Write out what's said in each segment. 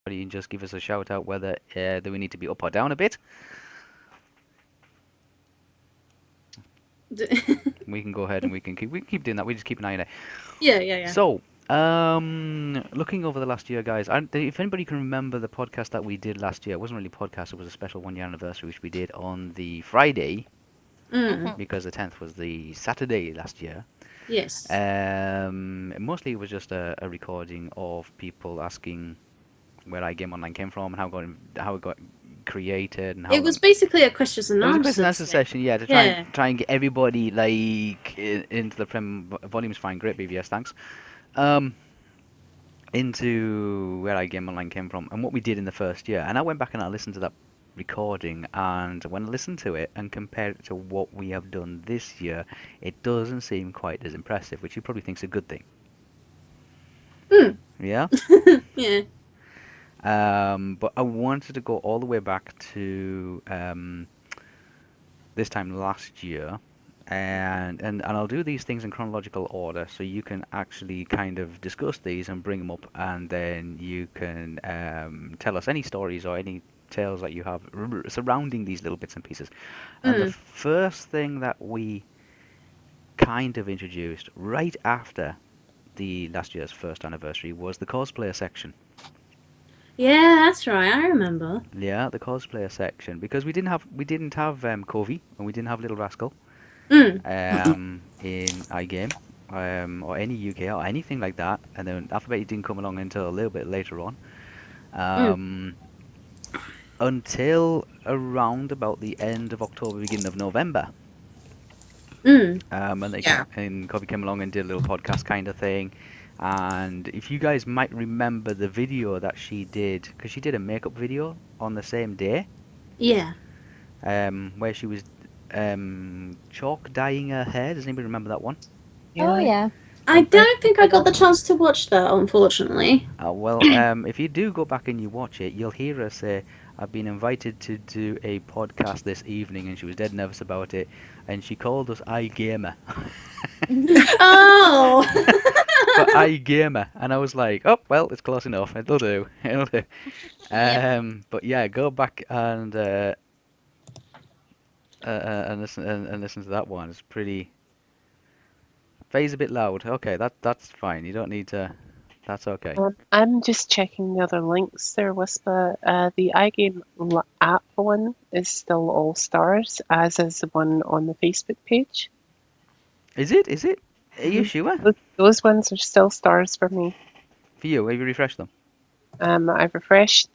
anybody and just give us a shout out whether do we need to be up or down a bit. We can go ahead and we can keep doing that. We just keep an eye on it. Yeah. So, looking over the last year, guys, if anybody can remember the podcast that we did last year, it wasn't really a podcast, it was a special 1 year anniversary, which we did on the Friday, because the 10th was the Saturday last year. Yes. Mostly it was just a recording of people asking where iGame Online came from and how it got created and how It it was got. basically a questions and It was a question and answers answer thing. session, yeah, to Yeah. try and get everybody like into the volume's fine, great BVS, thanks. Um, into where iGame Online came from and what we did in the first year. And I went back and I listened to that recording, and when I listened to it and compared it to what we have done this year, it doesn't seem quite as impressive, which you probably think's a good thing. Yeah? Yeah. But I wanted to go all the way back to this time last year, and I'll do these things in chronological order so you can actually kind of discuss these and bring them up, and then you can tell us any stories or any tales that you have surrounding these little bits and pieces. And the first thing that we kind of introduced right after the last year's first anniversary was the cosplayer section. Yeah, that's right. I remember. Yeah, the cosplayer section, because we didn't have Covey and we didn't have Little Rascal in iGame or any UK or anything like that, and then Alphabet didn't come along until a little bit later on, until around about the end of October, beginning of November. And and Covey came along and did a little podcast kind of thing. And if you guys might remember the video that she did, because she did a makeup video on the same day. Yeah. Where she was chalk dyeing her hair. Does anybody remember that one? Oh yeah. I don't think I got the chance to watch that, unfortunately. Well, if you do go back and you watch it, you'll hear her say, "I've been invited to do a podcast this evening," and she was dead nervous about it, and she called us iGamer. Oh! But iGamer, and I was like, "Oh, well, it's close enough. It'll do. It'll do." But yeah, go back and listen to that one. It's pretty. Faye's a bit loud. Okay, that's fine. You don't need to. That's okay. I'm just checking the other links there, Wispa. The iGame app one is still all stars, as is the one on the Facebook page. Is it? Is it? Are you sure? Those ones are still stars for me. For you, have you refreshed them? I've refreshed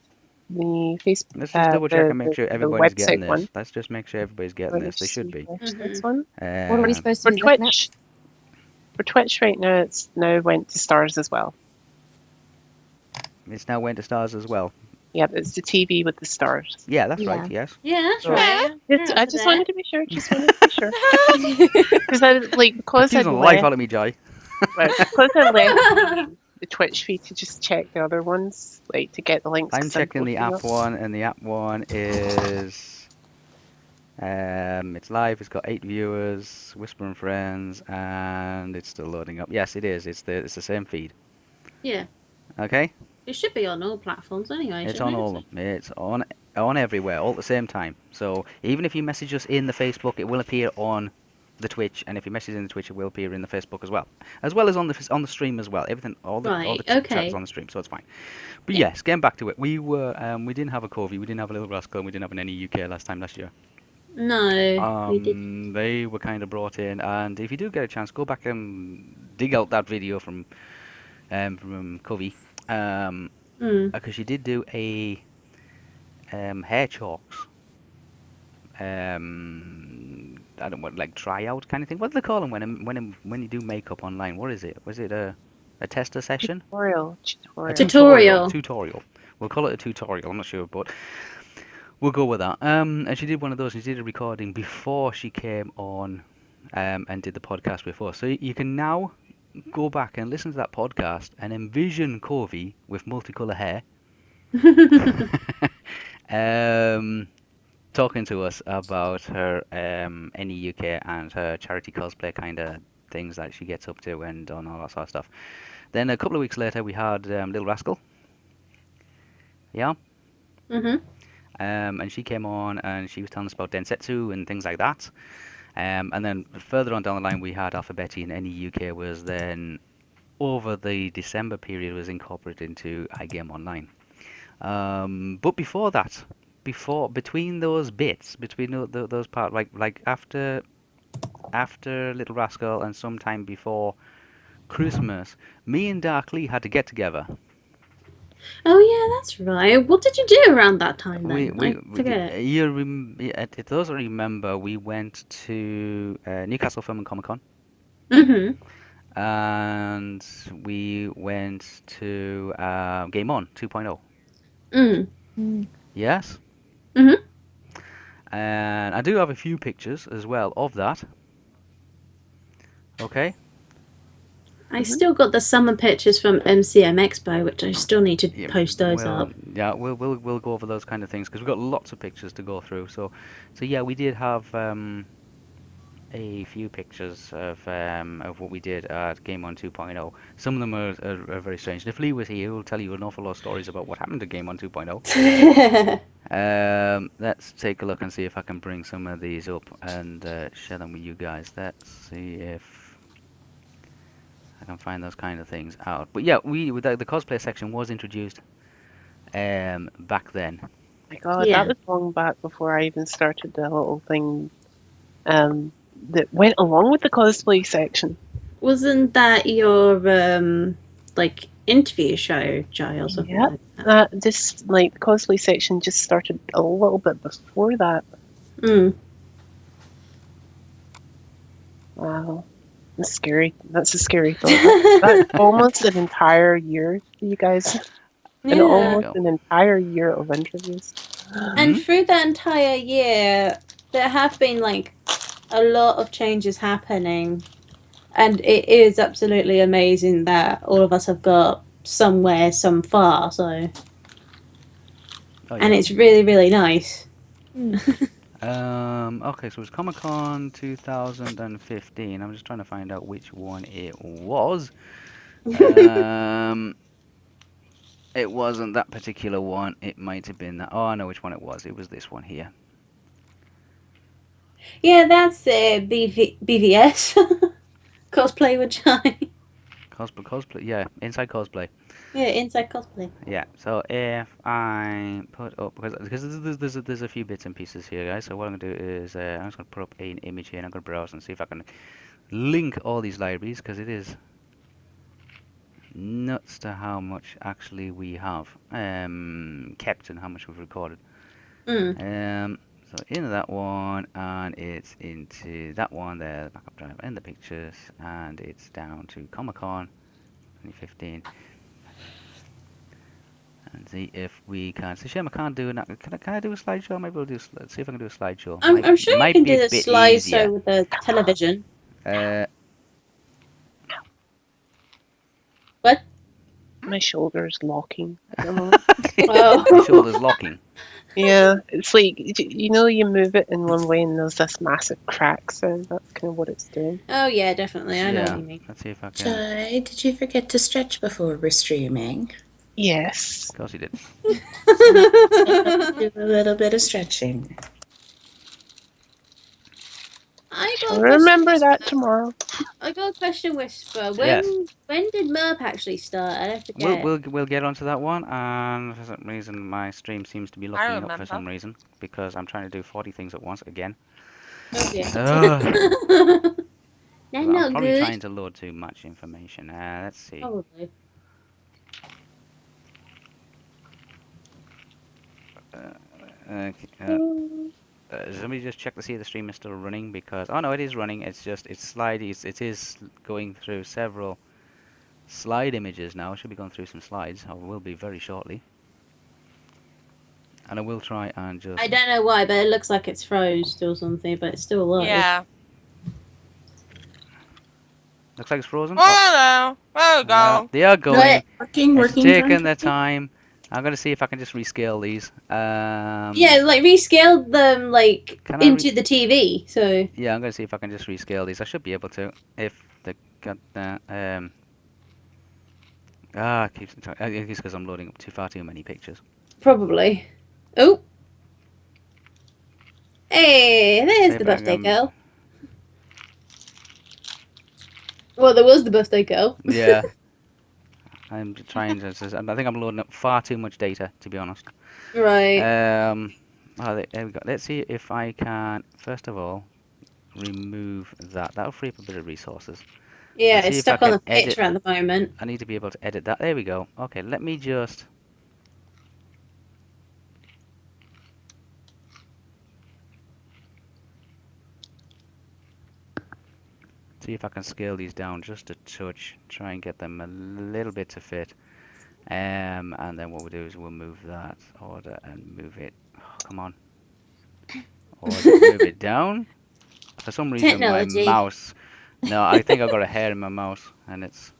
the Facebook. Let's just double check and make sure everybody's getting this. One. Let's just make sure everybody's getting this. They should be. This one. What are we supposed to For be looking Twitch? For Twitch right now, it's now went to stars as well. It's now went to stars as well. Yep, it's the TV with the stars. Yeah, that's right. Yes. Yeah, that's right. I just wanted to be sure. Just wanted to be sure. Because I because She's on life out of me, Joy. because I left the Twitch feed to just check the other ones, like to get the links. I'm checking the app one, and the app one is it's live. It's got 8 viewers, Wispa and Friends, and it's still loading up. Yes, it is. It's the same feed. Yeah. Okay. It should be on all platforms anyway. It's on all of them. It's on everywhere all at the same time. So even if you message us in the Facebook, it will appear on the Twitch, and if you message in the Twitch, it will appear in the Facebook as well as on the stream as well. Everything, all the chat is on the stream, so it's fine. But yes, getting back to it, we didn't have a Covey, we didn't have a Little Rascal, and we didn't have an any UK last year. No, we didn't. They were kind of brought in, and if you do get a chance, go back and dig out that video from Covey. Because she did do a hair chalks. I don't know, like tryout kind of thing. What do they call them when you do makeup online? What is it? Was it a tester session? Tutorial. Tutorial. We'll call it a tutorial. I'm not sure, but we'll go with that. And she did one of those. She did a recording before she came on, and did the podcast before. So you can now go back and listen to that podcast and envision Covey with multicolour hair talking to us about her NE UK and her charity cosplay kind of things that she gets up to and on all that sort of stuff. Then a couple of weeks later we had Little Rascal. Yeah. Mhm. And she came on and she was telling us about Densetsu and things like that. And then further on down the line, we had Alphabeti, and any UK was then over the December period was incorporated into iGame Online. But before that, between those bits, between those parts, like after Little Rascal and sometime before Christmas, me and Dark Lee had to get together. Oh yeah, that's right. What did you do around that time then? I We forget. those I remember. We went to Newcastle Film and Comic Con, Mhm. and we went to Game On 2.0. Mm. Mm. Yes, Mhm. and I do have a few pictures as well of that. Okay. I still got the summer pictures from MCM Expo, which I still need to Yeah, post those up. we'll go over those kind of things because we've got lots of pictures to go through. So yeah, we did have a few pictures of what we did at Game On 2.0. Some of them are very strange. And if Lee was here, he'll tell you an awful lot of stories about what happened to Game On 2.0. Let's take a look and see if I can bring some of these up and share them with you guys. Let's see if I can find those kind of things out. But yeah, the cosplay section was introduced back then. My God, Yeah. that was long back before I even started the little thing that went along with the cosplay section. Wasn't that your like interview show, Jai, or something Yep. like that? This like cosplay section just started a little bit before that. Mm. Wow, that's scary. That's a scary thought. That's almost an entire year, you guys, and There Yeah. you almost go. an entire year of interviews. And Hmm? through that entire year, there have been like a lot of changes happening, and it is absolutely amazing that all of us have got somewhere, some far. So, Oh and yeah. it's really, really nice. Mm. Okay, so it was Comic Con 2015. I'm just trying to find out which one it was. Um, it wasn't that particular one. It might have been that. Oh, I know which one it was. It was this one here. Yeah, that's BVS cosplay with Jai. Cosplay. Yeah, Inside Cosplay. Yeah, inside cosplay. Yeah. So if I put up because there's a few bits and pieces here, guys. So what I'm gonna do is I'm just gonna put up an image here and I'm gonna browse and see if I can link all these libraries because it is nuts to how much actually we have kept and how much we've recorded. Mm. So into that one, and it's into that one there, the backup drive and the pictures, and it's down to Comic Con 2015. And see if we can. It's a shame I can't do it. Can I do a slideshow? Maybe we'll do. Let's see if I can do a slideshow. I'm sure you Might can be a do the bit easier. slideshow with the television. Uh, What? My shoulder's locking at the moment. Oh. my shoulder's locking. Yeah, it's like you know, you move it in one way and there's this massive crack sound. That's kind of what it's doing. Oh yeah, definitely. I know what Yeah. you mean. Let's see if I can. Jai, did you forget to stretch before we're streaming? Yes. Of course he did. Do a little bit of stretching. I got I'll a question. remember that Whisper. tomorrow. I got a question, Whisper. Yes. When did MERP actually start? I We'll forget. we'll we'll get onto that one. And for some reason, my stream seems to be I looking up for remember. some reason because I'm trying to do 40 things at once again. Oh dear. Ugh. That's I'm not probably good. trying to load too much information. Let's see. Probably. Okay, somebody just check to see if the stream is still running because oh no, it is running. It's just it is going through several slide images now. I should be going through some slides. I will be very shortly, and I will try and just. I don't know why, but it looks like it's froze or something, but it's still alive. Yeah. Looks like it's frozen. Oh, hello. There we go. They are going. Right. Working, It's working, taking John. their time. I'm gonna see if I can just rescale these. Yeah, like rescaled them like Can I into the TV. So Yeah, I'm gonna see if I can just rescale these. I should be able to if the got that. It keeps. It's because I'm loading up far too many pictures. Probably. Oh. Hey, there's See the if I birthday can- girl. Well, there was the birthday girl. Yeah. I'm trying to. I think I'm loading up far too much data, to be honest. Right. There we go. Let's see if I can, first of all, remove that. That'll free up a bit of resources. Yeah, see it's if I stuck on can the picture at the moment. I need to be able to edit that. There we go. Okay, let me just. See if I can scale these down just a touch. Try and get them a little bit to fit. And then what we'll do is we'll move that order and move it. Oh, come on. Order, move it down. For some reason, my Technology. mouse. No, I think I've got a hair in my mouse, and it's.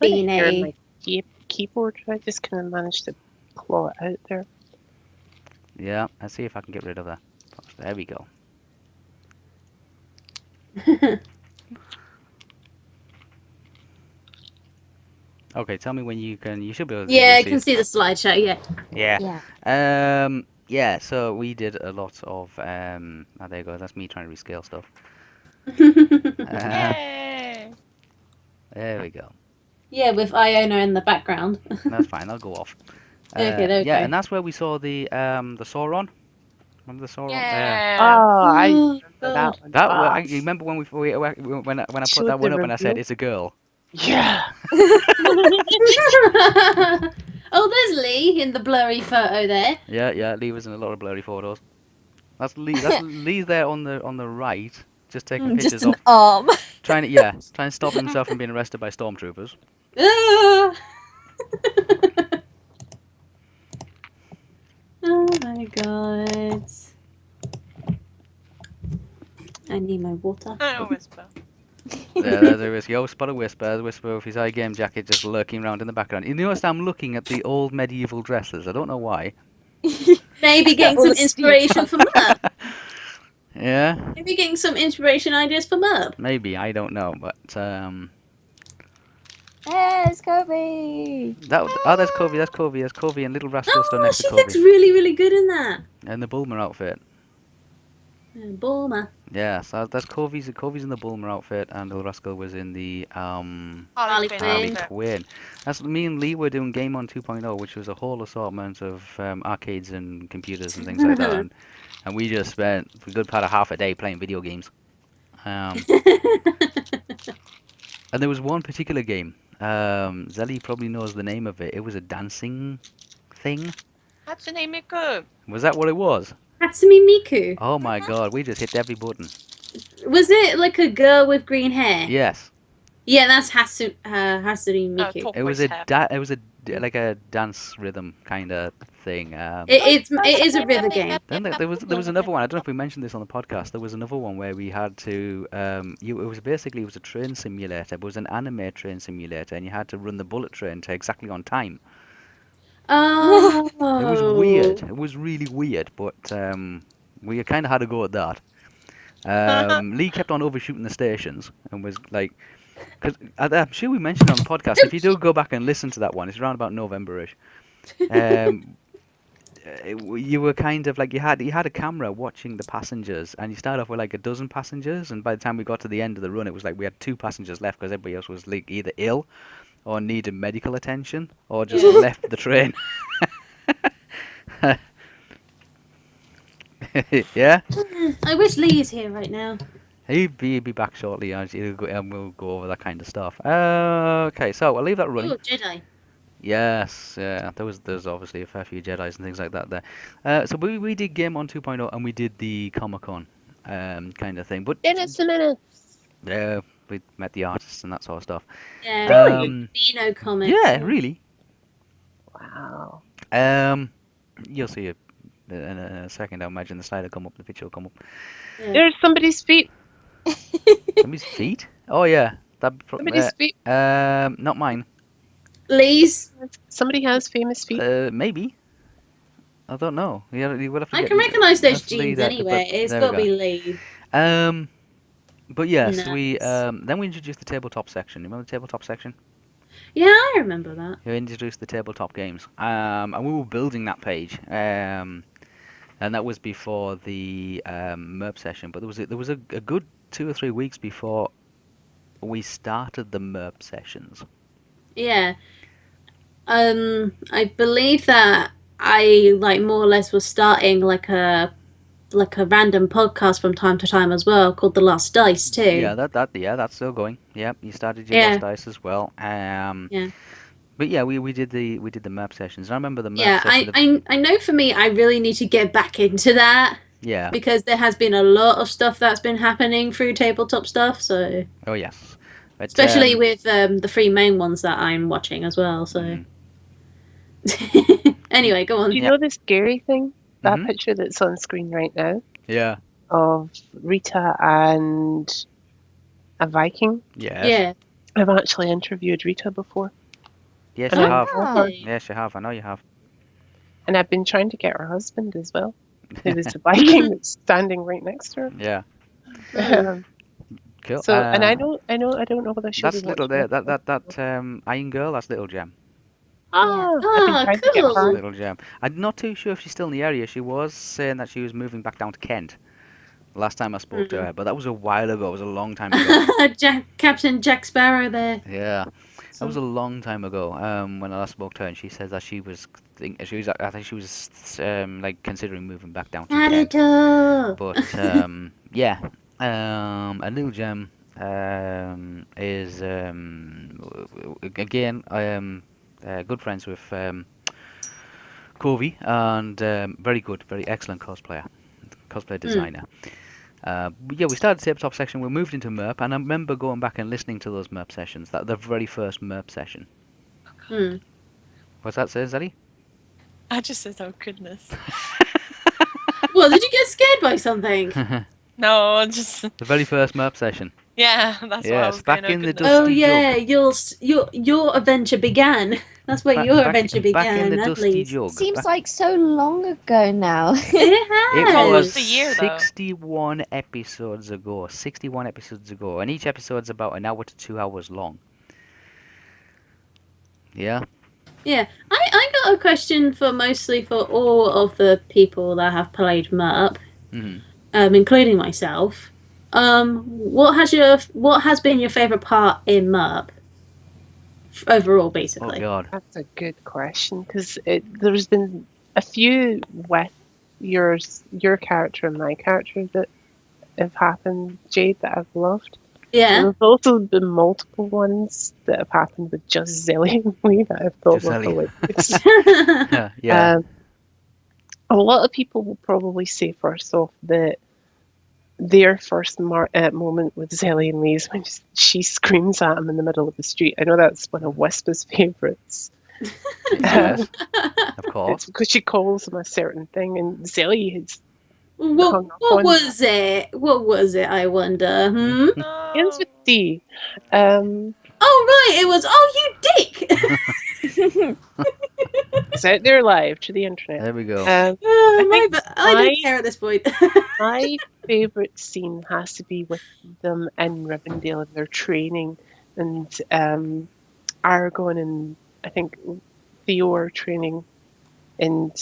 I had a hair in Beanie. my keyboard. I just kind of managed to claw it out there. Yeah, let's see if I can get rid of that. There we go. Okay, tell me when you can. You should be able to. Yeah, I see can see the slideshow. Yeah. Yeah. Yeah. Yeah. So we did a lot of. Oh, there you go. That's me trying to rescale stuff. Yay! There we go. Yeah, with Iona in the background. That's fine. I'll go off. Okay, there we Yeah, go. and that's where we saw the Sauron. Remember the Sauron? Yeah. Oh, I Oh, remember God. that one. That. Ah, You remember when when I put Showed that one the up and I said reveal? it's a girl. yeah. Oh, there's Lee in the blurry photo there. Yeah. Lee was in a lot of blurry photos. That's Lee. That's Lee there on the right, just taking Just pictures an of arm. trying to stop himself from being arrested by stormtroopers. Ah. Oh my god. I need my water. Oh, Whisper. There's a Wisp. Yo, spot a Whisper. Whisper with his eye game jacket just lurking around in the background. You notice I'm looking at the old medieval dresses. I don't know why. Maybe getting All some the inspiration steampunk. from Merp. Yeah, Maybe getting some inspiration ideas for Merp. maybe I don't know, but Yes, Kobe. that's Covey. That's Covey. That's Covey and Little Rascal stood Oh, next to she looks Covey really, really good in that. and the Bulmer outfit. Bulma. Yeah, so that's Covey's in the Bulmer outfit, and Little Rascal was in the Harley Quinn. Quinn. Harley outfit. Quinn. That's me and Lee were doing Game On 2.0, which was a whole assortment of arcades and computers and things like that. And we just spent a good part of half a day playing video games. And there was one particular game. Zelly probably knows the name of it. It was a dancing thing. Hatsune Miku. Was that what it was? Hatsune Miku. Oh my god, we just hit every button. Was it like a girl with green hair? Yes. Yeah, that's Hatsune Miku. Talk It was voice hair. like a dance rhythm kind of thing. It is a river game. Then there was another one. I don't know if we mentioned this on the podcast. There was another one where we had to it was a train simulator, but it was an anime train simulator, and you had to run the bullet train to exactly on time. Oh. It was weird. It was really weird, but we kind of had to go at that. Lee kept on overshooting the stations and was like, because I'm sure we mentioned on the podcast. If you do go back and listen to that one, it's around about November-ish. You were kind of like you had a camera watching the passengers, and you started off with like a dozen passengers, and by the time we got to the end of the run, it was like we had 2 passengers left because everybody else was like either ill or needed medical attention or just Yeah. left the train. Yeah, I wish Lee is here right now. he'd be back shortly, and we'll go over that kind of stuff. Okay, so I'll leave that running. Oh, Jedi. Yes, yeah, there's obviously a fair few Jedis and things like that there. So we did Game On 2.0 and we did the Comic Con kind of thing, but Dennis a minute. we met the artists and that sort of stuff. Yeah, Um, Dino comics. Yeah, really. Wow. You'll see it in a second. I imagine the slide will come up, the picture will come up. Yeah. There's somebody's feet. Somebody's feet? Oh yeah, Somebody's feet. not mine. Lee's. Somebody has famous feet. Maybe. I don't know. You will have to I get- can recognise those that's Lee jeans there, anyway. but It's there got to we be go. Lee. But yes, we Nice. then we introduced the tabletop section. You remember the tabletop section? Yeah, I remember that. who introduced the tabletop games. And we were building that page. And that was before the MERP session. But there was a good 2 or 3 weeks before we started the MERP sessions. Yeah. I believe that I like more or less was starting like a random podcast from time to time as well called The Last Dice too. Yeah, that's still going. Yeah, you started your Lost Yeah. Dice as well. Yeah. But yeah, we did the MERP sessions. I remember the MERP Yeah, session. I know for me I really need to get back into that Yeah. because there has been a lot of stuff that's been happening through tabletop stuff, so Oh yes. But, especially with the three main ones that I'm watching as well, so mhm. anyway, go on. Do you Yeah. know the scary thing? That Mhm. picture that's on screen right now Yeah. of Rita and a Viking. Yes. Yeah. I've actually interviewed Rita before, Yes, and you I have. love her. Yes, you have. I know you have. And I've been trying to get her husband as well, who is the Viking that's standing right next to Yeah. Mm. her. Cool. So, and I don't know whether she'll be That's little watching there. this. That Iron Girl. That's Little Gem. Ah, I've been Ah, trying to get cool. her. Little Gem. I'm not too sure if she's still in the area. She was saying that she was moving back down to Kent. Last time I spoke to her, but that was a while ago. It was a long time ago. Captain Jack Sparrow there. Yeah, that was a long time ago. When I last spoke to her, and she said that she was I think she was like considering moving back down to Kent. Predator. But yeah, a Little Gem is again good friends with Covey and very good, very excellent cosplay designer. Yeah, we started the tabletop section. We moved into MERP, and I remember going back and listening to those MERP sessions. That the very first MERP session. Hmm. What's that say, Zelly? I just said, oh goodness. Well, did you get scared by something? The No, just very first MERP session. yeah. That's what I Yes, was back going, oh in the goodness. Oh Dusty yeah, Jug. your adventure began. That's where your adventure began. Back in the at Dusty least. Jug. Seems like so long ago now. It It has. was the year, though? 61 episodes ago. 61 episodes ago, and each episode's about an hour to 2 hours long. Yeah. Yeah, I got a question for mostly for all of the people that have played MERP, Mhm. Including myself. What has been your favorite part in MERP overall, Oh basically? God. That's a good question because there's been a few with your character and my character that have happened, Jade, that I've loved. Yeah. There's also been multiple ones that have happened with just Zilly and Lee that I've thought Just were Zelly. hilarious. Yeah. A lot of people will probably say first off that their first moment with Zelly and Lee is when she screams at him in the middle of the street. I know that's one of Wispa's favourites. Yes. Of It's course. because she calls him a certain thing, and Zelly has what hung up what on was it? What was it? I wonder. Hmm. ends No. with D. Oh right, it was. Oh you dick. It's out there live to the internet. There we go. think I my- don't care at this point. My favourite scene has to be with them in Rivendell and their training, and Aragorn and I think Theo are training, and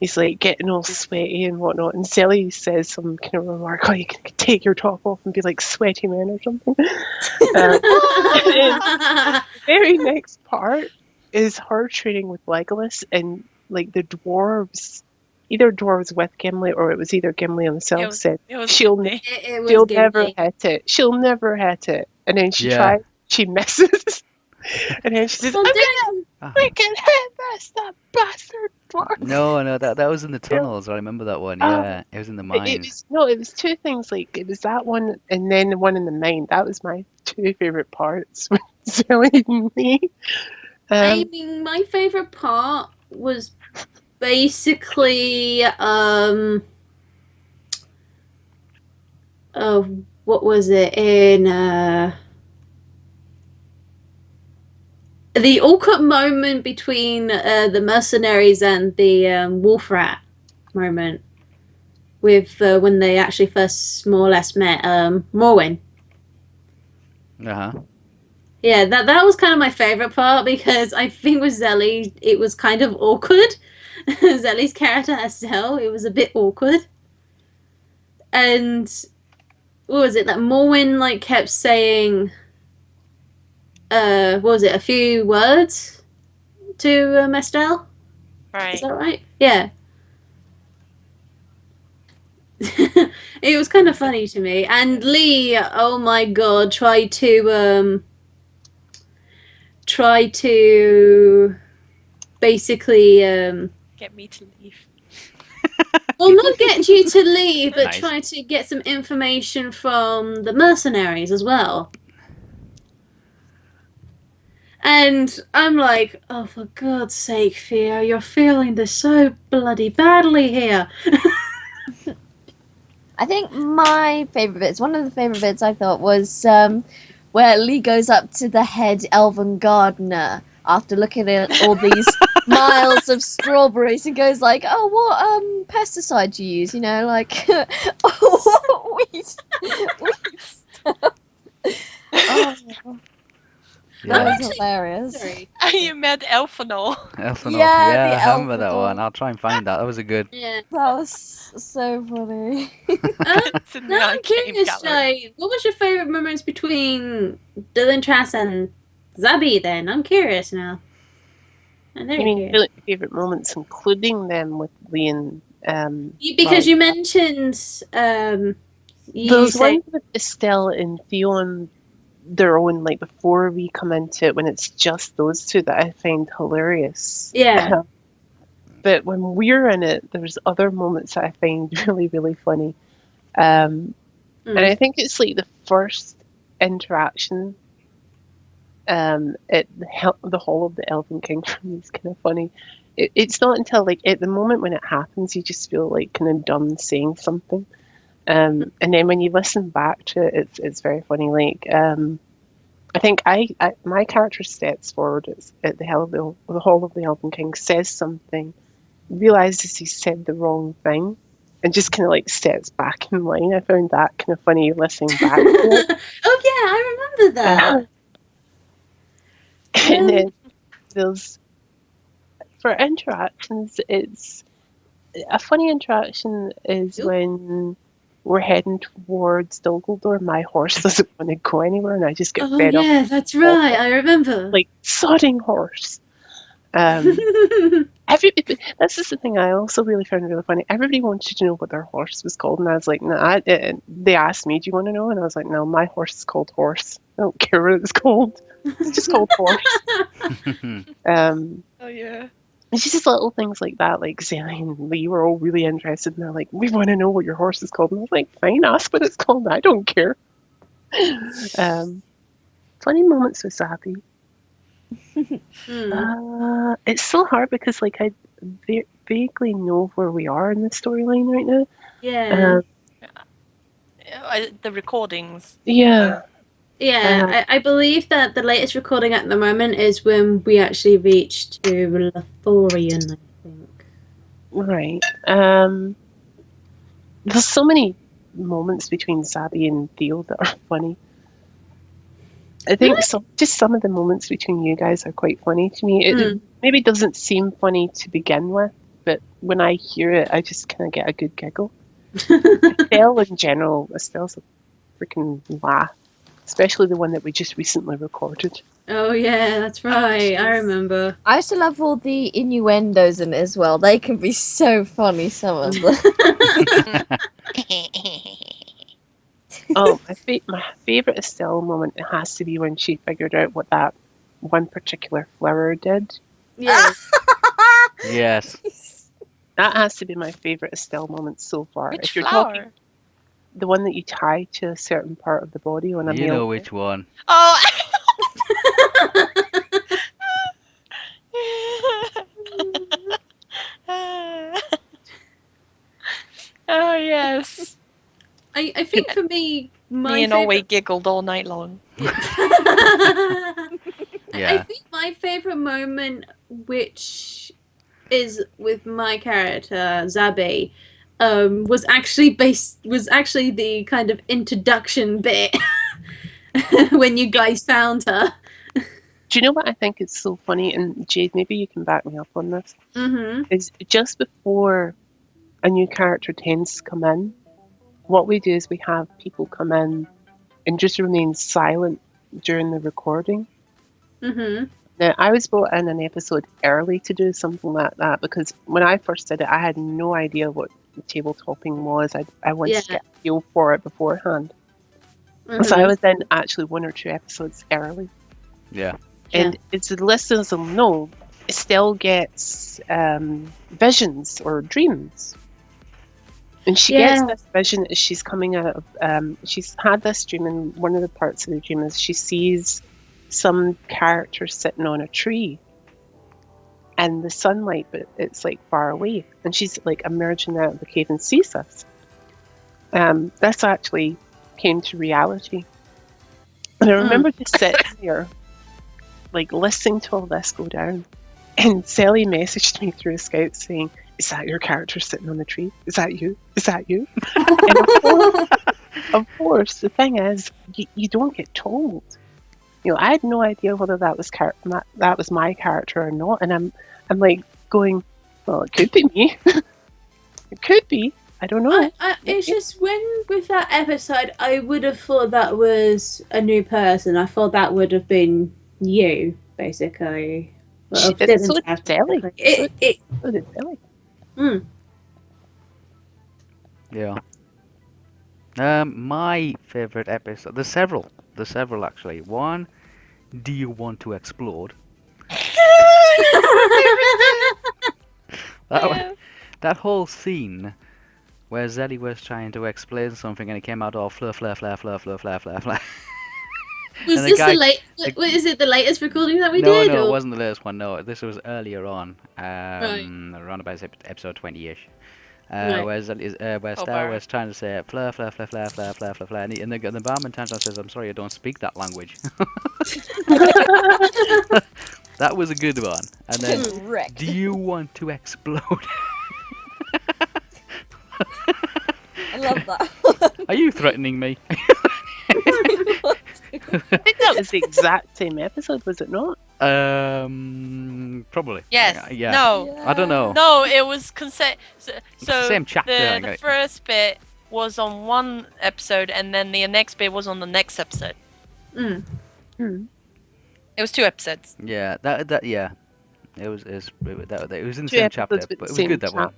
he's like getting all sweaty and whatnot, and Zelly says some kind of remark, "Oh, you can take your top off and be like sweaty man" or something. The very next part is her training with Legolas, and like the dwarves, either dwarves with Gimli or it was either Gimli himself was- said It was she'll me. It was she'll never Gimli. hit it. She'll never hit it. And then she Yeah. tries, she misses. And then she says, Well, I'm dang. gonna Ah. freaking hit this, that bastard dwarf. No, that was in the tunnels. I remember that one. Yeah, it was in the mines. It was two things, like it was that one and then the one in the mine. That was my two favourite parts with Zoe and me. I mean, my favorite part was basically what was it in the awkward moment between the mercenaries and the wolf rat moment with when they actually first more or less met Morwen. Uh huh. Yeah, that was kind of my favorite part because I think with Zelly, it was kind of awkward. Zelly's character Estelle, it was a bit awkward. And what was it that Morwin like kept saying? What was it? A few words to Estelle. Is Right. that right? Yeah. It was kind of funny to me. And Lee, oh my god, try to basically Get me to leave. well, not get you to leave, but Nice. try to get some information from the mercenaries as well. And I'm like, oh, for God's sake, Theo, you're feeling this so bloody badly here. I think my favourite bits, one of the favourite bits I thought was where Lee goes up to the head elven gardener after looking at all these miles of strawberries and goes like, oh, what pesticide do you use? You know, like, oh, weed stuff. Oh, Yeah. that was actually- hilarious. Sorry. You meant Elfinol. Elfinor. Yeah, Yeah, the I remember that Elfinor. one. I'll try and find that. That was a good. Yeah. That was so funny. It's in the Now I'm arcade curious, gallery. Jai, what was your favourite moments between Dylan Trask and Zabi then? I'm curious now. I'm I very mean, curious. really favorite moments, including them with Lee and Because well, you mentioned you those say ones with Estelle and Theo on their own, like before we come into it, when it's just those two that I find hilarious. yeah. But when we're in it, there's other moments that I find really, really funny. And I think it's like the first interaction at the Hall of the Elven King for me is kind of funny. It's not until like at the moment when it happens, you just feel like kind of done saying something. And then when you listen back to it, it's very funny. Like I think my character steps forward at the Hall of the Elven King, says something, realizes he said the wrong thing, and just kind of like steps back in line. I found that kind of funny listening back to it. Oh yeah, I remember that. And then there's for interactions, it's a funny interaction is Oop. when we're heading towards Dumbledore. My horse doesn't want to go anywhere, and I just get Oh fed up. yeah, that's right. I remember. Like sodding horse. This is the thing I also really found really funny. Everybody wanted to know what their horse was called, and I was like, nah. They asked me, "Do you want to know?" And I was like, "No, my horse is called Horse. I don't care what it's called. It's just called Horse." Oh yeah. It's just little things like that, like Sally and Lee were all really interested, and they're like, "We want to know what your horse is called." And I was like, "Fine, ask what it's called. I don't care." Funny moments with Zappy. It's so hard because like I vaguely know where we are in the storyline right now. Yeah. The recordings. Yeah. Yeah, I believe that the latest recording at the moment is when we actually reached to Lothlorien, I think. Right. There's so many moments between Zabi and Theo that are funny. I think just some of the moments between you guys are quite funny to me. It maybe doesn't seem funny to begin with, but when I hear it, I just kind of get a good giggle. Estelle in general, Estelle's a freaking laugh, especially the one that we just recently recorded. Oh yeah, that's right. I jeez. remember. I also love all the innuendos in it as well. They can be so funny, some of them. Oh, my favorite Estelle moment, it has to be when she figured out what that one particular flower did. Yeah. Yes. That has to be my favorite Estelle moment so far. Which If you're flower? talking the one that you tie to a certain part of the body on a You male. know which one. Oh. Oh yes. I think for me, my Me and favorite... Olwe giggled all night long. Yeah. I think my favorite moment, which is with my character Zabe, was actually the kind of introduction bit when you guys found her. Do you know what I think is so funny? And Jade, maybe you can back me up on this. Mm-hmm. Is just before a new character tends to come in, what we do is we have people come in and just remain silent during the recording. Mm-hmm. Now, I was brought in an episode early to do something like that because when I first did it, I had no idea what table topping was. I wanted to Yeah. get a feel for it beforehand. Mm-hmm. So I was in actually 1 or 2 episodes early. Yeah. And as the listeners will know, Estelle gets visions or dreams. And she gets this vision as she's coming out of, she's had this dream, and one of the parts of the dream is she sees some character sitting on a tree and the sunlight, but it's like far away. And she's like emerging out of the cave and sees this. This actually came to reality. And I remember just sitting there, like listening to all this go down. And Sally messaged me through Skype saying, "Is that your character sitting on the tree? Is that you? Is that you?" And of course, the thing is, you don't get told. You know, I had no idea whether that was that was my character or not, and I'm like going, well, it could be me. It could be. I don't know. It's just when with that episode, I would have thought that was a new person. I thought that would have been you, basically. But I didn't So have did Sally. So did Sally. Yeah. My favorite episode. There's several. Actually. One. Do you want to explode? That whole scene where Zelly was trying to explain something and it came out all flur, flur, flur, flur, flur, flur, flur, flur. Was And the this guy- the late? Is it the latest recording that we No, did? no, or? it wasn't the latest one. No, this was earlier on, around about episode 20-ish. Right. Where Star was trying to say flur, flur, flur, flur, flur, flur, flur, flur, and the barman turns around and says, "I'm sorry, I don't speak that language." That was a good one. And then, Correct. do you want to explode? I love that. Are you threatening me? I think that was the exact same episode, was it not? Probably. Yes. Yeah. No. I don't know. No, it was so Same chapter, I the think. first bit was on one episode, and then the next bit was on the next episode. Mm. It was 2 episodes. Yeah, that yeah. It was in the 2 same chapter, episodes, but it but was same good that one.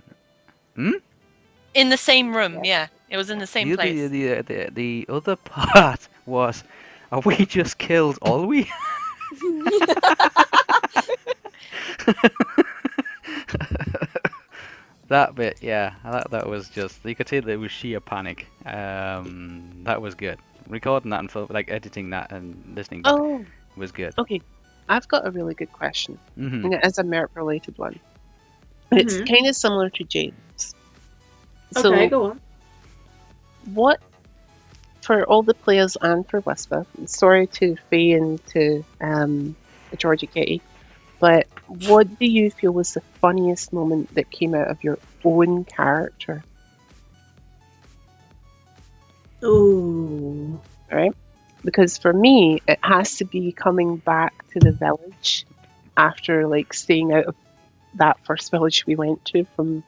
In the same room, yeah. It was in the same place. The other part was, we just killed all we? That bit, yeah, that was just, you could see that it was sheer panic. That was good. Recording that and editing that and listening back Oh, was good. okay. I've got a really good question, Hmm. and it is a MERP-related one. And it's kind of similar to James. So, Okay, go on. what, for all the players and for Wispa, sorry to Faye and to Georgie Kitty, but what do you feel was the funniest moment that came out of your own character? Ooh. Right? Because for me, it has to be coming back to the village after staying out of that first village we went to from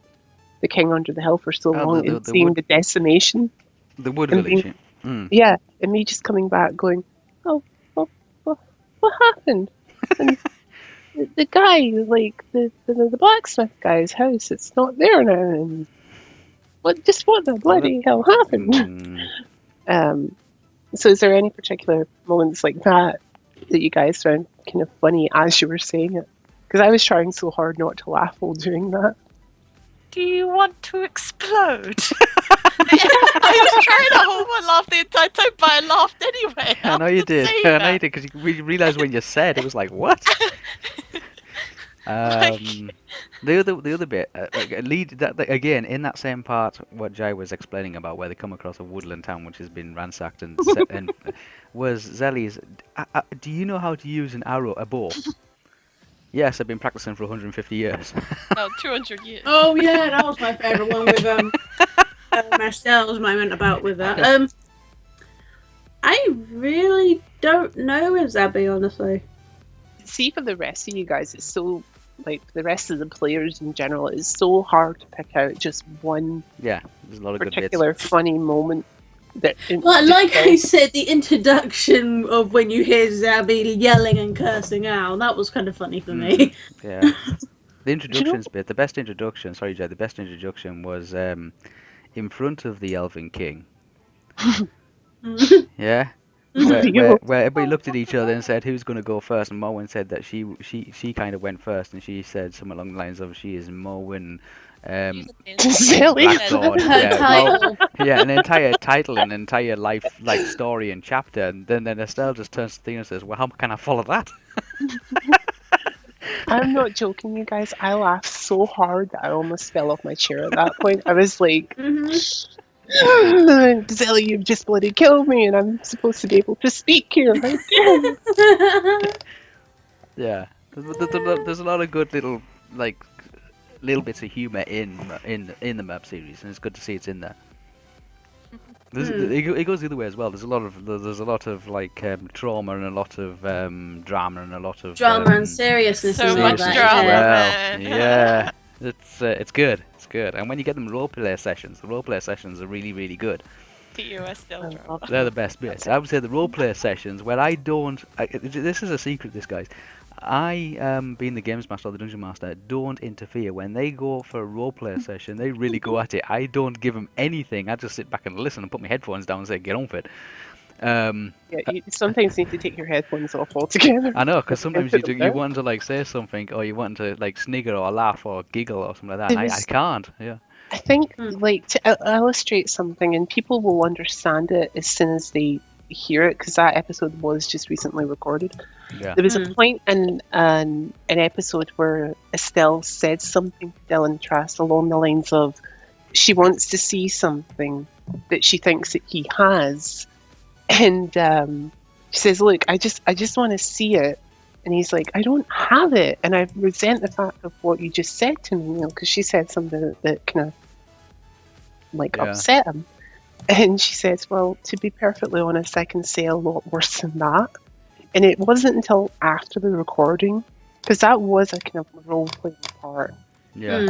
the King Under the Hill for so Oh, long, the and seeing wood- the decimation. The Wood And Village. being- Mm. Yeah, and me just coming back going, oh, what happened? And the guy, the blacksmith guy's house, it's not there now. And what the bloody hell happened? Mm. So is there any particular moments like that you guys found kind of funny as you were saying it? Because I was trying so hard not to laugh while doing that. Do you want to explode? I was trying to hold my laugh the entire time, but I laughed anyway. I know you after did. saying I know that. you did because we realized when you said it was like what? The other bit, again in that same part, what Jai was explaining about where they come across a woodland town which has been ransacked and was Zelly's. Do you know how to use a bow? Yes, I've been practicing for 150 years. No, 200 years. Oh yeah, that was my favourite one with Marcel's moment with that. I really don't know with Zabby, honestly. see for the rest of you guys, it's so like the rest of the players in general, it's so hard to pick out just one Yeah, there's a lot of good bits. particular funny moment. That Well, like I said, the introduction of when you hear Zabby yelling and cursing out, that was kind of funny for me. Yeah. The introductions bit, the best introduction, sorry Jed, the best introduction was in front of the Elven King. Yeah? Where everybody looked at each other and said, who's going to go first? And Morwen said that she kind of went first, and she said something along the lines of, she is Morwen Silly. Blackthorn. Her Yeah, title. yeah, an entire title, an entire life, like, story and chapter, and then Estelle just turns to Thea and says, well, how can I follow that? I'm not joking, you guys. I laughed so hard that I almost fell off my chair at that point. I was like, Zella, you've just bloody killed me, and I'm supposed to be able to speak here. How dare you? Yeah, there's a lot of good little bits of humor in the map series, and it's good to see it's in there. It goes the other way as well. There's a lot of like trauma and a lot of drama and a lot of Drama and seriousness. So in much that, drama. yeah. Well, yeah, it's good. It's good. And when you get them roleplay sessions, the roleplay sessions are really, really good. TOS still drama. They're the best bits. I would say the roleplay sessions where I don't. This is a secret, this guys. I, being the games master or the dungeon master, don't interfere. When they go for a roleplay session, they really go at it. I don't give them anything. I just sit back and listen and put my headphones down and say, get on with it. Yeah, you sometimes need to take your headphones off altogether. I know, because sometimes you want to like say something, or you want to like snigger or laugh or giggle or something like that. And I can't. Yeah. I think, like, to illustrate something, and people will understand it as soon as they hear it, because that episode was just recently recorded. Yeah. There was a point in an episode where Estelle said something to Dylan Trask along the lines of, she wants to see something that she thinks that he has, and she says, "Look, I just want to see it." And he's like, "I don't have it," and I resent the fact of what you just said to me, because she said something that kind of like upset him. And she says, "Well, to be perfectly honest, I can say a lot worse than that." And it wasn't until after the recording, because that was a kind of role-playing part. Yeah.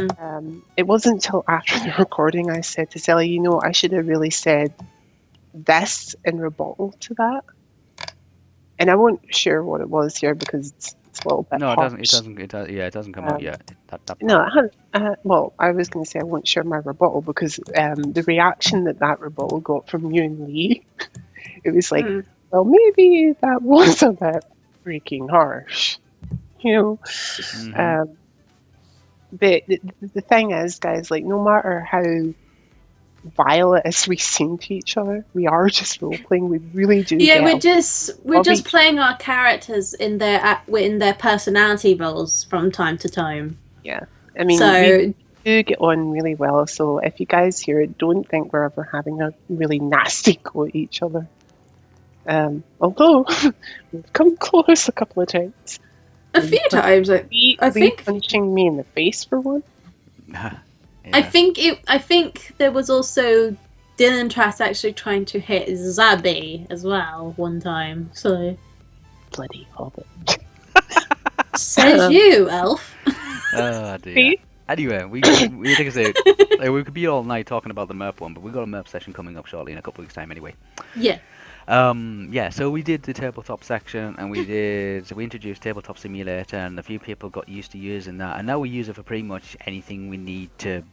It wasn't until after the recording I said to Sally, I should have really said this in rebuttal to that. And I won't share what it was here because it's a little bit harsh. It doesn't come out yet. Well, I was going to say I won't share my rebuttal because the reaction that rebuttal got from you and Lee, it was like, well, maybe that was a bit freaking harsh, But the thing is, guys, like, no matter how vile it is we seem to each other, we are just role playing. We really do. Yeah, we're just playing our characters in their personality roles from time to time. Yeah, I mean, we do get on really well. So if you guys hear it, don't think we're ever having a really nasty go at each other. Although we've come close a couple of times. A few times, I think punching me in the face for one. Yeah. I think there was also Dylan Trask actually trying to hit Zabby as well one time. So bloody hobbit. Says you, elf. Oh dear. Anyway, we could be all night talking about the MERP one, but we've got a MERP session coming up shortly in a couple of weeks' time anyway. Yeah. So we did the tabletop section, and we introduced Tabletop Simulator, and a few people got used to using that, and now we use it for pretty much anything we need to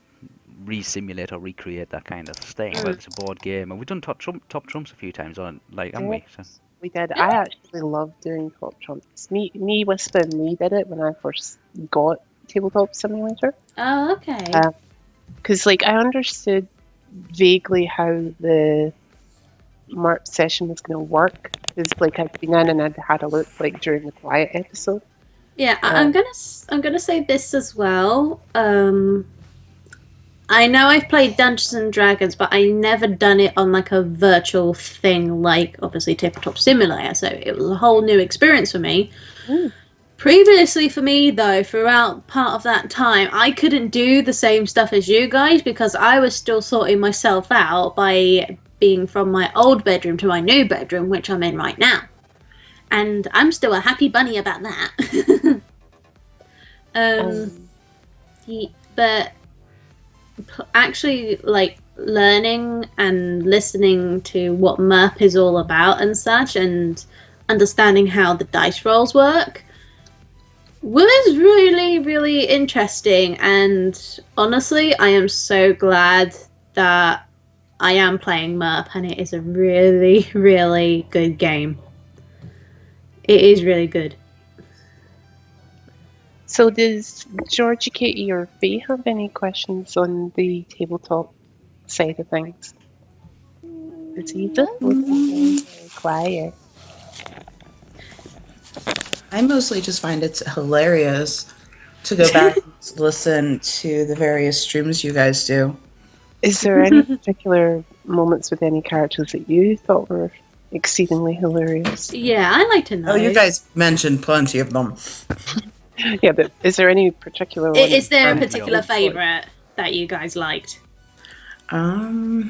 re-simulate or recreate that kind of thing, whether it's a board game, and we've done top trumps a few times on, haven't we? So. We did. I actually love doing top trumps. Me, Wispa, and Lee did it when I first got Tabletop Simulator. Oh, okay. Because I understood vaguely how the MERP session was going to work. Because I'd been in and I'd had a look during the quiet episode. Yeah, I'm gonna say this as well. I know I've played Dungeons and Dragons, but I never done it on a virtual thing like obviously Tabletop Simulator. So it was a whole new experience for me. Previously for me though, throughout part of that time, I couldn't do the same stuff as you guys because I was still sorting myself out by being from my old bedroom to my new bedroom, which I'm in right now. and I'm still a happy bunny about that. But actually, like, learning and listening to what MERP is all about and such, and understanding how the dice rolls work was really, really interesting. And honestly, I am so glad that I am playing MERP, and it is a really, really good game. It is really good. So does Georgie, Katie, or Faye have any questions on the tabletop side of things? It's either very quiet. I mostly just find it hilarious to go back and listen to the various streams you guys do. Is there any particular moments with any characters that you thought were exceedingly hilarious? Yeah, I'd like to know. Oh, you guys mentioned plenty of them. Yeah, but is there any particular one? Is there a Um, particular yeah. favourite that you guys liked? I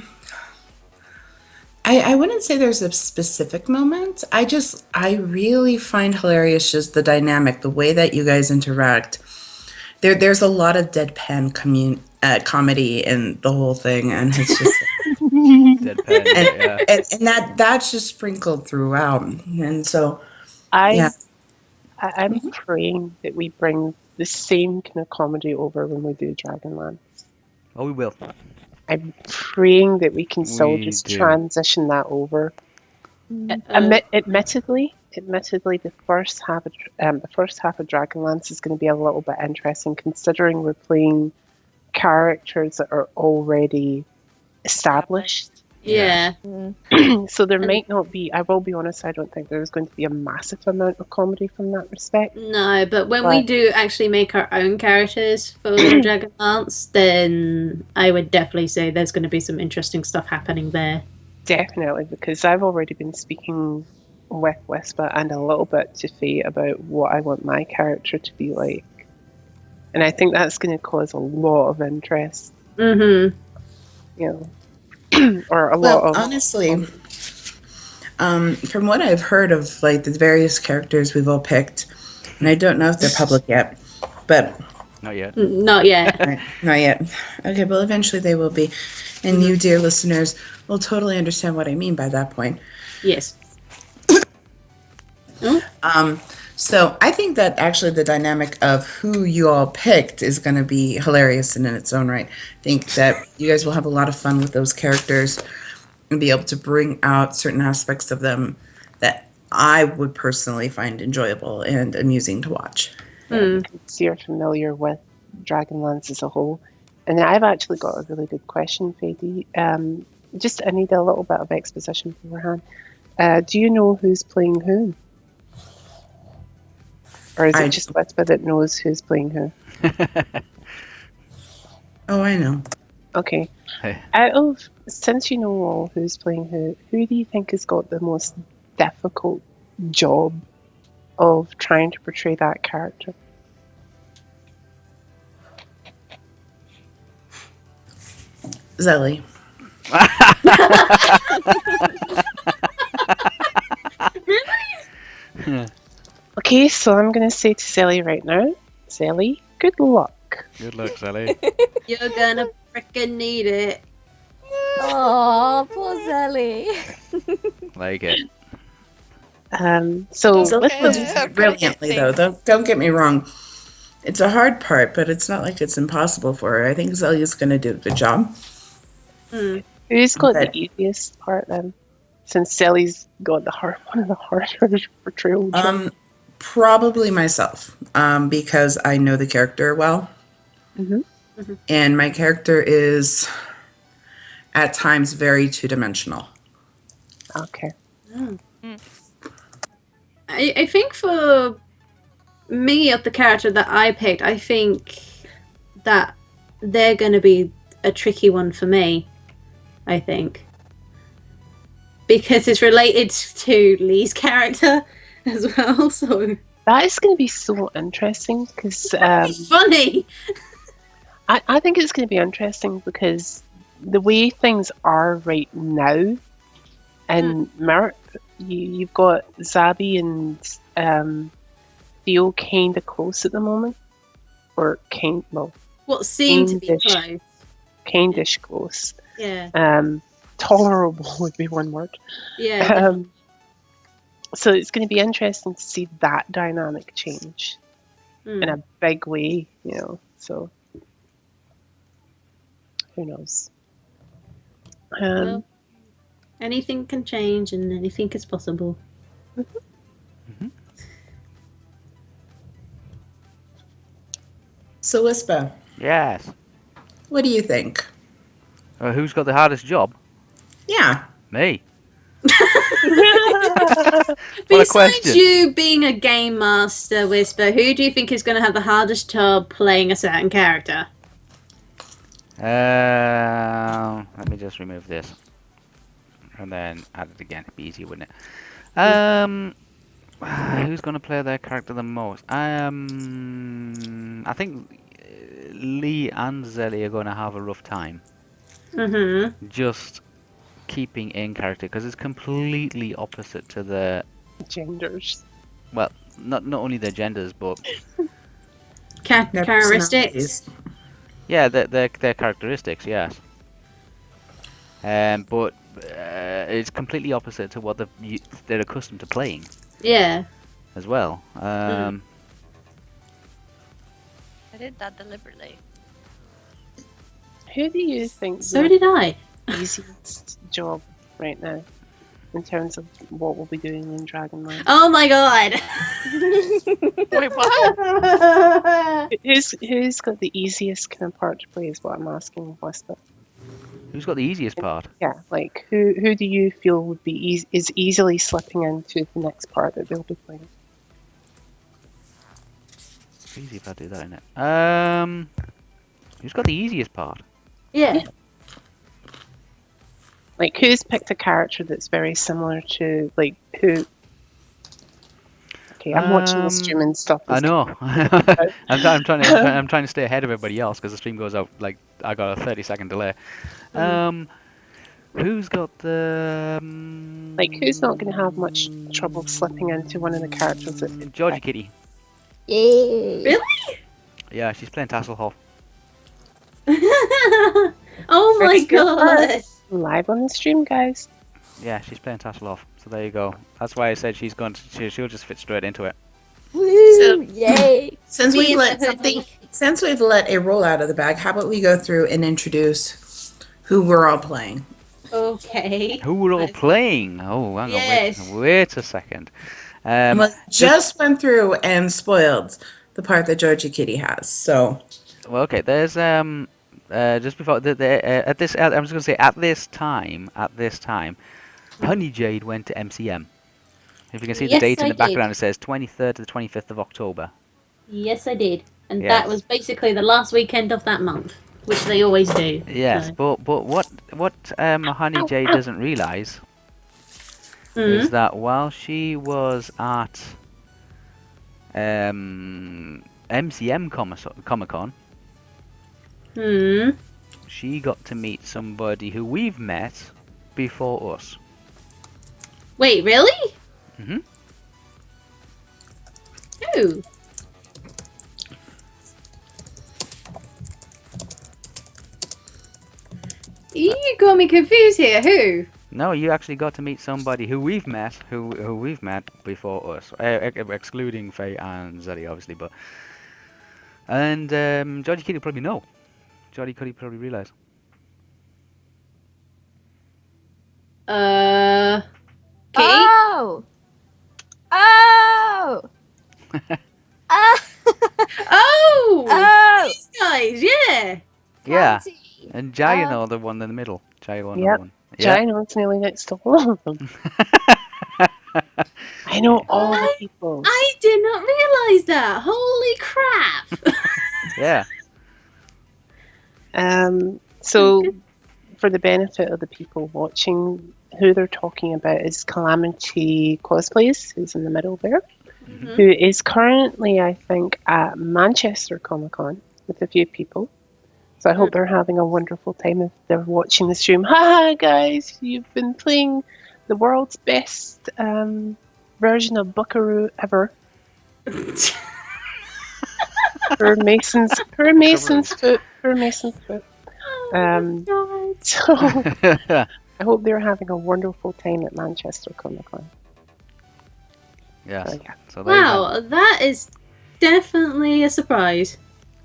wouldn't say there's a specific moment. I really find hilarious just the dynamic, the way that you guys interact. There's a lot of deadpan comedy in the whole thing, and it's just Deadpan, yeah. and that's just sprinkled throughout. And so I'm Mm-hmm. praying that we bring the same kind of comedy over when we do Dragonlance. Oh, we will. I'm praying that we can still We just do. transition that over. Admittedly, the first half of Dragonlance is going to be a little bit interesting, considering we're playing characters that are already established. Yeah. So there might not be. I will be honest. I don't think there's going to be a massive amount of comedy from that respect. No, but when we do actually make our own characters for Dragonlance, then I would definitely say there's going to be some interesting stuff happening there. Definitely, because I've already been speaking with Wispa and a little bit to Faye about what I want my character to be like, and I think that's going to cause a lot of interest. Mm-hmm. You know. Or a well, lot of honestly, from what I've heard of like the various characters we've all picked, and I don't know if they're public yet, but Not yet. Not yet. right, not yet. Okay, well, eventually they will be, and you, dear listeners, will totally understand what I mean by that point. Yes. So I think that actually the dynamic of who you all picked is going to be hilarious in its own right. I think that you guys will have a lot of fun with those characters and be able to bring out certain aspects of them that I would personally find enjoyable and amusing to watch. because you're familiar with Dragonlance as a whole. And I've actually got a really good question, Faye. Just I need a little bit of exposition beforehand. Do you know who's playing who? Or is it just Wispa that knows who's playing who? Oh, I know. Okay. Hey. Since you know all who's playing who do you think has got the most difficult job of trying to portray that character? Zelly. Okay, so I'm going to say to Sally right now, Sally, good luck. Good luck, Sally. You're gonna frickin' need it. Oh, poor Zelly. Like it. So Zelly let's will do brilliantly, though. Don't get me wrong. It's a hard part, but it's not like it's impossible for her. I think Zelli's going to do a good job. Who's got the easiest part then? Since Sally's got one of the harder portrayal jobs. Probably myself, because I know the character well. And my character is at times very two-dimensional. Okay. I think for me, of the character that I picked, I think that they're going to be a tricky one for me, I think. Because it's related to Lee's character as well, so... That is going to be so interesting, because... funny! I think it's going to be interesting because the way things are right now in MERP, you've got Zabi and Theo kind of close at the moment, or What seemed to be Kindish. close. kindish close. Yeah. Tolerable would be one word. Yeah. So it's going to be interesting to see that dynamic change in a big way, so who knows. Well, anything can change and anything is possible. So, Wispa, Yes. what do you think? Who's got the hardest job? Yeah. Me. What a Besides question. you being a game master, Whisper, who do you think is going to have the hardest job playing a certain character? Let me just remove this. And then add it again. It'd be easier, wouldn't it? Who's going to play their character the most? I think Lee and Zelly are going to have a rough time. Mm-hmm. Just keeping in character, because it's completely opposite to the... Genders. Well, not only their genders, but... Their Characteristics? personalities. Yeah, their characteristics, yes. But it's completely opposite to what they're accustomed to playing Yeah. as well. I did that deliberately. Who do you think So did I. the easiest job right now in terms of what we'll be doing in Dragonland? Oh my god! Wait, what? Who's got the easiest kind of part to play is what I'm asking, Whisper. Who's got the easiest part? Yeah, like who do you feel would be is easily slipping into the next part that they'll be playing? It's easy if I do that, innit? Who's got the easiest part? Yeah. Like who's picked a character that's very similar to like who? Okay, I'm watching the stream and stuff. I know. I'm trying to stay ahead of everybody else because the stream goes out like I got a 30-second delay. Who's got the Like who's not going to have much trouble slipping into one of the characters that Georgie Kitty? Yay. Really? Yeah, she's playing Tasselhoff. Oh my Very good god! live on the stream, guys. Yeah, she's playing Tasselhoff. So there you go. That's why I said she's going to. She'll just fit straight into it. Woo! So- Yay. Since Me we've and let the something, since we've let a roll out of the bag, how about we go through and introduce who we're all playing? Okay. Who we're all playing? Oh, hang on. Yes. Wait a second. Well, just went through and spoiled the part that Georgie Kitty has. So Well, okay. There's just before at this. I'm just gonna say at this time, Honey Jade went to MCM. If you can see the Yes, date in I the background, did. it says 23rd to the 25th of October. Yes, I did. And Yes. that was basically the last weekend of that month, which they always do. Yes, So. but what Honey Jade doesn't realise Mhm. is that while she was at MCM Comic Con, Hmm. she got to meet somebody who we've met before us. Wait, really? Hmm. Who? You got me confused here. Who? No, you actually got to meet somebody who we've met, who we've met before us, excluding Faye and Zeddy, obviously, but and Georgie Kitty probably know. Georgie Kitty probably realise. Kitty? Oh! Oh! Ah! Oh! Oh! These guys, yeah. Yeah, Conti. and Jai, the one in the middle. Jai, one, Yep. one. Giant's nearly next to all of them. I know all the people. I did not realise that. Holy crap. Yeah. So, for the benefit of the people watching, who they're talking about is Calamity Cosplays, who's in the middle there, Mhm. who is currently, I think, at Manchester Comic Con with a few people. So I hope they're having a wonderful time if they're watching the stream. Haha, guys, you've been playing the world's best version of Buckaroo ever. Her Mason's foot. Um, God. So I hope they're having a wonderful time at Manchester Comic Con. Yes. So, yeah. So there you go. Wow, that is definitely a surprise.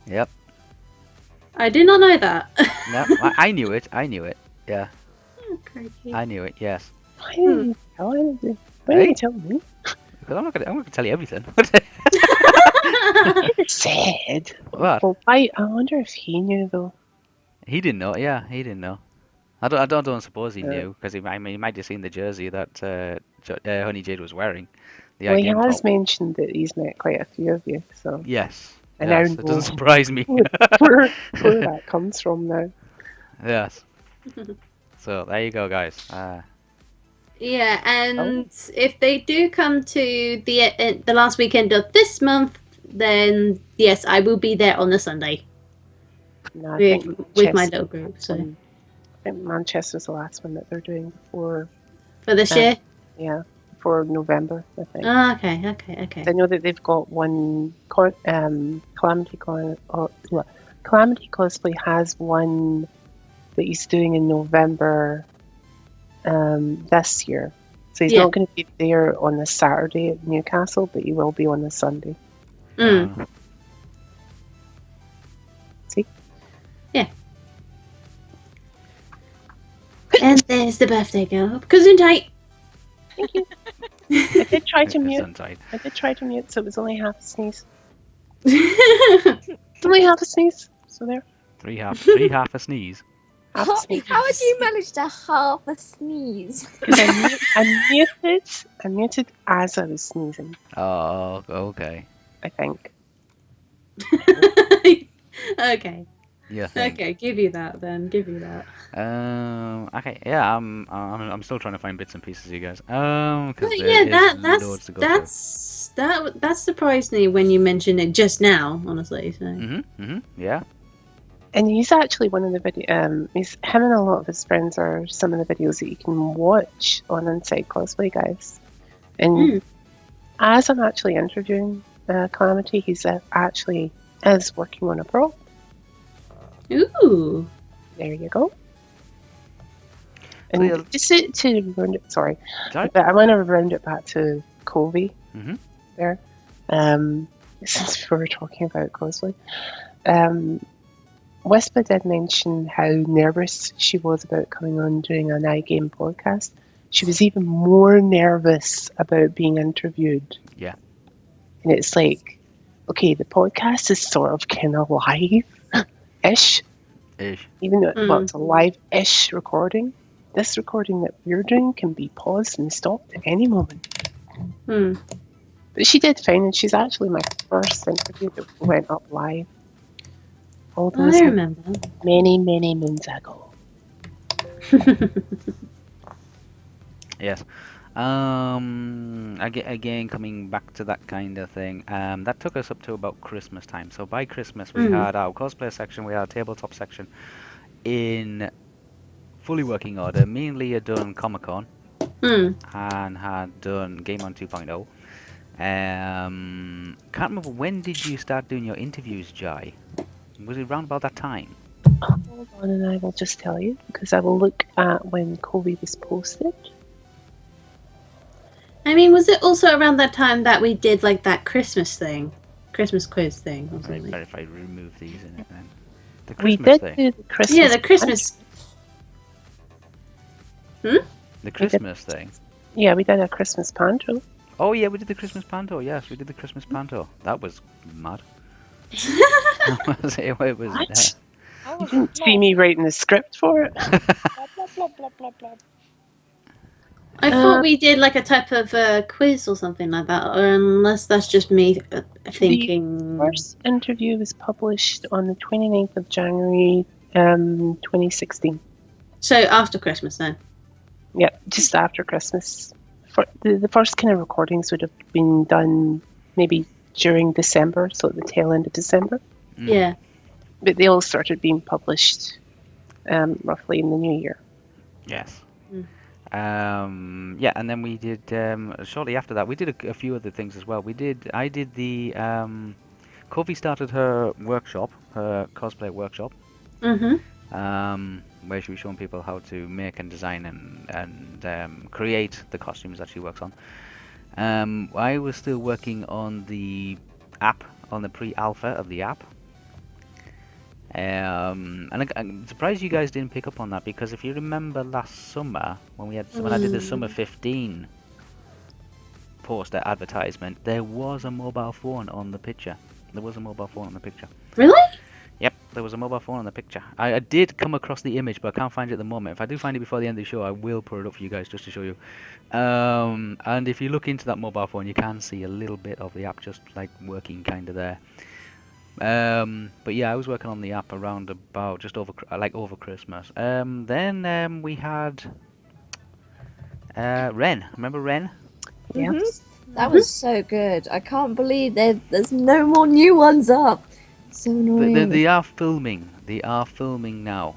Yep. I did not know that. No, I knew it. I knew it. Yeah, Crikey. I knew it. Yes. Why didn't you tell anything? Why didn't you tell me? Because I'm not gonna tell you everything. I just said. What? Well, I wonder if he knew though. He didn't know. Yeah, he didn't know. I don't suppose he knew because he might have seen the jersey that Honey Jade was wearing. The Well, he game has top. mentioned that he's met quite a few of you, so Yes. I now Yes. It doesn't know surprise me. where that comes from now. Yes. So there you go, guys. Yeah, and if they do come to the last weekend of this month, then yes, I will be there on the Sunday No, I with think my Manchester- little group. So I think Manchester's the last one that they're doing before, for this year. for November, I think. Oh, okay. I know that they've got one. Calamity Cosplay has one that he's doing in November this year. So he's Yeah. not going to be there on the Saturday at Newcastle, but he will be on the Sunday. Mm. See? And there's the birthday girl. Gesundheit. Thank you. I did try to mute. Gesundheit. So it was only half a sneeze. It's only half a sneeze. So there. Three half a sneeze. Half a sneeze. How did you manage to half a sneeze? Because I muted as I was sneezing, Oh, okay. I think. Okay. Yeah. Okay, give you that then. Give you that. Okay. Yeah. I'm still trying to find bits and pieces, you guys. Because But there yeah, is loads to go through. that surprised me when you mentioned it just now. Honestly, so. Yeah. And he's actually one of the him and a lot of his friends are some of the videos that you can watch on Inside Cosplay, guys. And as I'm actually interviewing Calamity, he's actually is working on a prop. Ooh. There you go. So And you'll- just to round it, sorry, Sorry? but I want to round it back to Covey Mhm. there. Since we were talking about cosplay, Wispa did mention how nervous she was about coming on doing an iGame podcast. She was even more nervous about being interviewed. Yeah. And it's like, okay, the podcast is sort of kind of live-ish, Ish. even though well, it's a live-ish recording. This recording that we're doing can be paused and stopped at any moment. Hmm. But she did fine, and she's actually my first interview that went up live. All those I remember. many, many moons ago. Yes. Again, coming back to that kind of thing, that took us up to about Christmas time. So by Christmas, we had our cosplay section, we had our tabletop section in fully working order. Me and Lee had done Comic Con and had done Game On 2.0. Can't remember, when did you start doing your interviews, Jai? Was it around about that time? Hold on, and I will just tell you, because I will look at when Kobe was posted. I mean, was it also around that time that we did like that Christmas quiz thing? Or Right, something? better if I remove these in it then. The We Christmas did thing. do the Christmas. Yeah, the Christmas. The Christmas thing. Yeah, we did a Christmas panto. Oh yeah, we did the Christmas panto. Yes, we did the Christmas panto. That was mad. it was. What? You didn't see me writing the script for it. I thought we did like a type of quiz or something like that, or unless that's just me thinking. First interview was published on the 29th of January, 2016. So after Christmas then. Yeah, just after Christmas. For the first kind of recordings would have been done maybe during December, so at the tail end of December. Yeah. But they all started being published roughly in the new year. Yes. Yeah, and then we did shortly after that. We did a few other things as well. I did the Kofi started her workshop, her cosplay workshop, where she was showing people how to make and design and create the costumes that she works on. I was still working on the app, on the pre-alpha of the app. And I'm surprised you guys didn't pick up on that, because if you remember last summer when I did the summer 15 poster advertisement, there was a mobile phone on the picture. There was a mobile phone on the picture. Really? Yep, there was a mobile phone on the picture. I did come across the image, but I can't find it at the moment. If I do find it before the end of the show, I will put it up for you guys just to show you. And if you look into that mobile phone, you can see a little bit of the app just like working kind of there. But yeah, I was working on the app around about just over Christmas. Then we had Ren. Remember Ren? Yes. That was so good. I can't believe there's no more new ones up. So annoying. They are filming. They are filming now.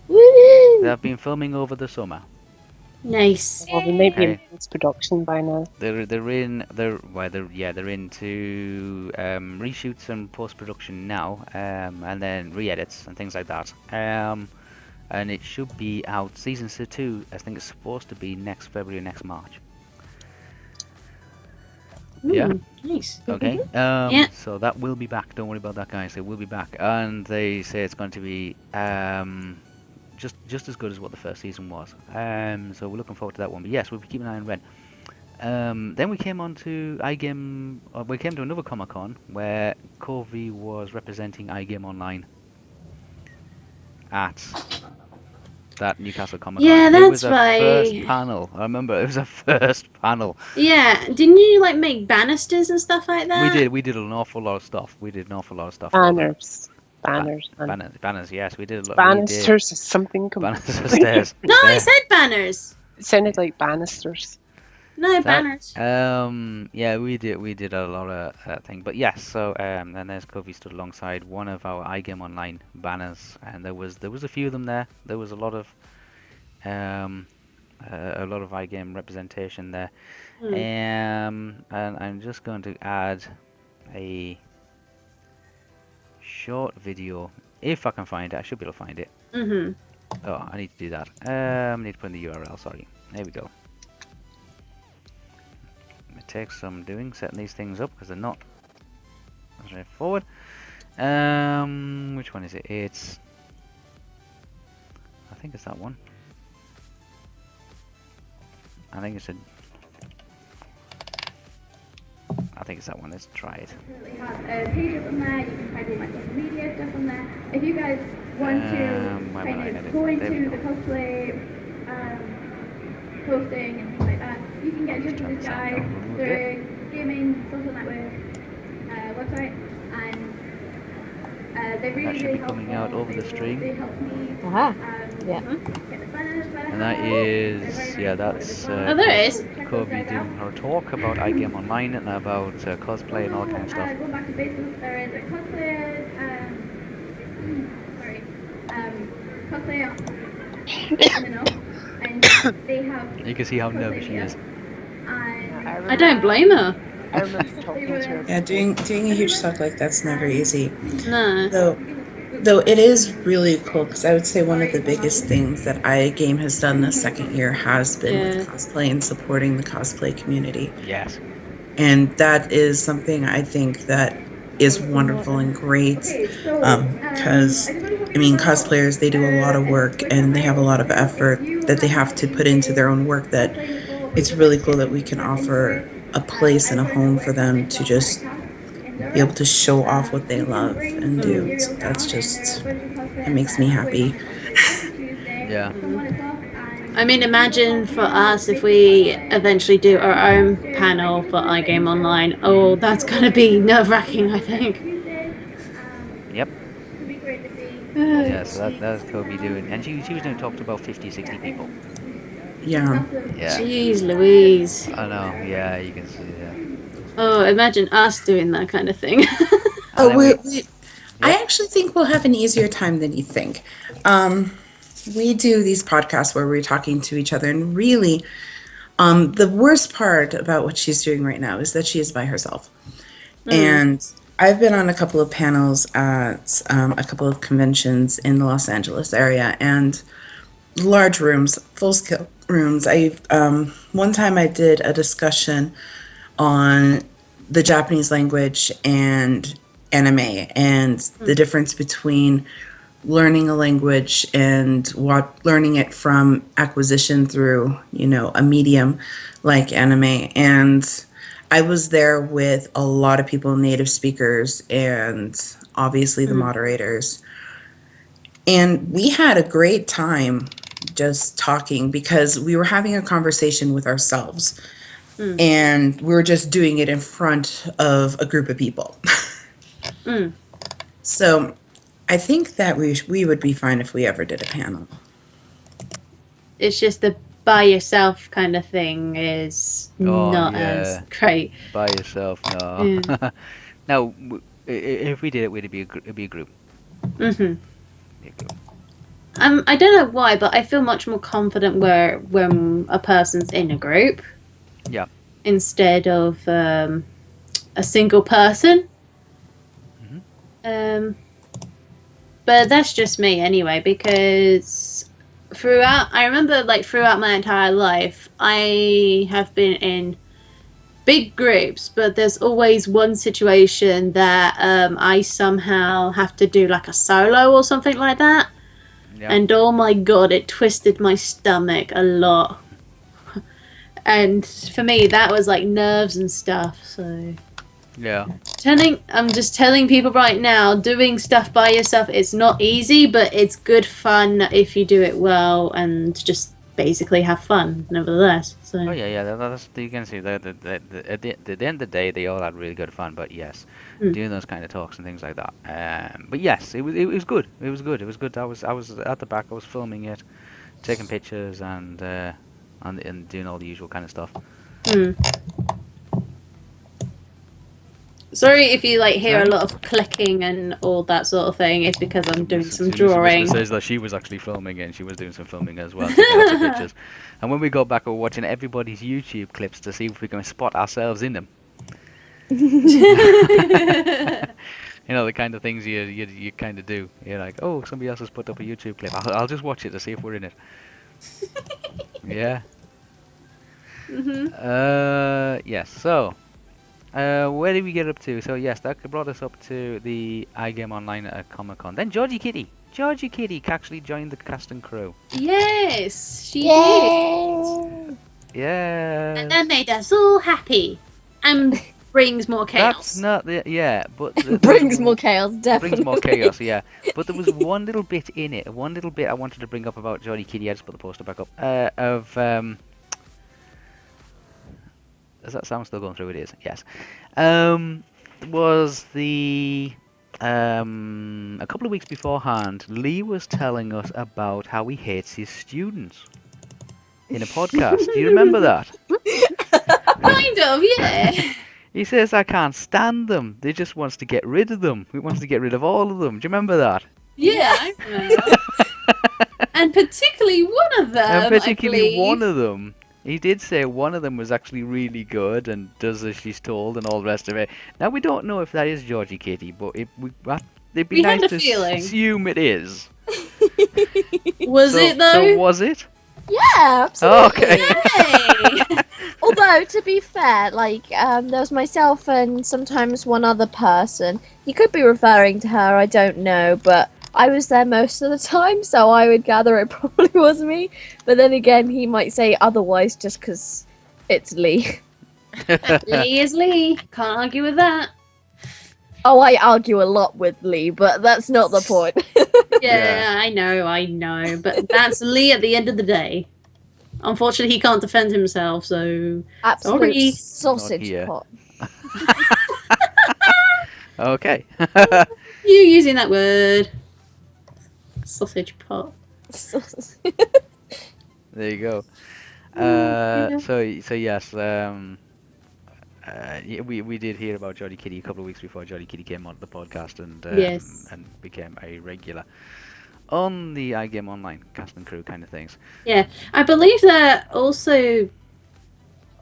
Woo! They have been filming over the summer. Nice. Well, they might be in Okay. post-production by now. They're into reshoots and post production now, and then re-edits and things like that. And it should be out season 2. I think it's supposed to be next February, next March. Yeah. Nice. Okay. Yeah. So that will be back. Don't worry about that, guys. It will be back, and they say it's going to be just as good as what the first season was. So we're looking forward to that one. But yes, we'll be keeping an eye on Ren. Then we came on to iGame. We came to another Comic Con where Covey was representing iGame Online at that Newcastle Comic Con. Yeah, It was that's a first right. panel. I remember it was a first panel. Yeah, didn't you like make banisters and stuff like that? We did an awful lot of stuff. We did an awful lot of stuff. for them. Banners. Banners. Yes, we did. Banisters is something Banners completely stairs. No, I Stairs. said banners. It sounded like banisters. No, That- banners. Yeah, we did a lot of thing, but yes. So and there's Kofi stood alongside one of our iGame Online banners, and there was a few of them there. There was a lot of iGame representation there. And I'm just going to add a short video if I can find it. I should be able to find it. Oh, I need to do that. I need to put in the URL. Sorry. There we go. It takes some doing setting these things up because they're not straightforward. Which one is it? I think it's that one. I think it's that one. Let's try it. We have a page up on there. You can find all my social media stuff on there. If you guys want to why kind won't I of edit? go There we into go. the cosplay posting and things like that, you can get in touch with this guy through a gaming social network website, and they're really, That should really be coming out helpful. over the stream. They help me Aha. Yeah. get the banners better. And that is, yeah, that's Oh, there it is. Kobe doing her talk about iGame Online and about cosplay and all that kind of stuff. Going back to Facebook, there is a cosplayers, cosplayer in the know, and they have. You can see how nervous she is. I don't blame her. I remember talking to her. Yeah, doing a huge talk like that's never easy. No. Though it is really cool, because I would say one of the biggest things that iGame has done this second year has been with cosplay and supporting the cosplay community. Yes. And that is something I think that is wonderful and great, because I mean, cosplayers, they do a lot of work and they have a lot of effort that they have to put into their own work, that it's really cool that we can offer a place and a home for them to just be able to show off what they love and do. So that's just, it makes me happy. Yeah. I mean, imagine for us if we eventually do our own panel for iGame Online. Oh, that's going to be nerve-wracking, I think. Yep. Yeah, so that's Kobe doing, and she was doing talk to about 50, 60 people. Yeah. Yeah. Jeez Louise. I know. Yeah, you can see that. Oh, imagine us doing that kind of thing. Oh, then I actually think we'll have an easier time than you think. we do these podcasts where we're talking to each other, and really, the worst part about what she's doing right now is that she is by herself. And I've been on a couple of panels at a couple of conventions in the Los Angeles area, and large rooms, full scale rooms. I one time I did a discussion on the Japanese language and anime and the difference between learning a language and what learning it from acquisition through, a medium like anime. And I was there with a lot of people, native speakers, and obviously the moderators. And we had a great time just talking because we were having a conversation with ourselves. And we were just doing it in front of a group of people. So I think that we would be fine if we ever did a panel. It's just the by yourself kind of thing is not as great. By yourself, no. Now, if we did it, it'd be a group. Mm-hmm. Be a group. I don't know why, but I feel much more confident when a person's in a group. Yeah. Instead of a single person. But that's just me anyway, because I remember throughout my entire life, I have been in big groups, but there's always one situation that I somehow have to do like a solo or something like that. Yeah. And oh my god, it twisted my stomach a lot. And for me, that was like nerves and stuff, so... Yeah. I'm just telling people right now, doing stuff by yourself, it's not easy, but it's good fun if you do it well and just basically have fun, nevertheless. So. Oh yeah. That's you can see that at the end of the day, they all had really good fun. But yes, doing those kind of talks and things like that. But yes, it was good. It was good. It was good. I was at the back. I was filming it, taking pictures, and doing all the usual kind of stuff. Sorry if you hear a lot of clicking and all that sort of thing. It's because I'm doing some drawing. It says that she was actually filming and she was doing some filming as well, taking lots of pictures. And when we go back, we're watching everybody's YouTube clips to see if we can spot ourselves in them. The kind of things you kind of do. You're like, oh, somebody else has put up a YouTube clip. I'll just watch it to see if we're in it. Yeah. Yes. So. Where did we get up to? So yes, that brought us up to the iGame Online at Comic-Con. Then Georgie Kitty actually joined the cast and crew. Yes, she did. Yeah. And that made us all happy. And brings more chaos. That's not but brings more chaos, definitely. Brings more chaos, yeah. But there was one little bit in it. One little bit I wanted to bring up about Georgie Kitty. I just put the poster back up. Is that sound still going through? It is, yes. Was the a couple of weeks beforehand, Lee was telling us about how he hates his students in a podcast. Do you remember that? Kind of, yeah. He says, I can't stand them. They just wants to get rid of them. He wants to get rid of all of them. Do you remember that? Yeah, I remember. And particularly one of them. He did say one of them was actually really good and does as she's told and all the rest of it. Now, we don't know if that is Georgie Kitty, but it'd be nice to assume it is. Was it, though? So was it? Yeah, absolutely. Okay. Although, to be fair, there was myself and sometimes one other person. He could be referring to her, I don't know, but I was there most of the time, so I would gather it probably was me. But then again, he might say otherwise just because it's Lee. Lee is Lee. Can't argue with that. Oh, I argue a lot with Lee, but that's not the point. Yeah, I know. But that's Lee at the end of the day. Unfortunately, he can't defend himself, so... Absolute sausage pot. Okay. You using that word. Sausage pot. There you go. So yes, we did hear about Jolly Kitty a couple of weeks before Jolly Kitty came onto the podcast and yes. and became a regular. on the iGame Online cast and crew kind of things. Yeah, I believe that also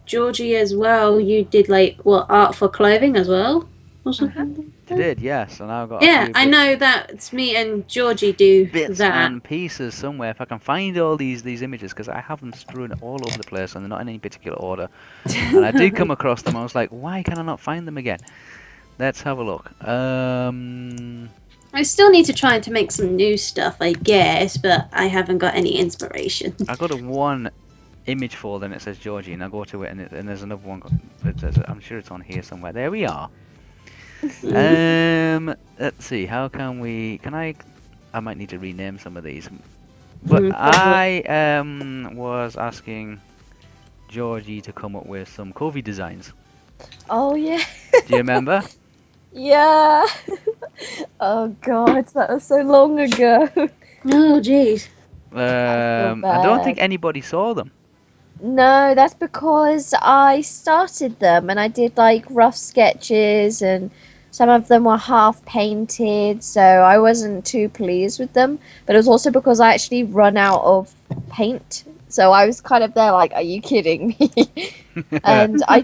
Georgie as well. You did like art for clothing as well, or something. They did, yes, and I've got a Yeah, few I know that me and Georgie do bits that. and pieces somewhere. If I can find all these images, because I have them strewn all over the place and they're not in any particular order. And I did come across them. I was like, why can I not find them again? Let's have a look. I still need to try to make some new stuff, I guess, but I haven't got any inspiration. I got a one image folder and it says Georgie, and I go to it and there's another one. I'm sure it's on here somewhere. There we are. Let's see. How can we? Can I? I might need to rename some of these. But I was asking Georgie to come up with some Covey designs. Oh yeah. Do you remember? Yeah. Oh god, that was so long ago. Oh, jeez. I don't think anybody saw them. No, that's because I started them and I did like rough sketches and some of them were half painted, so I wasn't too pleased with them. But it was also because I actually run out of paint. So I was kind of there like, are you kidding me? And I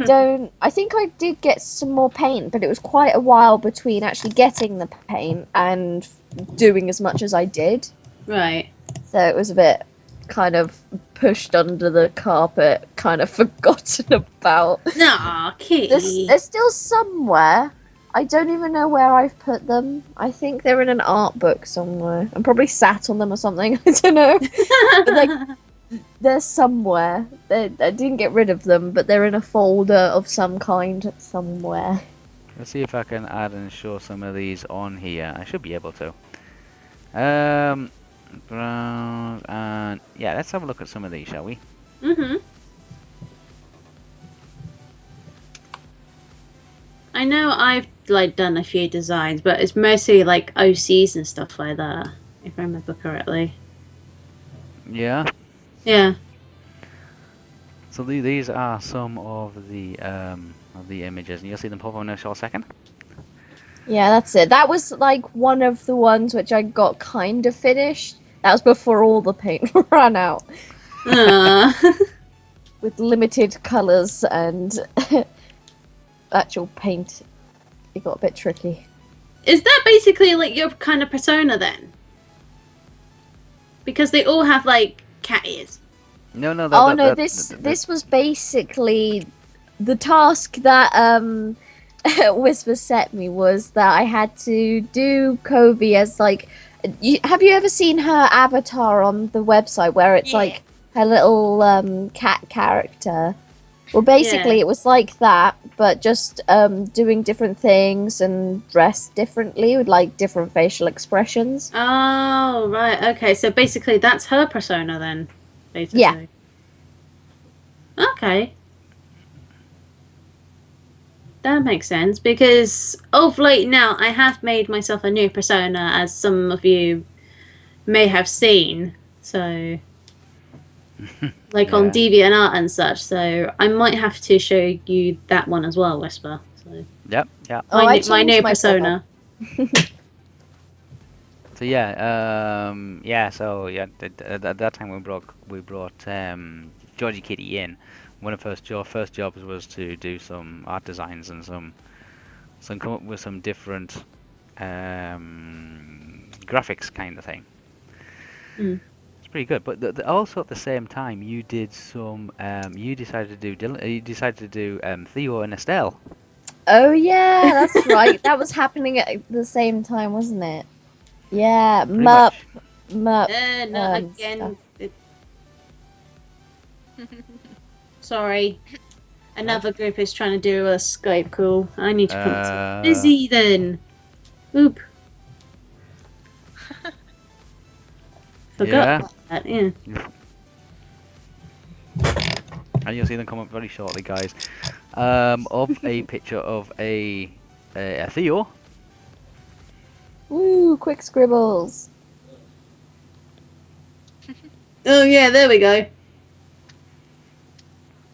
think I did get some more paint, but it was quite a while between actually getting the paint and doing as much as I did. Right. So it was a bit kind of pushed under the carpet, kind of forgotten about. Nah, Kitty. They're still somewhere. I don't even know where I've put them. I think they're in an art book somewhere. I'm probably sat on them or something. I don't know. But they're somewhere. I didn't get rid of them, but they're in a folder of some kind somewhere. Let's see if I can add and show some of these on here. I should be able to. Browse and yeah, let's have a look at some of these, shall we? Mm-hmm. I know I've like done a few designs, but it's mostly like OCs and stuff like that, if I remember correctly. Yeah. Yeah. So these are some of the images, and you'll see them pop up in a short second. Yeah, that's it. That was like one of the ones which I got kind of finished. That was before all the paint ran out. With limited colours and actual paint, it got a bit tricky. Is that basically like your kind of persona then? Because they all have like cat ears. No. This was basically the task that Wispa set me was that I had to do Covey as like. Have you ever seen her avatar on the website where it's like her little cat character? Well, basically it was like that, but just doing different things and dressed differently with like different facial expressions. Oh, right. Okay, so basically that's her persona then. Basically. Yeah. Okay. That makes sense, because of late now I have made myself a new persona, as some of you may have seen. So, like on DeviantArt and such. So I might have to show you that one as well, Whisper. So. Yep. My new persona. So yeah, So at that time we brought Georgie Kitty in. One of her first jobs was to do some art designs and some come up with some different graphics kind of thing. It's pretty good. But also at the same time, you did some. You decided to do Theo and Estelle. Oh yeah, that's right. That was happening at the same time, wasn't it? Yeah, Mup. No, again. Sorry. Another group is trying to do a Skype call. I need to put myself busy then. Oop. Forgot about that, yeah. And you'll see them come up very shortly, guys. Of a picture of a Theo. Woo, quick scribbles. Oh yeah, there we go.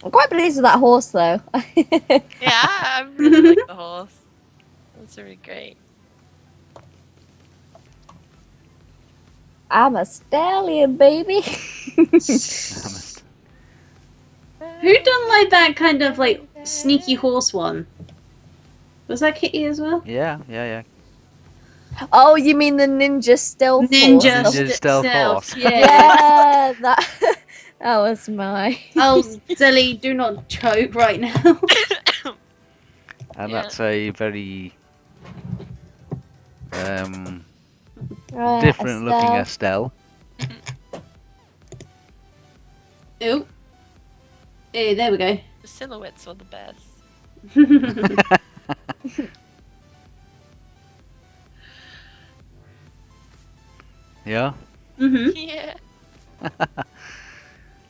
I'm quite pleased with that horse, though. Yeah, I really like the horse. That's really great. I'm a stallion, baby. Almost. Who done like that kind of like sneaky horse one? Was that Kitty as well? Yeah. Oh, you mean the ninja stealth horse? Ninja stealth horse. Yeah. Yeah, that that was my. Oh, Zelly, do not choke right now. And Yeah. that's a very Right, different looking Estelle. Estelle. Oh. Hey, there we go. The silhouettes are the best. Yeah. Mhm. Yeah.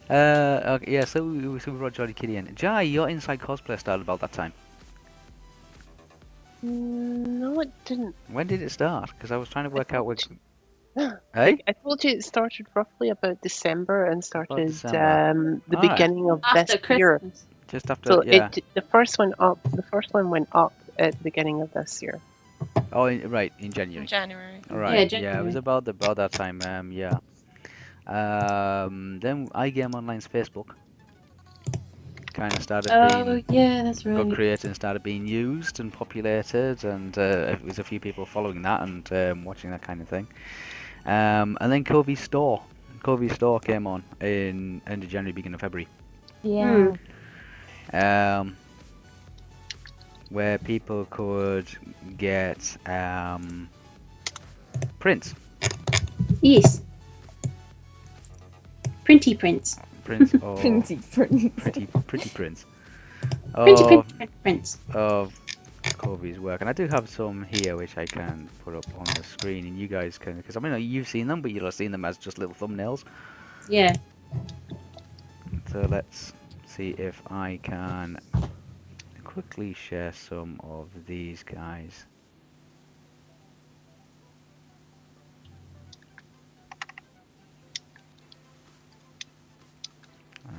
Okay, yeah, so we brought Jolly Kitty in. Jai, your inside cosplay started about that time. No, it didn't. When did it start? Because I was trying to work out what. I Hey? told you it started roughly about December and started December. the Alright. beginning of After this year. Christmas. Just after, So yeah. the first one went up at the beginning of this year. Oh, right, in January. In January. Right. Yeah, Yeah, it was January. about that time. Yeah. Then iGame Online's Facebook kind of started Oh, being yeah, that's got right. created and started being used and populated, and it was a few people following that and watching that kind of thing. And then Covey Store came on in end of January, beginning of February, Yeah. where people could get prints. Yes. Printy prints. Prints of Printy print. pretty prints Printy prints. of Kobe's work, and I do have some here which I can put up on the screen, and you guys can, because I mean you've seen them, but you'll have seen them as just little thumbnails. Yeah. So let's see if I can quickly share some of these guys.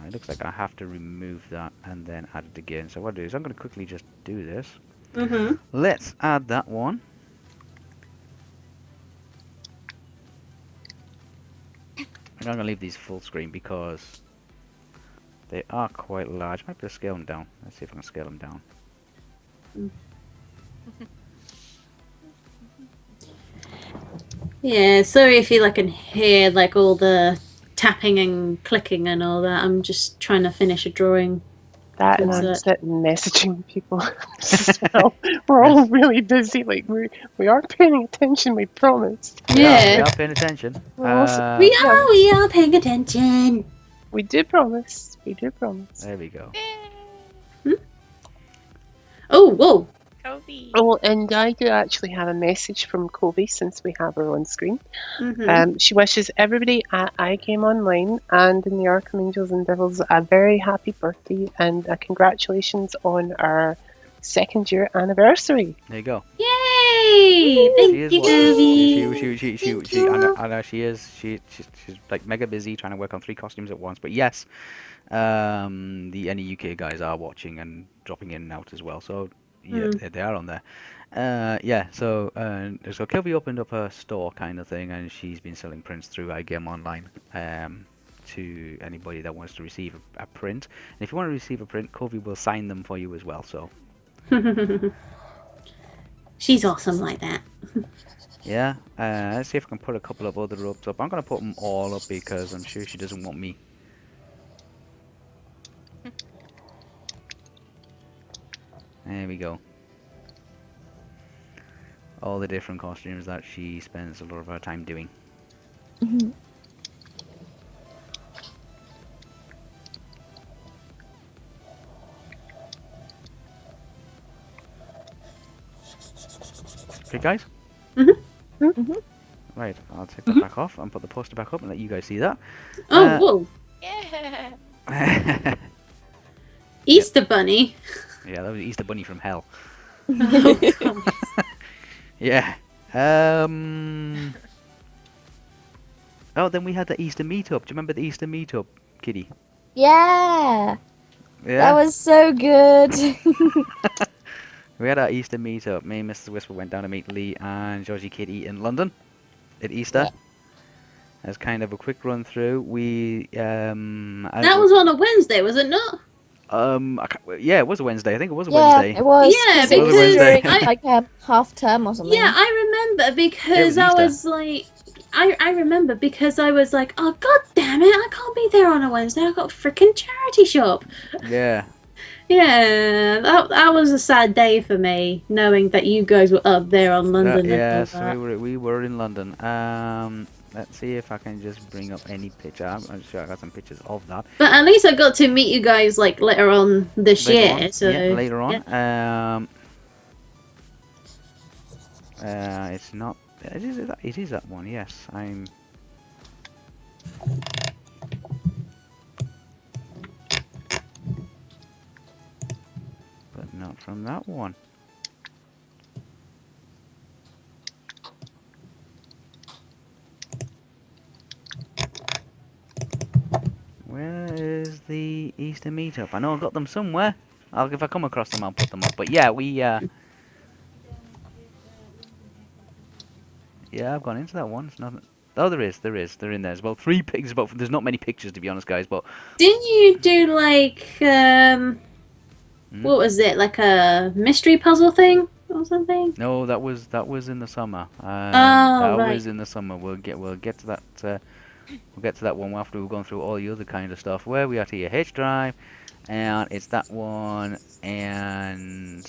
It looks like I have to remove that and then add it again. So what I'll do is I'm going to quickly just do this. Mhm. Let's add that one. And I'm going to leave these full screen because they are quite large. Might be able to scale them down. Let's see if I can scale them down. Yeah. Sorry if you can hear like all the tapping and clicking and all that. I'm just trying to finish a drawing. That and That's I'm it. sitting messaging people as well. We're all really busy. Like we are paying attention. We promised. We Yeah. are paying attention. We're also- We are paying attention. We do promise. We do promise. There we go. Oh, whoa. Kobe. Oh, and I do actually have a message from Kobe since we have her on screen. Mhm. She wishes everybody at iGame Online and in the Arkham Angels and Devils a very happy birthday and a congratulations on our 2nd year anniversary. There you go. Yay! Thank She is you, watching. Kobe. She I know she is. She's like mega busy trying to work on 3 costumes at once. But yes, the any UK guys are watching and dropping in and out as well. So yeah, they are on there. Yeah. So Kelby opened up her store kind of thing, and she's been selling prints through iGame Online. To anybody that wants to receive a print. And if you want to receive a print, Kobe will sign them for you as well. So She's awesome like that. yeah, let's see if I can put a couple of other ropes up. I'm going to put them all up because I'm sure she doesn't want me. There we go. All the different costumes that she spends a lot of her time doing. Okay, guys? Right, I'll take that back off and put the poster back up and let you guys see that. Oh, whoa. Yeah. Easter Bunny. Yeah, that was Easter Bunny from hell. Oh, God. Yeah. Oh, then we had the Easter meetup. Do you remember the Easter meetup, Kitty? Yeah. Yeah. That was so good. We had our Easter meetup. Me and Mrs. Whisper went down to meet Lee and Georgie Kitty in London at Easter. as kind of a quick run through, That was on a Wednesday, was it not? yeah, it was a Wednesday. I think it was a Yeah, Wednesday. it was. Yeah, 'Cause it was because Wednesday. during like a half term or something. yeah, I remember Yeah, it was because I Easter. was like, I remember because I was like, oh god damn it, I can't be there on a Wednesday. I got a freaking charity shop. Yeah. Yeah, that was a sad day for me, knowing that you guys were up there on London and all Yes, that. we were in London. Let's see if I can just bring up any picture. I'm sure I got some pictures of that But at least I got to meet you guys like later on this later year. on. So Yeah, later on. yeah. It's not. It is that one. Yes, I'm. But not from that one. Where is the Easter meetup? I know I've got them somewhere. If I come across them, I'll put them up. But yeah, yeah, I've gone into that one. It's not. Oh, there is. They're in there as well. 3 pictures, but there's not many pictures to be honest, guys. But Didn't you do like Hmm? what was it, like a mystery puzzle thing or something? no, that was in the summer. Oh, That right. was in the summer. We'll get to that. We'll get to that one after we've gone through all the other kind of stuff. Where we are to your H drive, and it's that one. And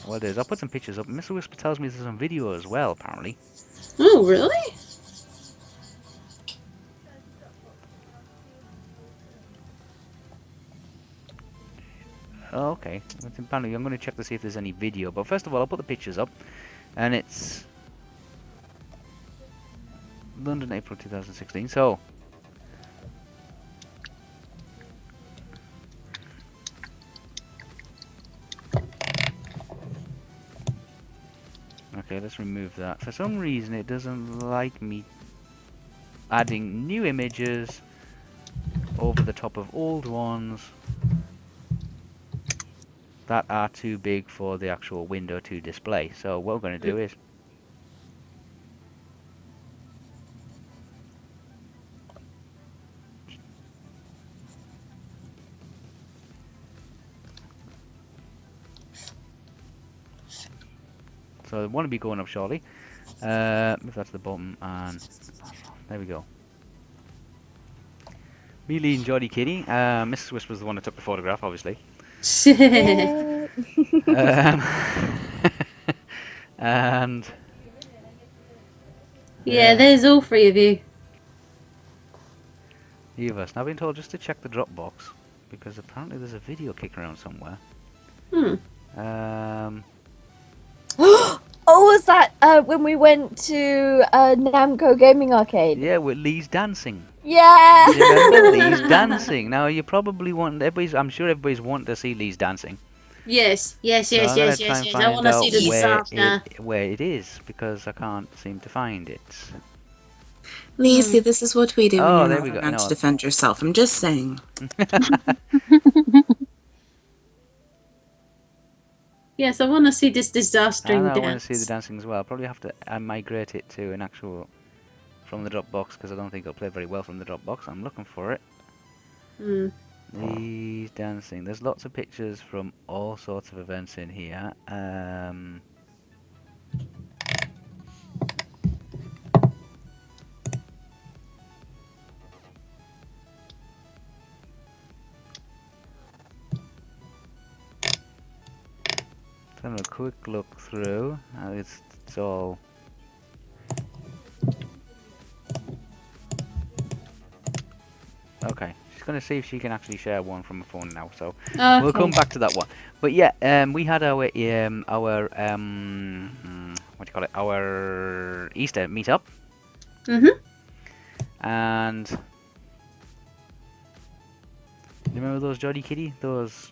what it is, I'll put some pictures up. Mr. Whisper tells me there's some video as well, apparently. Oh, really? Oh, okay. Apparently, I'm going to check to see if there's any video. But first of all, I'll put the pictures up, and it's London, April 2016. So. Okay, let's remove that. For some reason, it doesn't like me adding new images over the top of old ones that are too big for the actual window to display. So what we're going to do is so I want to be going up shortly. Move that to the bottom, and there we go. Mealy and Jolly Kitty. Mrs. Whisper was the one that took the photograph, obviously. Yay. Um, and Yeah, there's all 3 of you. Evas. Now I've been told just to check the Dropbox because apparently there's a video kicking around somewhere. Um, Oh, was that when we went to Namco Gaming Arcade? yeah, with Lee's dancing. Yeah. You remember Lee's dancing? Now you probably want I'm sure everybody's wanting to see Lee's dancing. Yes. So I'm gonna try and I find want to see out the disaster. where it is because I can't seem to find it. Lacey, this is what we do Oh, when there you're we not go. around No. to defend yourself. I'm just saying. Yes, I want to see this disaster I dance. want to see the dancing as well. I'll probably have to migrate it to an actual from the Dropbox because I don't think it'll play very well from the Dropbox. I'm looking for it. Lee's dancing. There's lots of pictures from all sorts of events in here. Having a quick look through. It's all. Okay, she's gonna see if she can actually share one from a phone now. So we'll come back to that one. But yeah, we had our what do you call it? Our Easter meetup. And you remember those Jolly Kitty? Those.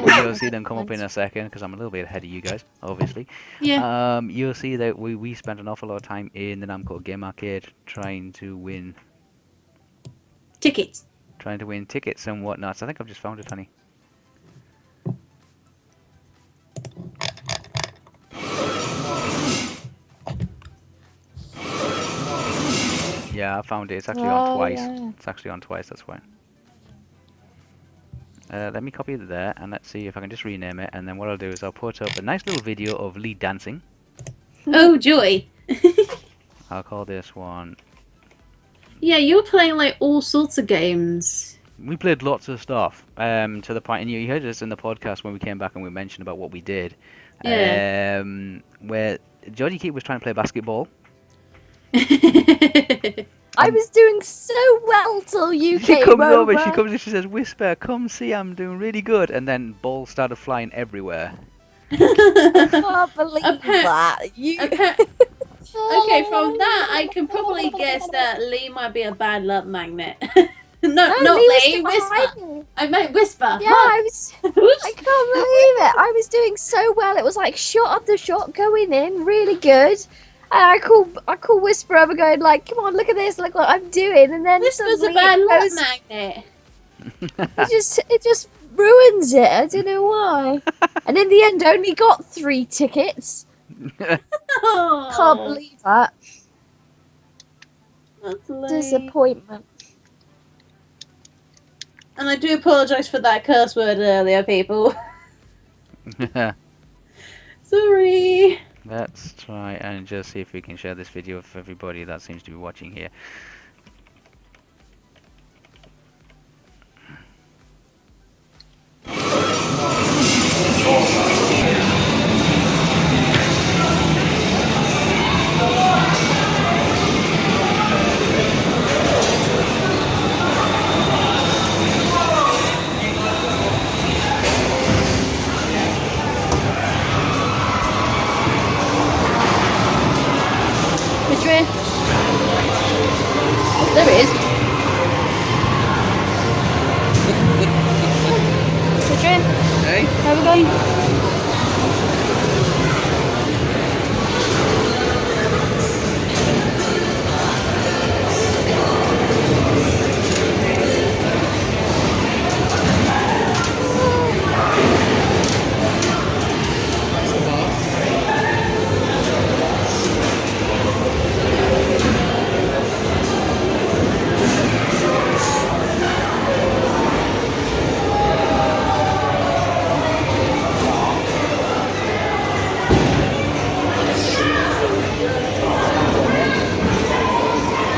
You'll see them come up in a second because I'm a little bit ahead of you guys, obviously. Yeah. You'll see that we spent an awful lot of time in the Namco Game Arcade trying to win Tickets. And whatnot. So I think I've just found it, honey. Yeah, I found it. It's actually on Oh, twice. yeah. It's actually on twice. That's why. Let me copy it there, and let's see if I can just rename it. And then what I'll do is I'll put up a nice little video of Lee dancing. Oh, joy. I'll call this one. Yeah, you were playing like all sorts of games. We played lots of stuff. To the point, and you heard us in the podcast when we came back and we mentioned about what we did. Yeah. Where Georgie Keat was trying to play basketball. I was doing so well till you She came comes over. over, she comes and she says, "Whisper, come see, I'm doing really good." And then balls started flying everywhere. I can't believe Appa- that. You. Okay, from that I can probably guess that Lee might be a bad luck magnet. Not Lee was Lee, Whisper. fine. I meant Whisper. Yeah, I was. I can't believe it. I was doing so well. It was like shot after shot going in, really good. And I call Whisper over, going like, "Come on, look at this, look what I'm doing." And then Whisper's a suddenly bad it luck goes, magnet. it just ruins it. I don't know why. And in the end, I only got 3 tickets. Oh, Can't believe that. that's lame. Disappointment. And I do apologise for that curse word earlier, people. Sorry. Let's try and just see if we can share this video with everybody that seems to be watching here. Which way? There it is. Which way? Hey? Where are we going?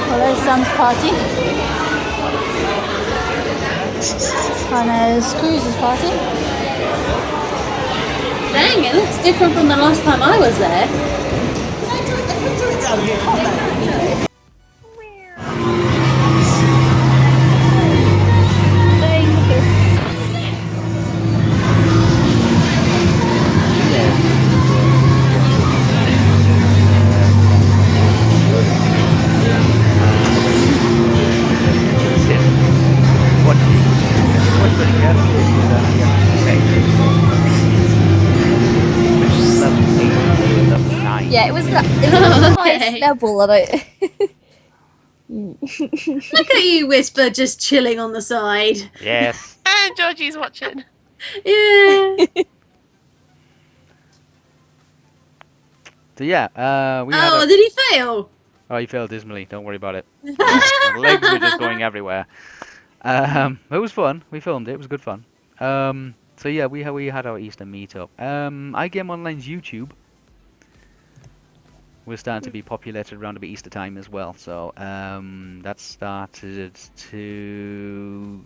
Well, there's Sam's party. And there's Cruz's party. Dang, it looks different from the last time I was there. Playing the kiss. Watch very carefully. Level 9. Yeah, it was the highest Okay. level that I. Look at you, Whisper, just chilling on the side. Yes. And Georgie's watching. Yeah. So yeah, we had Oh, a... did he fail? Oh, you failed dismally. Don't worry about it. My legs were just going everywhere. It was fun. We filmed it. It was good fun. So yeah, we had our Easter meetup. iGame Online's YouTube was starting to be populated around about Easter time as well. So that started to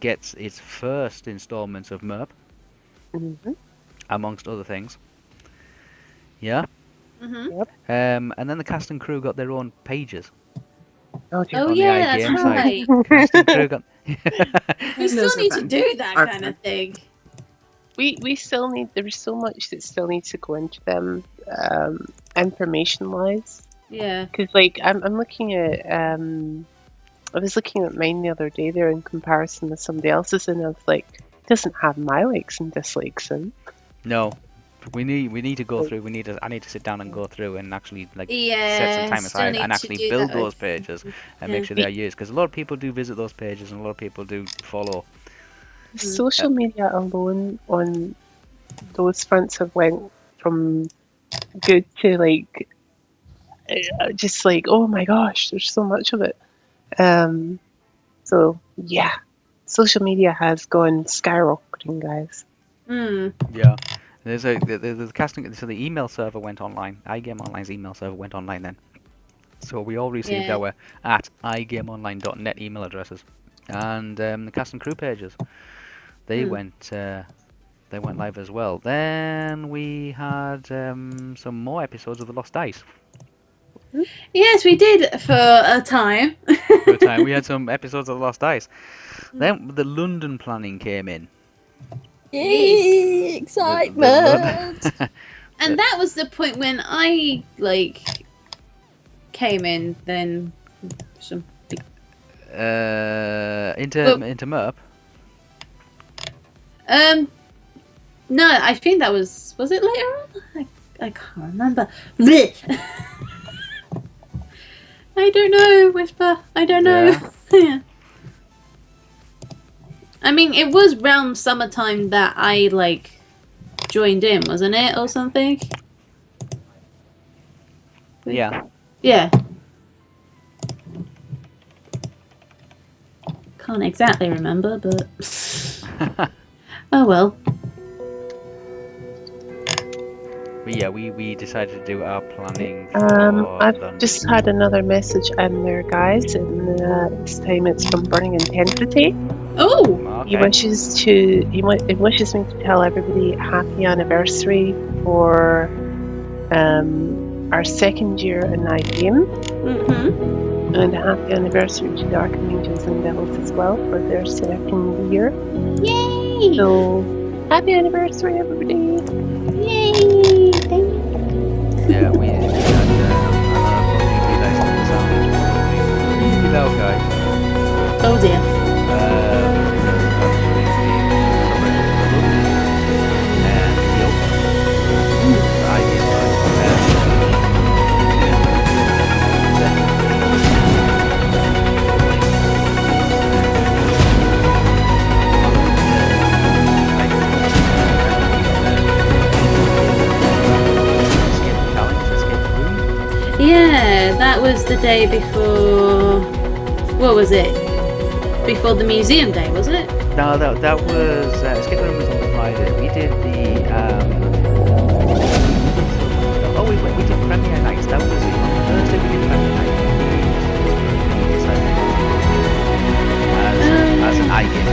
get its first installments of MERP, amongst other things. Yeah. Mm-hmm. And then the cast and crew got their own pages Oh, on the yeah, iGame that's site. right. Cast and crew got... We still Those are need to fun. do that Are kind fun. of thing. We still need, there's so much that still needs to go into them, information wise. Yeah. Because like I'm looking at I was looking at mine the other day there in comparison with somebody else's, and I was like, it doesn't have my likes and dislikes in. No, we need to go through. I need to sit down and go through and actually like Yeah. set some time still aside need and to actually do build that. those pages and make sure they are used. Because a lot of people do visit those pages and a lot of people do follow. Social media alone on those fronts have went from good to like just like, oh my gosh, there's so much of it. So yeah, social media has gone skyrocketing, guys. Yeah. There's the casting. So the email server went online. iGame Online's email server went online then. So we all received Yeah. our at igameonline.net email addresses, and the cast and crew pages. They went live as well. Then we had some more episodes of The Lost Dice. Yes, we did for a time. For a time, we had some episodes of The Lost Dice. Then the London planning came in. Yay! Excitement! And that was the point when I came in. Then some. Into MERP. No, I think that was it later on? I can't remember. Blech. I don't know, Whisper. I don't know. Yeah. I mean, it was around summertime that I joined in, wasn't it, or something? Yeah. Yeah. Can't exactly remember, but oh well. But yeah, we decided to do our planning for I've London. just had another message in there, guys, and this time it's from Burning Intensity. Oh! He Okay. wishes me to tell everybody happy anniversary for our second year in iGame, Mm-hmm. and a happy anniversary to Dark Angels and Devils as well for their second year. Yay! So happy anniversary, everybody! Yay! Thank you. Yeah, we had probably nice on the sound. It's probably really loud, guys. Oh dear. And the open. I get Yeah, that was the day before. What was it? Before the museum day, was it? No, that was Escape Room was on the Friday. We did the we did premiere nights. That was on the Thursday. We did premiere night. We decided as an iGame.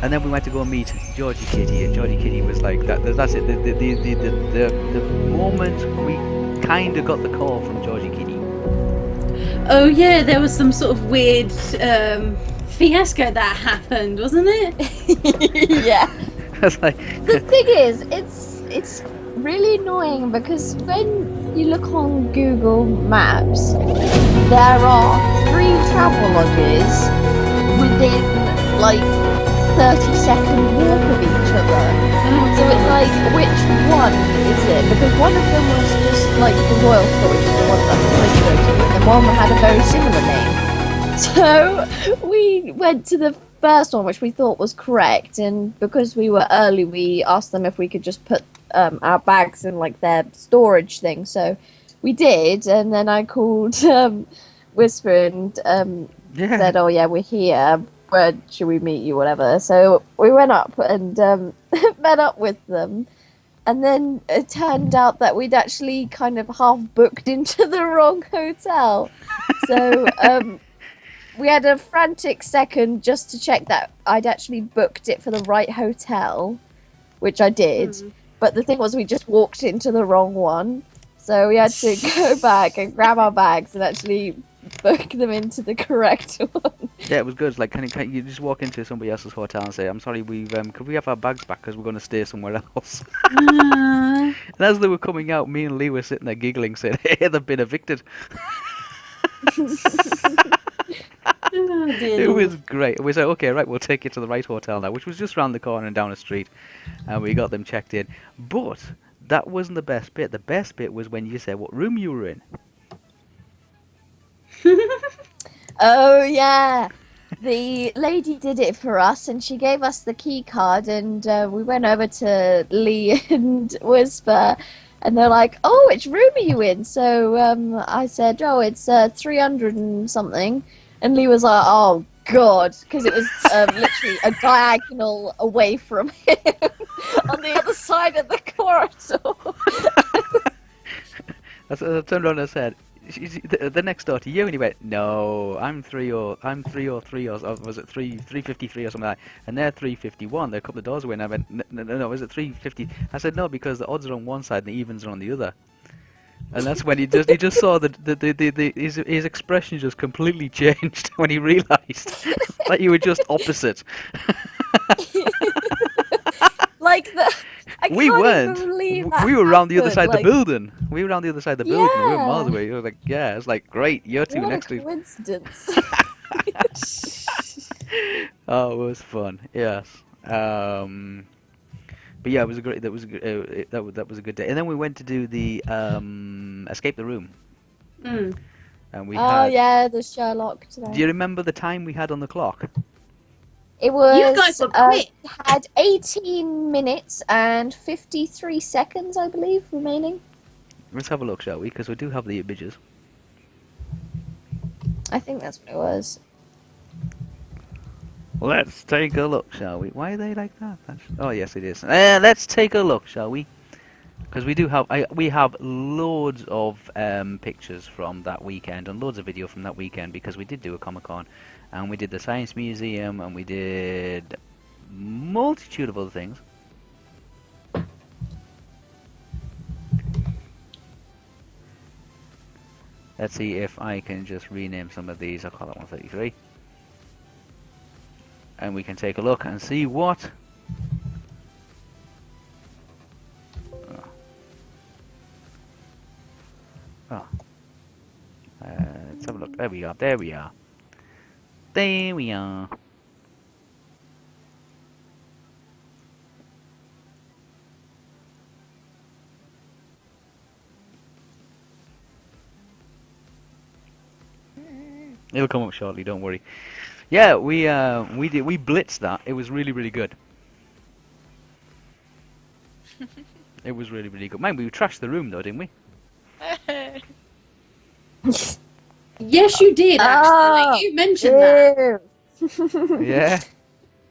And then we went to go and meet Georgie Kitty, and Georgie Kitty was like, that's it. The moment we kind of got the call from Georgie Kitty. Oh yeah, there was some sort of weird fiasco that happened, wasn't it? Yeah. I was like, The thing is, it's really annoying because when you look on Google Maps, there are 3 travel lodges within 30-second walk of each other. So it's like, which one is it? Because one of them was just the Royal Storage, the one that we went to go to, and the one had a very similar name. So we went to the first one, which we thought was correct, and because we were early, we asked them if we could just put our bags in their storage thing. So we did, and then I called Wispa and said, "Oh yeah, we're here. Where should we meet you? Whatever." So we went up and met up with them, and then it turned out that we'd actually kind of half booked into the wrong hotel. So we had a frantic second just to check that I'd actually booked it for the right hotel, which I did. But the thing was, we just walked into the wrong one. So we had to go back and grab our bags and actually spoke them into the correct one. Yeah, it was good. It's like, can you just walk into somebody else's hotel and say, "I'm sorry, could we have our bags back because we're going to stay somewhere else?" Ah. And as they were coming out, me and Lee were sitting there giggling, saying, "Hey, they've been evicted." Oh, dear It was Lord. great. We said, "Okay, right, we'll take you to the right hotel now," which was just round the corner and down the street, and we got them checked in. But that wasn't the best bit. The best bit was when you said what room you were in. Oh yeah, the lady did it for us, and she gave us the key card, and we went over to Lee and Wispa, and they're like, "Oh, which room are you in?" So I said, "Oh, it's 300 and something," and Lee was like, "Oh God," because it was literally a diagonal away from him on the other side of the corridor. I turned around and I said, "The next door to you," and he went, "No, I'm 303, or was it 353 or something like that, and they're 351. They're a couple of doors away." And I went, "No, is it 350?" I said, "No, because the odds are on one side and the evens are on the other." And that's when he just saw his expression just completely changed when he realised that you were just opposite. Like the. I We can't weren't. even believe that We were around the other happened, side of the like, building. We were around the other side of the building. We were miles Yeah. away. It was like, yeah, it's like, great, you're two What a next to each. coincidence. Oh, it was fun. Yes. But yeah, it was a great. That was a good. That was a good day. And then we went to do the escape the room, Mm. and we Oh had. yeah, the Sherlock Do you today. remember the time we had on the clock? It You was guys were quick. had 18 minutes and 53 seconds, I believe, remaining. Let's have a look, shall we? Because we do have the images. I think that's what it was. Let's take a look, shall we? Why are they like that? Oh yes, it is. Let's take a look, shall we? Because we do have, we have loads of pictures from that weekend and loads of video from that weekend because we did do a Comic-Con and we did the Science Museum and we did multitude of other things. Let's see if I can just rename some of these. I'll call that 133. And we can take a look and see what... Oh. Let's have a look. There we are. There we are. There we are. It'll come up shortly. Don't worry. Yeah, we blitzed that. It was really good. It was really good. Man, we trashed the room though, didn't we? Yes, you did, actually. Oh, You mentioned that. Ew. Yeah.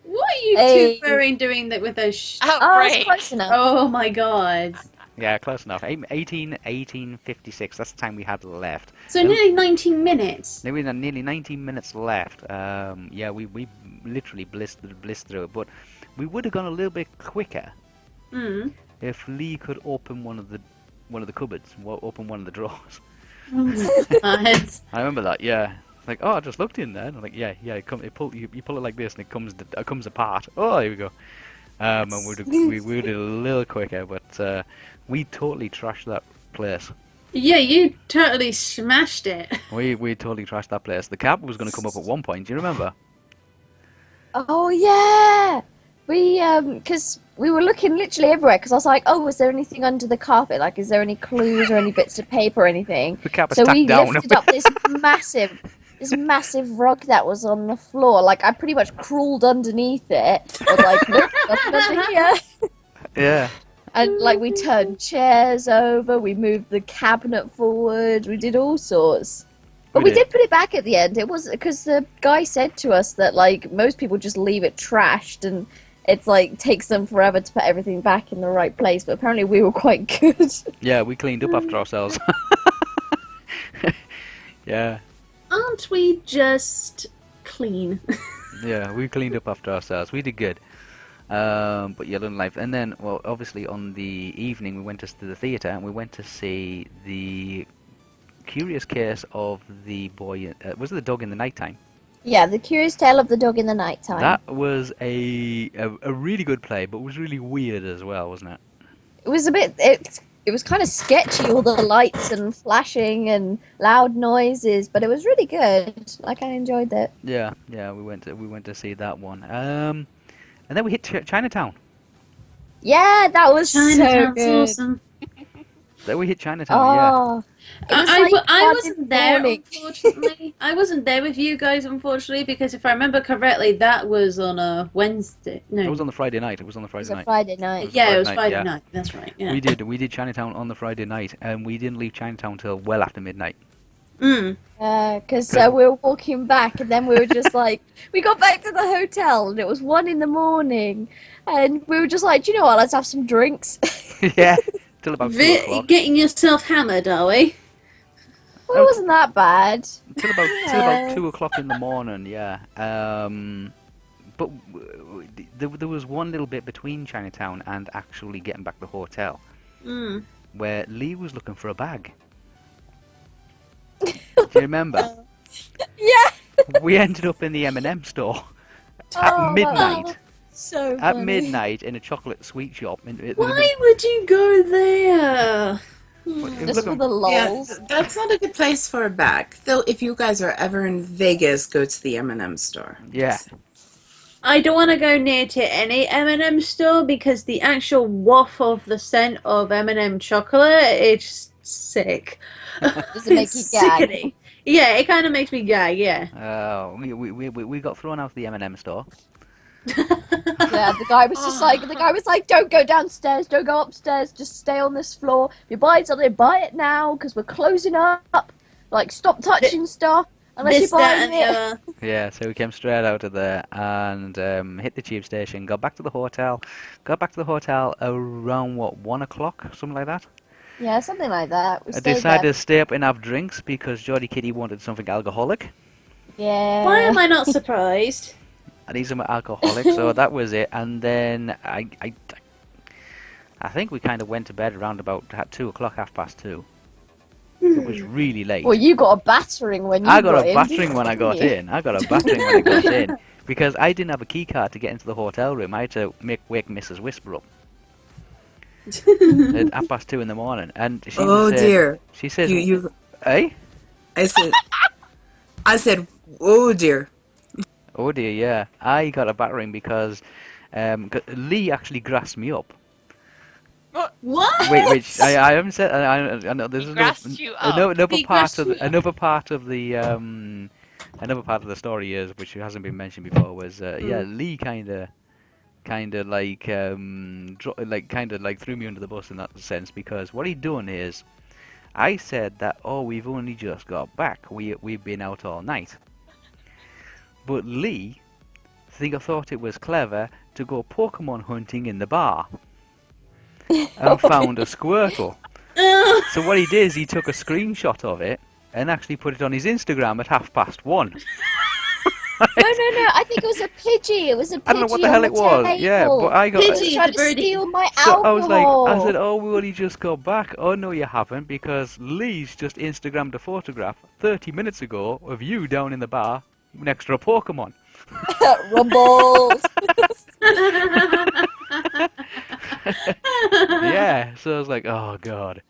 What are you Hey. two wearing doing that with those... Oh, it's Outbreak. close enough. Oh my god. Yeah, close enough. 18:56. That's the time we had left. So nearly 19 minutes. There we had nearly 19 minutes left. Yeah, we literally blitzed through it, but we would have gone a little bit quicker Mm. if Lee could open one of the cupboards, open one of the drawers. Oh my god. I remember that. Yeah. Like, oh, I just looked in there. And I'm like, yeah. You pull it like this, and it comes apart. Oh, here we go. And we would have a little quicker, but we totally trashed that place. Yeah, you totally smashed it. We totally trashed that place. The cab was going to come up at one point. Do you remember? Oh yeah, we because we were looking literally everywhere. Because I was like, oh, was there anything under the carpet? Like, is there any clues or any bits of paper or anything? The cab was So tacked we down. lifted up this massive rug that was on the floor. Like, I pretty much crawled underneath it. I was like, nope, nothing under here. Yeah. And like, we turned chairs over, we moved the cabinet forward, we did all sorts. But We we did. did put it back at the end. It was because the guy said to us that like most people just leave it trashed and it's like takes them forever to put everything back in the right place. But apparently we were quite good. Yeah, we cleaned up after ourselves. Yeah. Aren't we just clean? Yeah, we cleaned up after ourselves. We did good. But yeah, London Life. And then, well, obviously on the evening we went to the theatre and we went to see the Curious Case of the Boy. Was it the Dog in the Nighttime? Yeah, The Curious Tale of the Dog in the Nighttime. That was a really good play, but was really weird as well, wasn't it? It was a bit. It was kind of sketchy, all the lights and flashing and loud noises, but it was really good. Like I enjoyed it. Yeah, we went to see that one. And then we hit Chinatown. Yeah, that was so Chinatown's good. awesome. Then we hit Chinatown. Yeah. Oh, it was I like I 1 in wasn't the there, morning. unfortunately. I wasn't there with you guys, unfortunately, because if I remember correctly, that was on a Wednesday. No, It was on the Friday night. It was on the It Friday was a night. Friday night. yeah, it was night, Friday yeah. night. That's right. Yeah. We did Chinatown on the Friday night, and we didn't leave Chinatown till well after midnight. Mm. Because we were walking back, and then we were just like, we got back to the hotel, and it was 1 in the morning, and we were just like, do you know what? Let's have some drinks. Yeah, till about 2 o'clock. Getting yourself hammered, are we? Well, it wasn't that bad. Till about 2 o'clock in the morning. Yeah. But there was one little bit between Chinatown and actually getting back to the hotel, Mm. where Lee was looking for a bag. Do you remember? Yeah. We ended up in the M&M store Oh, at midnight. So At funny. midnight in a chocolate sweet shop. Why would you go there? Just for the Yeah, lols. that's not a good place for a bag. Though, if you guys are ever in Vegas, go to the M&M store. Yeah. I don't want to go near to any M&M store because the actual waft of the scent of M&M chocolate, it's sick. Does it make you It's gag? sickening. Yeah, it kind of makes me gag, yeah. We got thrown out of the M&M store. Yeah, the guy was like, don't go downstairs, don't go upstairs, just stay on this floor. If you buy something, buy it now, because we're closing up. Like, stop touching stuff, unless This, you're that, buying and the it. other. Yeah, so we came straight out of there and hit the tube station, got back to the hotel. Got back to the hotel around, 1 o'clock, something like that? Yeah, something like that. We I stayed decided there. to stay up and have drinks because Geordie Kitty wanted something alcoholic. Yeah. Why am I not surprised? I need some alcoholic, so that was it. And then I think we kind of went to bed around about at 2 o'clock, 2:30. It was really late. Well, you got a battering when you I got a in, battering when I didn't got you? in. I got a battering when I got in because I didn't have a key card to get into the hotel room. I had to wake Mrs. Whisper up at 2:30 in the morning, and she Oh said, dear. She said, You. "Hey, I said, oh dear. oh dear, yeah." I got a battering because Lee actually grassed me up. What? Which I haven't said. I know there's He another, grassed you up. another He part grassed of you the, another part of the another part of the story is, which hasn't been mentioned before, was yeah, Lee kind of like threw me under the bus in that sense, because what he'd done is I said that, oh, we've only just got back, we've been out all night, but Lee thought it was clever to go Pokemon hunting in the bar and found a Squirtle. So what he did is he took a screenshot of it and actually put it on his Instagram at 1:30. No, I think it was a Pidgey. It was a Pidgey I don't know what the hell it was. Yeah, but I got. He was Pidgey, trying the to birdie. steal my So alcohol. I was like, I said, oh, we only just got back. Oh no, you haven't, because Lee's just Instagrammed a photograph 30 minutes ago of you down in the bar next to a Pokemon. Rumbles. Yeah, so I was like, oh god.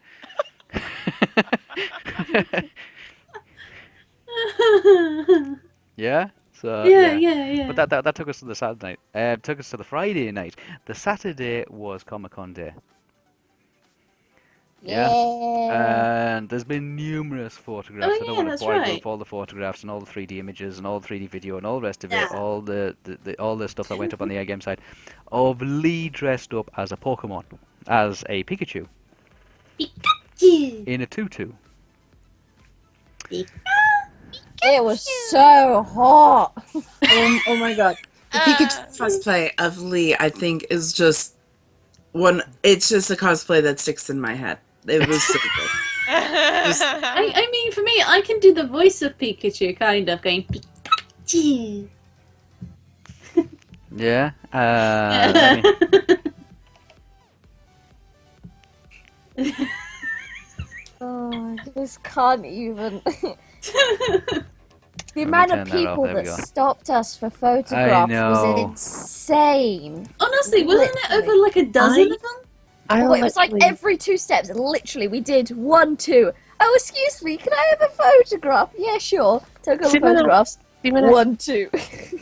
Yeah. So yeah. But that took us to the Saturday night. Took us to the Friday night. The Saturday was Comic-Con day. Yeah. And there's been numerous photographs. Oh, I don't yeah, want that's to bore you right. with all the photographs and all the 3D images and all the 3D video and all the rest of it, Yeah. all the stuff that went up on the Air Game site of Lee dressed up as a Pokemon, as a Pikachu in a tutu. It was so hot. Oh my god. The Pikachu cosplay of Lee, I think, is just one. It's just a cosplay that sticks in my head. It was so good. I mean, for me, I can do the voice of Pikachu, kind of, going Pikachu. Yeah. I mean, Oh my This can't even. The me amount turn of that off, people there we that go. stopped us for photographs was know. insane. Honestly, wasn't it Literally. over like a dozen of them? I Oh, it was like literally- every 2 steps. Literally, we did 1, 2. Oh, excuse me, can I have a photograph? Yeah, sure. Took all the See, when I- photographs. see, when I- 1, 2.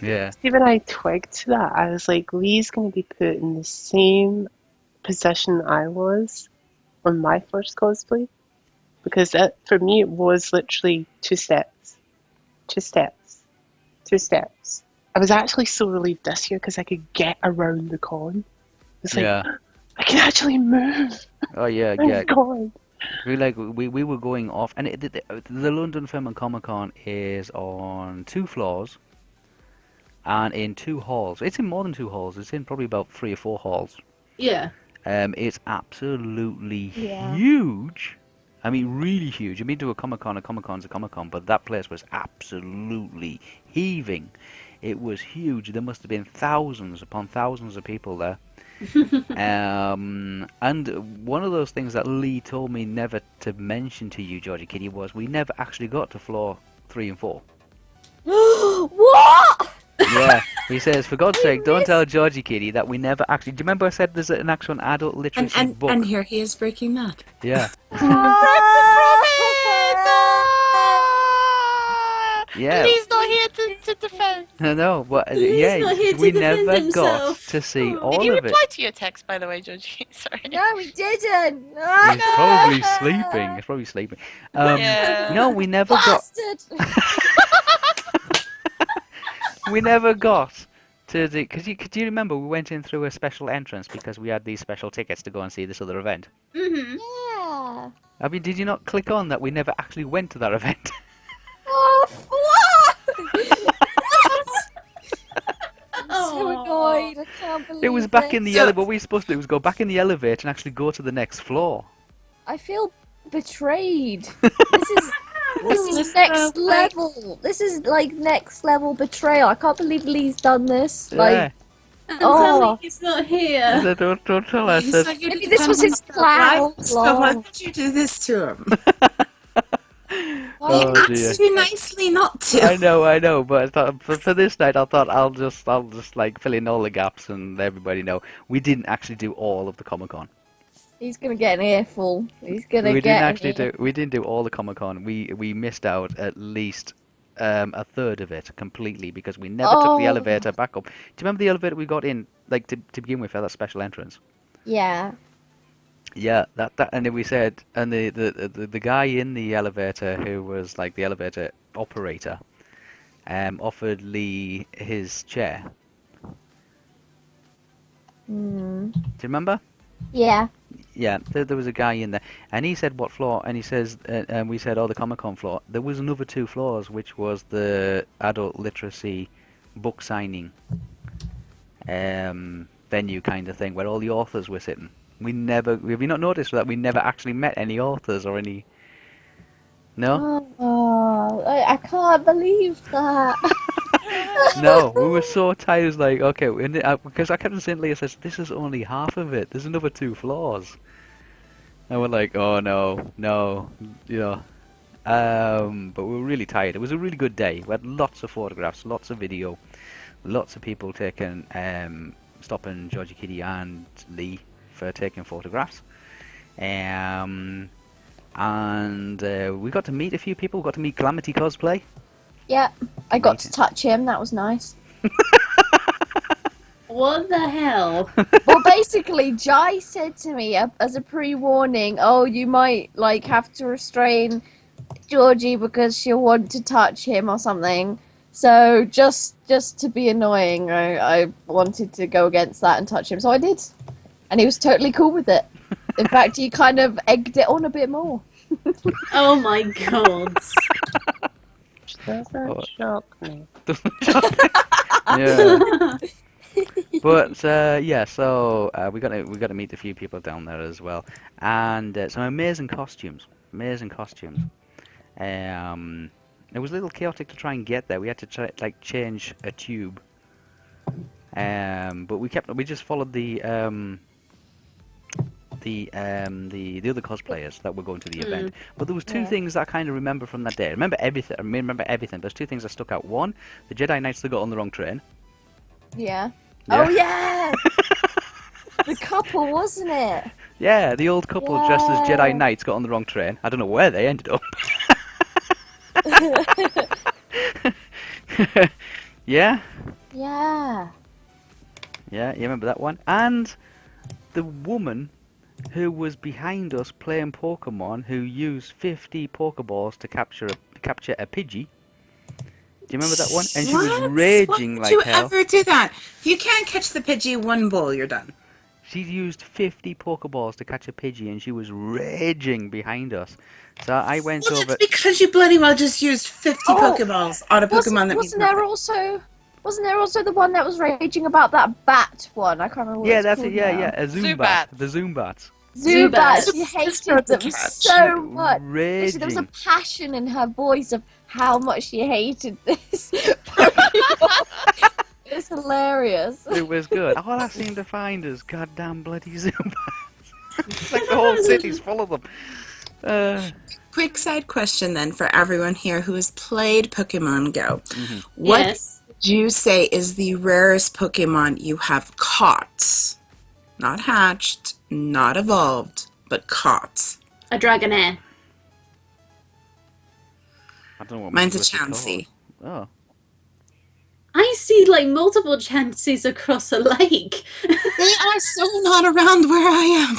Yeah. See, when I twigged to that, I was like, Lee's going to be put in the same position I was on my first cosplay. Because for me, it was literally 2 steps. 2 steps. 2 steps. I was actually so relieved this year because I could get around the con. It's like, Yeah. I can actually move. Oh yeah, Oh yeah. God. We were going off, and the London Film and Comic Con is on 2 floors and in 2 halls. It's in more than 2 halls. It's in probably about 3 or 4 halls. Yeah. It's absolutely Yeah. huge. I mean, really huge. I've been to a Comic Con. A Comic Con's a Comic Con, but that place was absolutely heaving. It was huge. There must have been thousands upon thousands of people there. And one of those things that Lee told me never to mention to you, Georgie Kitty, was we never actually got to floor 3 and 4. What? Yeah, he says, for God's sake, don't tell Georgie Kitty that we never actually. Do you remember I said there's an actual adult literacy book? And here he is breaking that. Yeah. Yeah. He's not here to defend. I know, but He's yeah, not here to we defend never himself. got to see Oh. all Did he of it. reply to your text, by the way, Georgie? Sorry. No, we didn't. He's probably sleeping. He's probably sleeping. Yeah. No, we never got. Bastard. We never got to the. Because do you remember we went in through a special entrance because we had these special tickets to go and see this other event? Mm-hmm. Yeah. I mean, did you not click on that? We never actually went to that event. Oh, what? I'm so Aw. annoyed. I can't believe It was back in the So- elevator. What we supposed to do was go back in the elevator and actually go to the next floor. I feel betrayed. This is next level. This is like next level betrayal. I can't believe Lee's done this. Yeah. Like, I'm Oh. telling he's not I here. said, don't tell us. He's not here to Maybe this was defend his himself, right? plan all So why along. would you do this to him? Oh, he dear. asked you nicely not to. I know, but I thought, for this night, I thought I'll just like fill in all the gaps and let everybody know we didn't actually do all of the Comic Con. He's gonna get an earful. He's gonna We get didn't an actually do. earful. We didn't do all the Comic Con. We missed out at least a third of it completely because we never took the Oh. elevator back up. Do you remember the elevator we got in like to begin with for that special entrance? Yeah. Yeah, that and then we said, and the guy in the elevator who was like the elevator operator, offered Lee his chair. Hmm. Do you remember? Yeah. Yeah, there was a guy in there, and he said what floor, and he says, and we said, oh, the Comic Con floor. There was another 2 floors, which was the adult literacy book signing venue kind of thing, where all the authors were sitting. Have you not noticed that we never actually met any authors or any? No, Oh, I can't believe that. no, we were so tired. It was like, okay, because I kept on saying, Leah says, this is only half of it. There's another 2 floors. And we're like, oh no, you know. But we were really tired. It was a really good day. We had lots of photographs, lots of video, lots of people stopping Georgie Kitty and Lee for taking photographs. And we got to meet a few people. We got to meet Calamity Cosplay. Yeah, I got to touch him. That was nice. What the hell? Well, basically, Jai said to me as a pre-warning, "Oh, you might like have to restrain Georgie because she'll want to touch him or something." So just to be annoying, I wanted to go against that and touch him. So I did, and he was totally cool with it. In fact, he kind of egged it on a bit more. Oh my god. Doesn't shock me. Yeah. But yeah, so we got to meet a few people down there as well, and some amazing costumes. It was a little chaotic to try and get there. We had to change a tube, but we just followed the the other cosplayers that were going to the Mm. event. But there was two Yeah. things that I kind of remember from that day. I remember everything. I remember everything. There's two things that stuck out. One, the Jedi Knights that got on the wrong train. Yeah. Yeah. Oh yeah. The couple, wasn't it? Yeah, the old couple dressed as Jedi Yeah. Knights got on the wrong train. I don't know where they ended up. Yeah, Yeah. yeah, you remember that one? And the woman who was behind us playing Pokemon, who used 50 Pokeballs to capture a Pidgey. Do you remember that one? And she was What? raging Why would like you hell. ever do that? If you can't catch the Pidgey one bowl, you're done. She used 50 Pokeballs to catch a Pidgey, and she was raging behind us. So I went Well, over. that's because you bloody well just used 50 Oh, Pokeballs on a Pokemon that means wasn't there nothing. also the one that was raging about that bat one? I can't remember what Yeah, it's that's called it. Yeah, now. yeah, a Zoombat. Zubat. The Zoombats. Zubat. Zubat. She It's hated not the them cat. so much. Literally, there was a Raging. passion in her voice of how much she hated this Pokemon. It's hilarious. It was good. All I seem to find is goddamn bloody Zoombats. It's like the whole city's full of them. Quick side question then for everyone here who has played Pokemon Go. What Yes. would you say is the rarest Pokemon you have caught? Not hatched, not evolved, but caught. A Dragonair. I don't know what Mine's a what's it called. Chansey. Oh. I see like multiple chances across a lake. They are so not around where I am.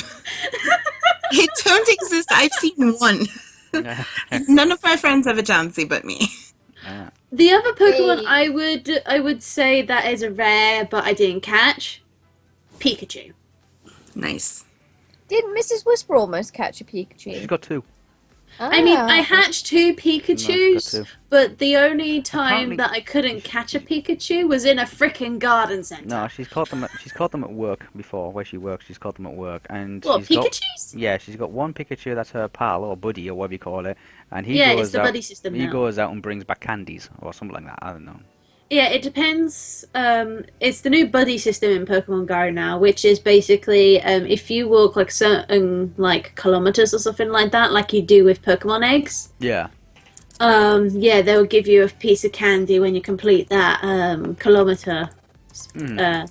They don't exist. I've seen one. None of my friends have a Chansey but me. The other Pokemon Hey. I would say that is a rare, but I didn't catch. Pikachu. Nice. Didn't Mrs. Whisper almost catch a Pikachu? She's got two. I mean, Ah. I hatched two Pikachus, No, she's got two. but the only time Apparently- that I couldn't catch a Pikachu was in a frickin' garden centre. No, she's caught them. She's caught them at work before. Where she works, she's caught them at work, and What, she's got. Pikachus? Yeah, she's got one Pikachu that's her pal or buddy or whatever you call it, and he Yeah, goes it's the out. buddy system He now. goes out and brings back candies or something like that. I don't know. Yeah, it depends. It's the new buddy system in Pokemon Go now, which is basically if you walk like certain like kilometers or something like that, like you do with Pokemon eggs. Yeah. Yeah, they'll give you a piece of candy when you complete that kilometer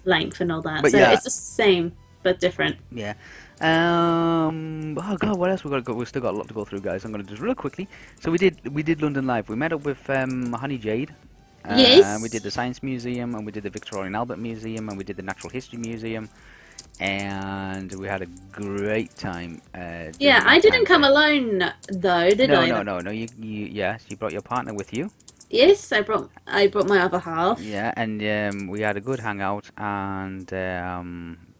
length and all that. But so yeah. it's the same but different. Yeah. Oh god, what else we got to go? We've still got a lot to go through, guys. I'm gonna just real quickly. So we did London Live. We met up with Honey Jade. Yes. We did the Science Museum, and we did the Victoria and Albert Museum, and we did the Natural History Museum, and we had a great time. Yeah, doing I that didn't time come there. alone though, did I? No. You yes, you brought your partner with you. Yes, I brought my other half. Yeah, and we had a good hangout, and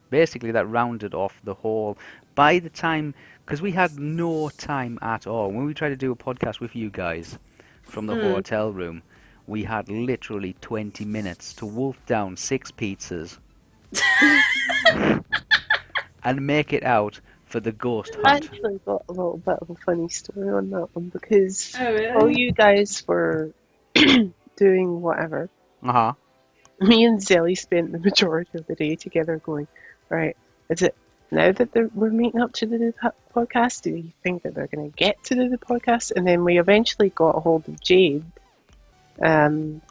basically that rounded off the whole. By the time, because we had no time at all, when we tried to do a podcast with you guys from the hotel room, we had literally 20 minutes to wolf down 6 pizzas and make it out for the ghost I hunt. actually got a little bit of a funny story on that one because Oh, really? while you guys were doing whatever, Uh-huh. me and Zelly spent the majority of the day together going, right, is it now that we're meeting up to do the podcast, do you think that they're going to get to do the podcast? And then we eventually got a hold of Jade. And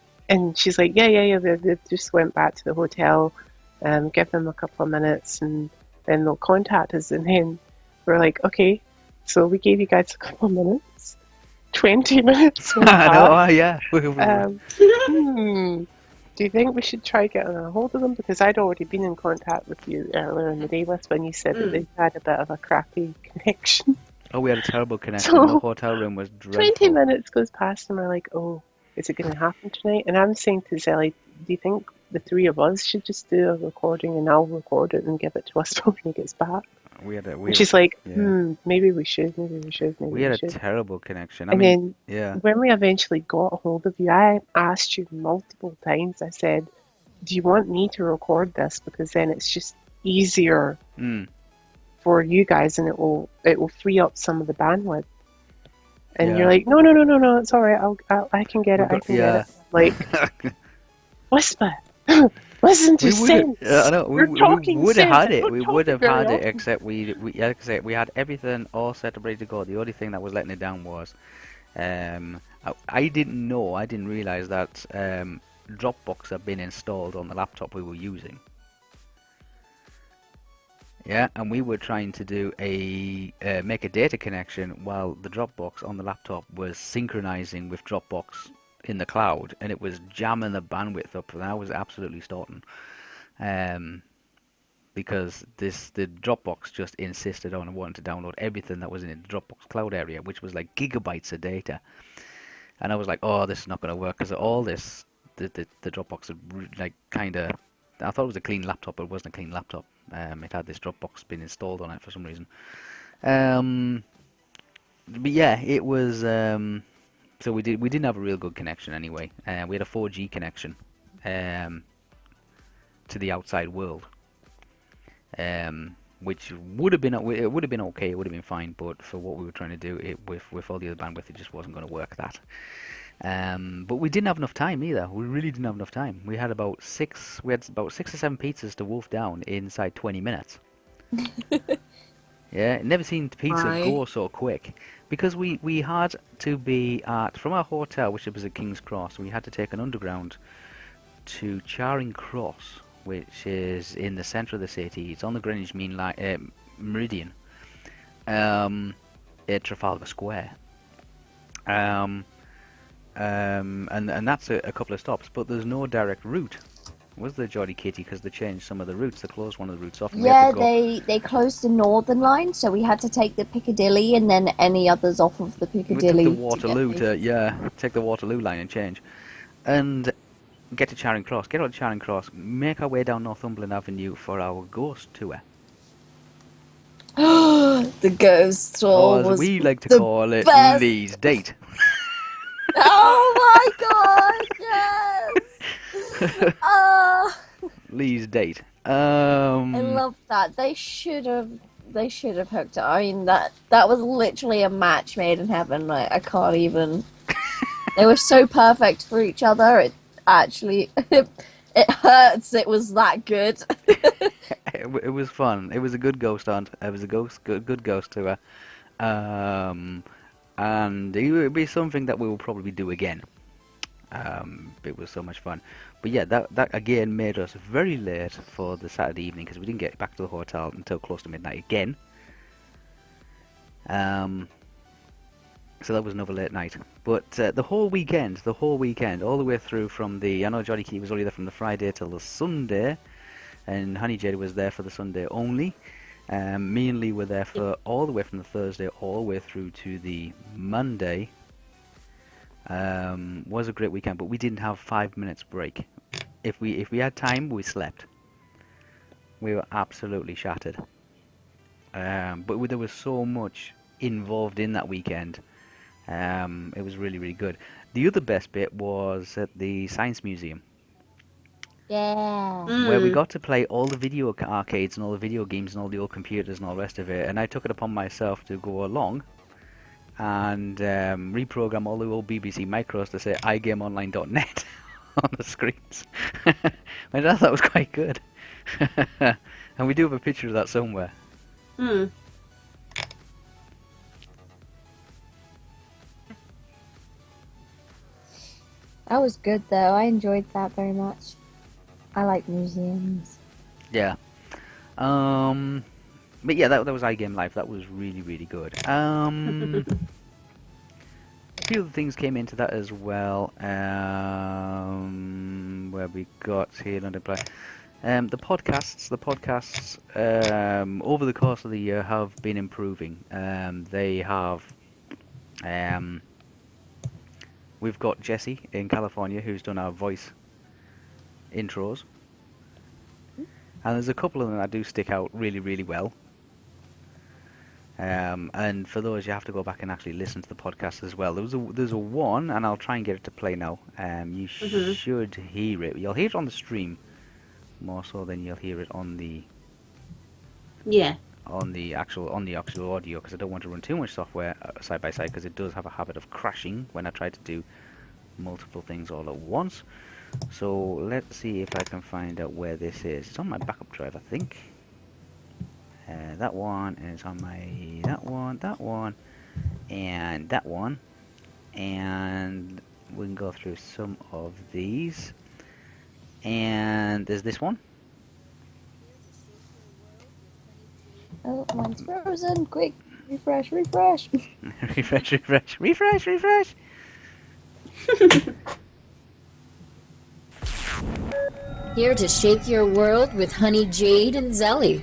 she's like, yeah, they just went back to the hotel, give them a couple of minutes, and then they'll contact us. And then we're like, okay, so we gave you guys a couple of minutes, 20 minutes. went I by. know, yeah. Do you think we should try getting a hold of them? Because I'd already been in contact with you earlier in the day, Wispa, when you said that they had a bit of a crappy connection. Oh, we had a terrible connection. So, The hotel room was dreadful. 20 minutes goes past and we're like, oh, is it going to happen tonight? And I'm saying to Zelly, do you think the three of us should just do a recording and I'll record it and give it to us when he gets back? And she's like, maybe we should. We had a terrible connection. I And mean, then yeah. when we eventually got a hold of you, I asked you multiple times. I said, do you want me to record this? Because then it's just easier for you guys and it will free up some of the bandwidth. And Yeah. you're like, no, it's all right. I can get it. I can get it. Like, Wispa, Listen to We would have, sense. I know, You're we talking would have sense. had I it. don't We talk would it have very had it, often. except like I say, we had everything all set up, ready to go. The only thing that was letting it down was, I didn't know, I didn't realize that Dropbox had been installed on the laptop we were using. Yeah, and we were trying to do make a data connection while the Dropbox on the laptop was synchronizing with Dropbox in the cloud, and it was jamming the bandwidth up, and I was absolutely starting. Because the Dropbox just insisted on wanting to download everything that was in the Dropbox cloud area, which was like gigabytes of data. And I was like, oh, this is not going to work, because all this, the Dropbox had like kind of, I thought it was a clean laptop, but it wasn't a clean laptop. It had this Dropbox been installed on it for some reason. But yeah, it was. So we didn't have a real good connection anyway. We had a 4G connection to the outside world, which would have been okay. It would have been fine, but for what we were trying to do, with all the other bandwidth, it just wasn't going to work. That. But we didn't have enough time either. We really didn't have enough time. We had about 6 or 7 pizzas to wolf down inside 20 minutes. Yeah, never seen pizza Why? go so quick. Because we had to be from our hotel, which was at King's Cross, we had to take an underground to Charing Cross, which is in the centre of the city. It's on the Greenwich Mean Meridian, at Trafalgar Square. And that's a couple of stops, but there's no direct route. Was the Jolly Kitty, because they changed some of the routes. They closed one of the routes off. And we had Yeah, to go, they closed the Northern Line, so we had to take the Piccadilly and then any others off of the we took Piccadilly. the to get Waterloo places. take the Waterloo line and change, and get to Charing Cross. Get out of Charing Cross. Make our way down Northumberland Avenue for our ghost tour, The ghost tour or as was we like to the call it, best. Lee's date. Oh my god, yes! Lee's date. I love that. They should have hooked up. I mean, that was literally a match made in heaven. Like, I can't even. They were so perfect for each other. It actually it hurts. It was that good. It was fun. It was a good ghost hunt. It was a good ghost tour. And it would be something that we will probably do again. It was so much fun. But yeah, that again made us very late for the Saturday evening, because we didn't get back to the hotel until close to midnight again. So that was another late night. But the whole weekend, all the way through from I know Johnny Key was only there from the Friday till the Sunday, and Honey Jade was there for the Sunday only. Me and Lee were there for all the way from the Thursday all the way through to the Monday. Was a great weekend, but we didn't have 5 minutes break. If we had time, we slept. We were absolutely shattered. But there was so much involved in that weekend. It was really, really good. The other best bit was at the Science Museum, Yeah. where we got to play all the video arcades and all the video games and all the old computers and all the rest of it. And I took it upon myself to go along and reprogram all the old BBC micros to say iGameOnline.net on the screens. I thought that was quite good. And we do have a picture of that somewhere. That was good though. I enjoyed that very much. I like museums. Yeah. But yeah, that was iGame Live. That was really, really good. A few other things came into that as well. Where we got here London Play. The podcasts over the course of the year have been improving. They have. We've got Jesse in California who's done our voice intros. And there's a couple of them that do stick out really, really well. And for those, you have to go back and actually listen to the podcast as well. There's a one, and I'll try and get it to play now. You should hear it. You'll hear it on the stream more so than you'll hear it on the actual audio, because I don't want to run too much software side by side, because it does have a habit of crashing when I try to do multiple things all at once. So let's see if I can find out where this is. It's on my backup drive, I think. That one, and it's on my that one, and that one. And we can go through some of these. And there's this one. Oh, mine's frozen. Quick, refresh, refresh. refresh, refresh, refresh, refresh. Here to shake your world with Honey, Jade, and Zelly.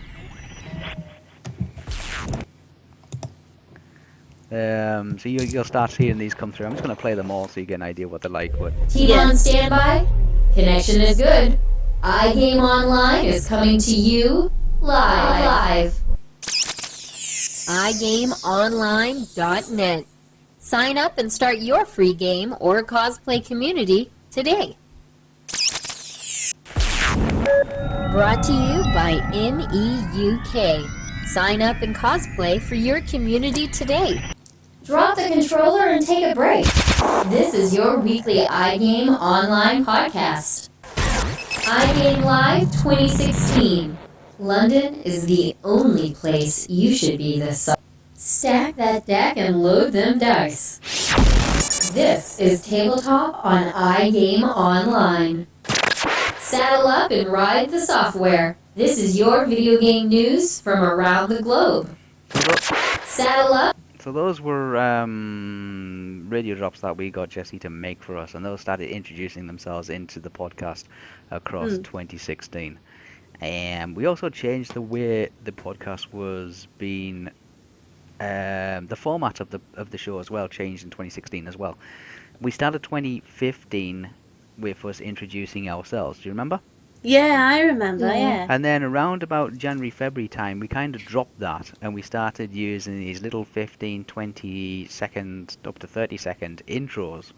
So you'll start seeing these come through. I'm just going to play them all so you get an idea what they're like. But Team on standby. Connection is good. iGame Online is coming to you live. iGameOnline.net. Sign up and start your free game or cosplay community today. Brought to you by NEUK. Sign up and cosplay for your community today. Drop the controller and take a break. This is your weekly iGame Online podcast. iGame Live 2016. London is the only place you should be this summer. Stack that deck and load them dice. This is Tabletop on iGame Online. Saddle up and ride the software. This is your video game news from around the globe. Saddle up. So those were radio drops that we got Jesse to make for us, and those started introducing themselves into the podcast across 2016. And we also changed the way the podcast was being, the format of the show as well changed in 2016 as well. We started 2015 with us introducing ourselves. Do you remember? Yeah, I remember, yeah. And then around about January, February time, we kind of dropped that and we started using these little 15, 20 second, up to 30-second intros.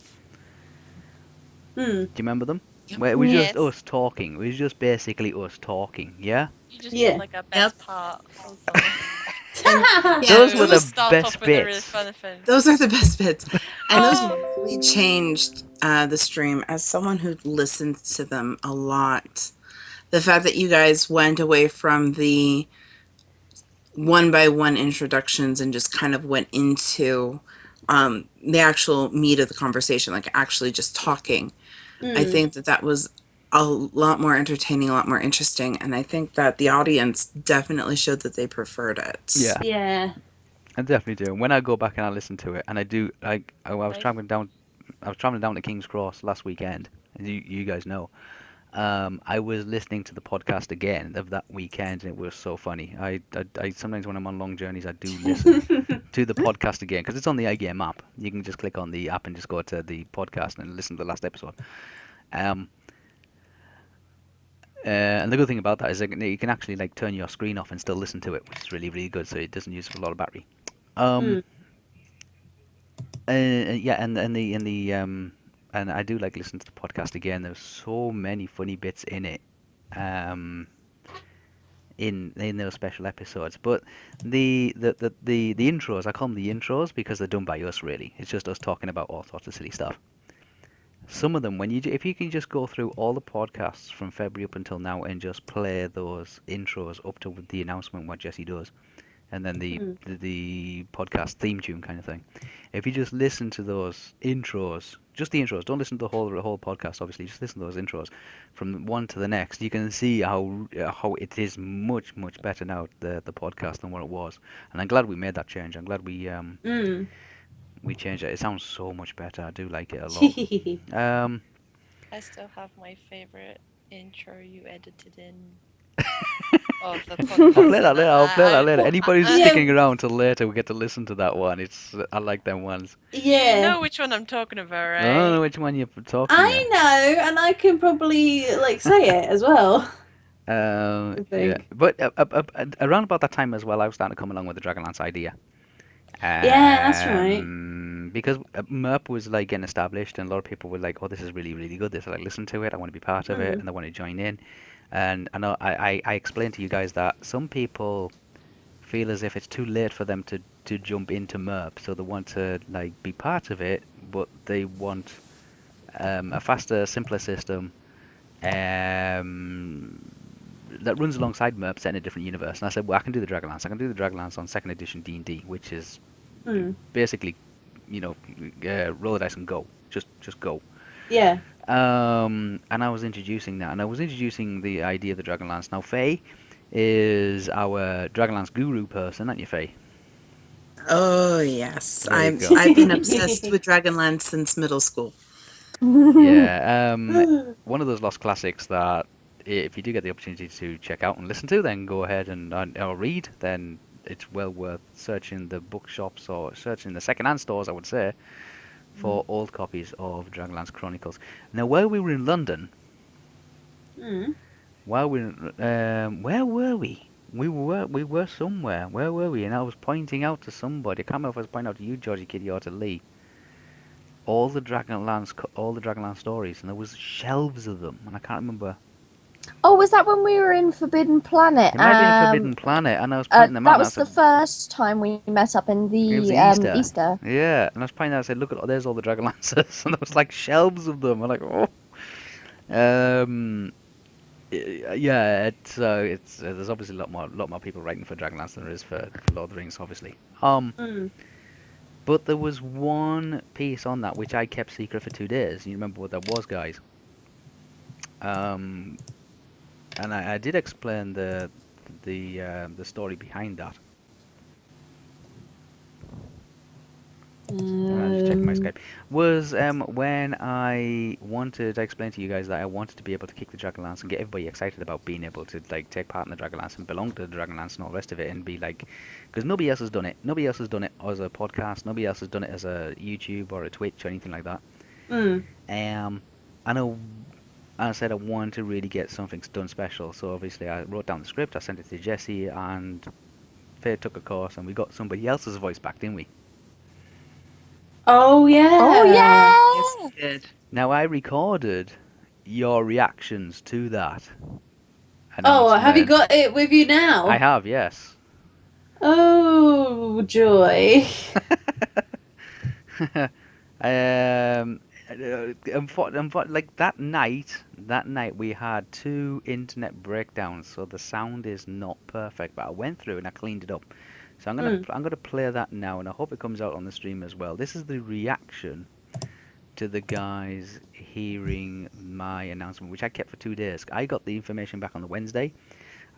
Do you remember them? Where it was just us talking. It was just basically us talking, yeah? You just put like a best part or something. Those were the Start best off with the really bits. funny thing. Those are the best bits. And those really changed the stream. As someone who listens to them a lot, the fact that you guys went away from the one-by-one introductions and just kind of went into the actual meat of the conversation, like actually just talking. I think that was a lot more entertaining, a lot more interesting, and I think that the audience definitely showed that they preferred it. Yeah. I definitely do. When I go back and I listen to it, and I do, like, I was traveling down to King's Cross last weekend, as you guys know. I was listening to the podcast again of that weekend, and it was so funny. I sometimes when I'm on long journeys, I do listen to the podcast again because it's on the iGame app. You can just click on the app and just go to the podcast and listen to the last episode. And the good thing about that is that you can actually like turn your screen off and still listen to it, which is really, really good. So it doesn't use a lot of battery. Yeah, and I do like listening to the podcast again. There's so many funny bits in it, in those special episodes. But the intros, I call them the intros because they're done by us. Really, it's just us talking about all sorts of silly stuff. Some of them, if you can just go through all the podcasts from February up until now and just play those intros up to the announcement what Jesse does, and then the podcast theme tune kind of thing. If you just listen to those intros, just the intros, don't listen to the whole podcast. Obviously, just listen to those intros from one to the next. You can see how it is much better now the podcast than what it was, and I'm glad we made that change. I'm glad we changed it. It sounds so much better. I do like it a lot. I still have my favorite intro you edited in of the podcast. I'll play that later. Anybody who's sticking around till later, we get to listen to that one. I like them ones. Yeah. You know which one I'm talking about, right? I don't know which one you're talking I know, and I can probably like say it as well. Yeah, but around about that time as well, I was starting to come along with the Dragonlance idea. Yeah, that's right. Because MERP was like getting established, and a lot of people were like, "Oh, this is really, really good. This, I like listen to it. I want to be part of it, and I want to join in." And I know I explained to you guys that some people feel as if it's too late for them to jump into MERP, so they want to like be part of it, but they want a faster, simpler system that runs alongside MERP set in a different universe. And I said, well, I can do the Dragonlance. I can do the Dragonlance on second edition D&D, which is basically, roll the dice and go. Just go. Yeah. And I was introducing that, and I was introducing the idea of the Dragonlance. Now, Faye is our Dragonlance guru person, aren't you, Faye? Oh yes, There you go. I've been obsessed with Dragonlance since middle school. Yeah, one of those lost classics that if you do get the opportunity to check out and listen to, then go ahead and or read. Then it's well worth searching the bookshops or searching the second-hand stores, I would say, for old copies of Dragonlance Chronicles. Now, while we were in London, where were we? We were somewhere. Where were we? And I was pointing out to somebody. I can't remember if I was pointing out to you, Georgie Kitty, or to Lee. All the Dragonlance stories, and there was shelves of them, and I can't remember. Oh, was that when we were in Forbidden Planet? It might have been Forbidden Planet, and I was pointing them out. That was the first time we met up in the, it was Easter. Yeah, and I was pointing out. I said, "Look at there's all the Dragonlancers," and there was like shelves of them. I'm like, oh. Yeah, it's there's obviously a lot more people writing for Dragonlance than there is for Lord of the Rings, obviously. But there was one piece on that which I kept secret for 2 days. You remember what that was, guys? And I did explain the story behind that. I'm just checking my Skype. Was when I explained to you guys that I wanted to be able to kick the Dragonlance and get everybody excited about being able to like take part in the Dragonlance and belong to the Dragonlance and all the rest of it, and be like, because nobody else has done it. Nobody else has done it as a podcast. Nobody else has done it as a YouTube or a Twitch or anything like that. I said I wanted to really get something done special. So obviously I wrote down the script. I sent it to Jesse, and Faye took a course, and we got somebody else's voice back, didn't we? Oh yeah. Oh yeah. Yes, we did. Now, I recorded your reactions to that. Oh, have you announcement. got it with you now? I have, yes. Oh, joy. Like that night we had 2 internet breakdowns, so the sound is not perfect. But I went through and I cleaned it up. So I'm gonna play that now, and I hope it comes out on the stream as well. This is the reaction to the guys hearing my announcement, which I kept for 2 days. I got the information back on the Wednesday,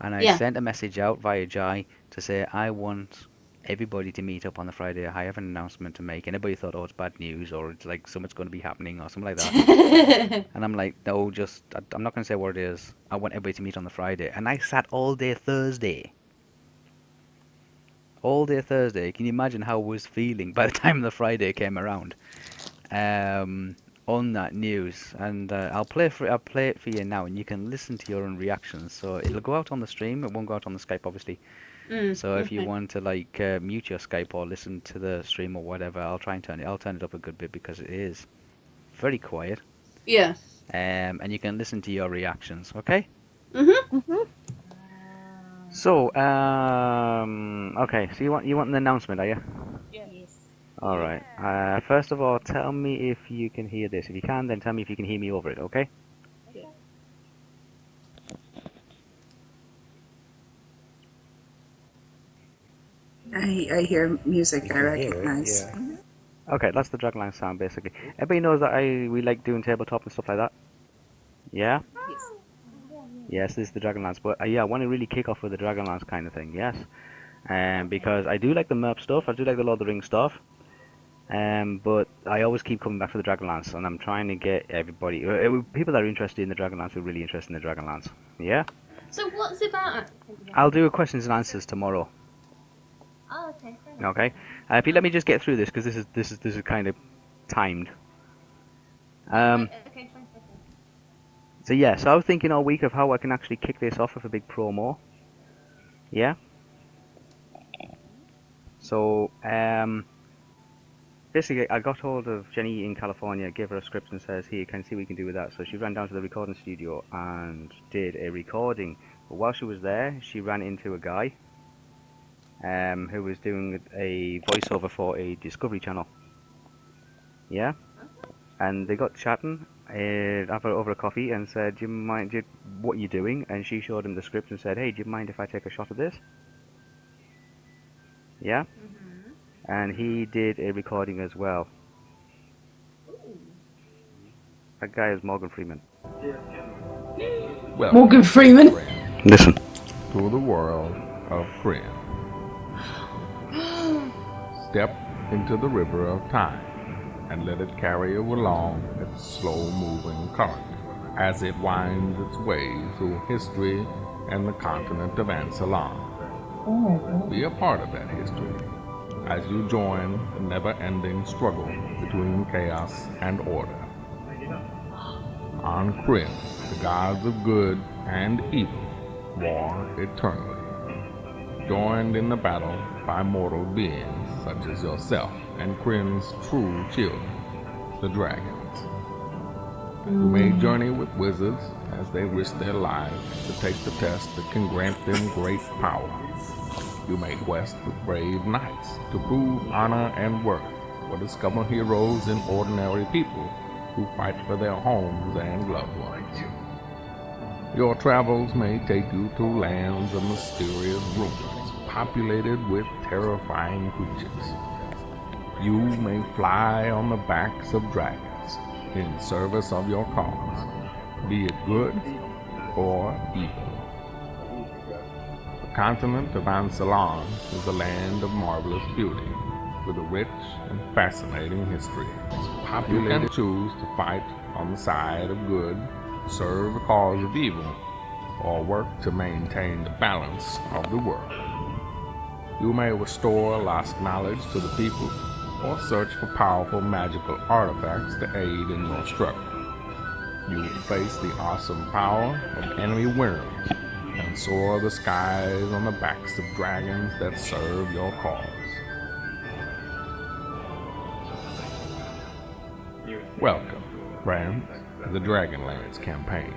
and I sent a message out via Jai to say I want everybody to meet up on the Friday. I have an announcement to make. Anybody thought, oh, it's bad news, or it's like something's going to be happening, or something like that. And I'm like, no, I'm not going to say what it is. I want everybody to meet on the Friday. And I sat all day Thursday. All day Thursday. Can you imagine how I was feeling by the time the Friday came around? On that news, and I'll play it for you now, and you can listen to your own reactions. So it'll go out on the stream. It won't go out on the Skype, obviously. So if you want to like mute your Skype or listen to the stream or whatever, I'll turn it up a good bit because it is very quiet. Yeah. And you can listen to your reactions. Okay. Mhm. So okay. So you want an announcement, are you? Yes. All right. First of all, tell me if you can hear this. If you can, then tell me if you can hear me over it, okay? I hear music I recognize. Okay, that's the Dragonlance sound, basically. Everybody knows that we like doing tabletop and stuff like that? Yeah? Yes, this is the Dragonlance. But yeah, I want to really kick off with the Dragonlance kind of thing, yes? Because I do like the MERP stuff, I do like the Lord of the Rings stuff. But I always keep coming back to the Dragonlance, and I'm trying to get everybody, people that are interested in the Dragonlance are really interested in the Dragonlance. Yeah? So what's it about? I'll do questions and answers tomorrow. Oh, okay. Okay. If you let me just get through this, because this is kind of timed. Okay, fine. So yeah, so I was thinking all week of how I can actually kick this off with a big promo. Yeah. So basically, I got hold of Jenny in California, gave her a script, and says, "Here, can you see what you can do with that?" So she ran down to the recording studio and did a recording. But while she was there, she ran into a guy who was doing a voiceover for a Discovery Channel. Yeah? And they got chatting, over a coffee and said, "Do you mind? What are you doing?" And she showed him the script and said, "Hey, do you mind if I take a shot of this?" Yeah, and he did a recording as well. That guy is Morgan Freeman. Welcome, Morgan Freeman. friends, Listen. to the world of Kryn. Step into the river of time and let it carry you along its slow-moving current as it winds its way through history and the continent of Ansalon. Be a part of that history as you join the never-ending struggle between chaos and order. On Kryn, the gods of good and evil war eternally, joined in the battle by mortal beings such as yourself and Kryn's true children, the dragons. You may journey with wizards as they risk their lives to take the test that can grant them great power. You may quest with brave knights to prove honor and worth, or discover heroes and ordinary people who fight for their homes and loved ones. Your travels may take you to lands of mysterious ruins, populated with terrifying creatures. You may fly on the backs of dragons in service of your cause, be it good or evil. The continent of Ansalon is a land of marvelous beauty, with a rich and fascinating history. You can choose to fight on the side of good, serve the cause of evil, or work to maintain the balance of the world. You may restore lost knowledge to the people, or search for powerful magical artifacts to aid in your struggle. You will face the awesome power of enemy worms and soar the skies on the backs of dragons that serve your cause. Welcome, friends, to the Dragonlance campaign.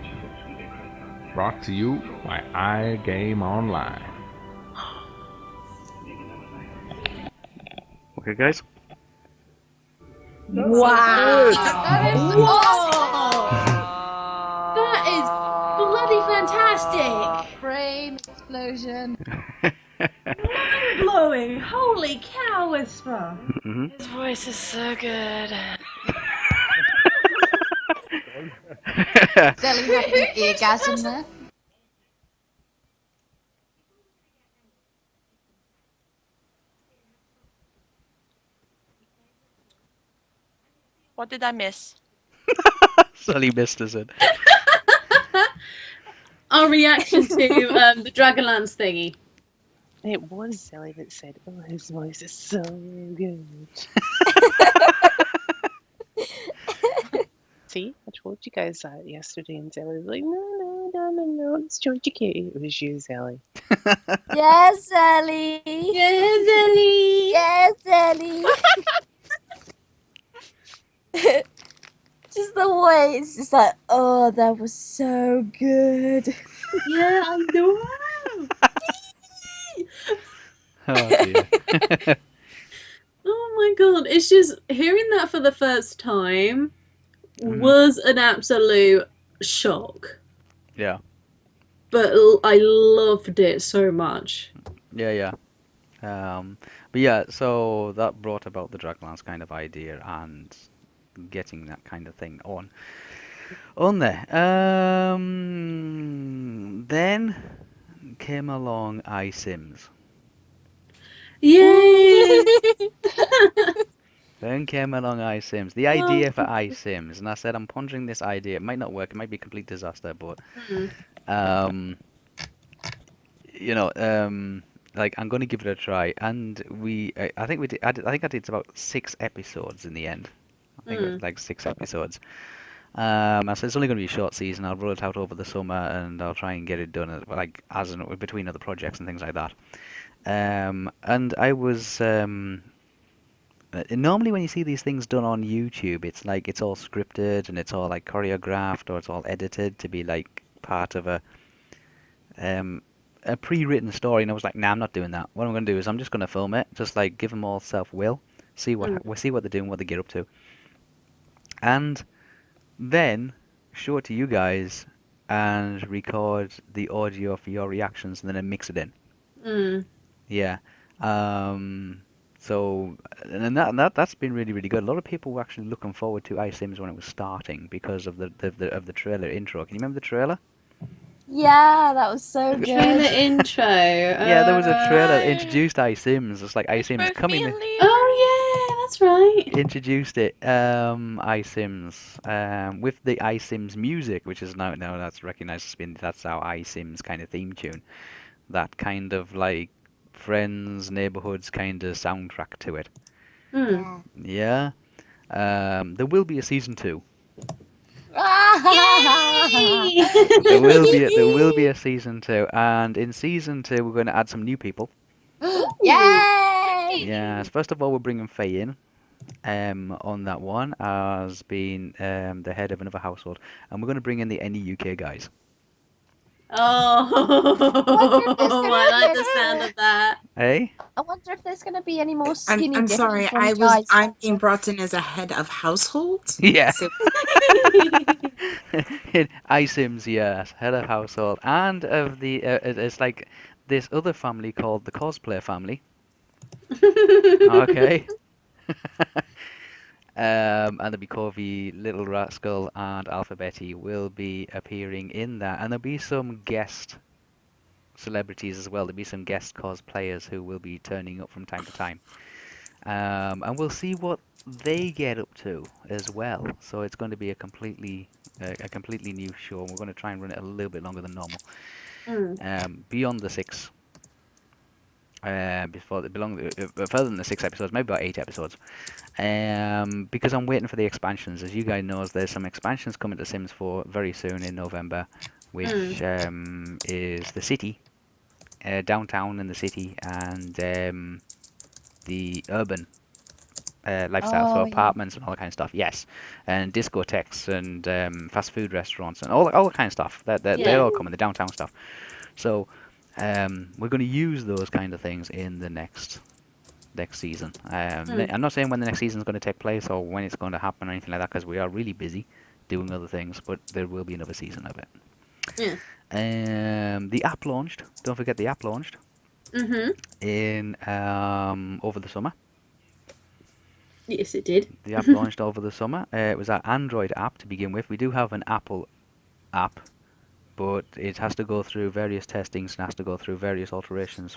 Brought to you by iGame Online. Okay, guys. Wow. That is That is bloody fantastic. Frame explosion. Blowing. Holy cow, Wispa. His voice is so good. Zelly having an eargasm there. What did I miss? Sully missed us it. Our reaction to the Dragonlance thingy. It was Zelly that said, "Oh, his voice is so good." See, I told you guys that yesterday, and Zelly was like, "No, it's Georgie K." It was you, Zelly. Yes, Zelly. Yes, Ellie. Yes, Zelly. Just the way it's just like, oh, that was so good. Yeah, I know. Oh dear. Oh my god, it's just hearing that for the first time was an absolute shock. Yeah. But I loved it so much. Yeah. But yeah, so that brought about the Dragonlance kind of idea and getting that kind of thing on there. Then came along iSims. Yay! Then came along iSims. The idea for iSims, and I said I'm pondering this idea. It might not work. It might be a complete disaster, but like I'm going to give it a try. And I think we did. I think I did about 6 episodes in the end. I think it was like 6 episodes. I said it's only going to be a short season. I'll roll it out over the summer, and I'll try and get it done between other projects and things like that. And I was normally when you see these things done on YouTube, it's like it's all scripted and it's all like choreographed or it's all edited to be like part of a pre-written story. And I was like, nah, I'm not doing that. What I'm going to do is I'm just going to film it, just like give them all self-will, see what they're doing, what they get up to, and then show it to you guys and record the audio for your reactions and then mix it in. Mm. Yeah. Um, so and that's been really really good. A lot of people were actually looking forward to iSims when it was starting because of the trailer intro. Can you remember the trailer? Yeah, that was so Trailer good. intro. Yeah, there was a trailer that Right. introduced iSims. It's like It's iSims both me coming. and Liam. Oh yeah, that's right. Introduced it, iSims, with the iSims music, which is now that's recognized as being that's our iSims kind of theme tune. That kind of like Friends, Neighborhoods kind of soundtrack to it. Mm. Yeah. There will be a season two. Yay! There will be a season two, and in season two we're going to add some new people. Yay! Yes. First of all, we're bringing Faye in. On that one as being the head of another household, and we're going to bring in the any UK guys. Oh, I like the sound of that. Hey, I wonder if there's going to be any more I'm skinny dipping sorry. from Jai's I'm being household. brought in as a head of household. yeah, So iSims, yes, head of household, and of the it's like this other family called the cosplay family. Okay. And there'll be Corby, Little Rascal, and Alphabetti will be appearing in that, and there'll be some guest celebrities as well. There'll be some guest cosplayers who will be turning up from time to time. And we'll see what they get up to as well. So it's going to be a completely new show, and we're going to try and run it a little bit longer than normal. Beyond the 6, further than the 6 episodes, maybe about 8 episodes. Because I'm waiting for the expansions. As you guys know, there's some expansions coming to Sims 4 very soon in November, which is the city, downtown in the city, and the urban lifestyle, so Oh, yeah. apartments and all that kind of stuff. Yes, and discotheques and fast food restaurants and all that kind of stuff. They're all coming, the downtown stuff. So we're going to use those kind of things in the next season. I'm not saying when the next season is going to take place or when it's going to happen or anything like that, because we are really busy doing other things. But there will be another season of it. Yeah. The app launched. Don't forget the app launched in over the summer. Yes, it did. The app launched over the summer. It was our Android app to begin with. We do have an Apple app, but it has to go through various testings and has to go through various alterations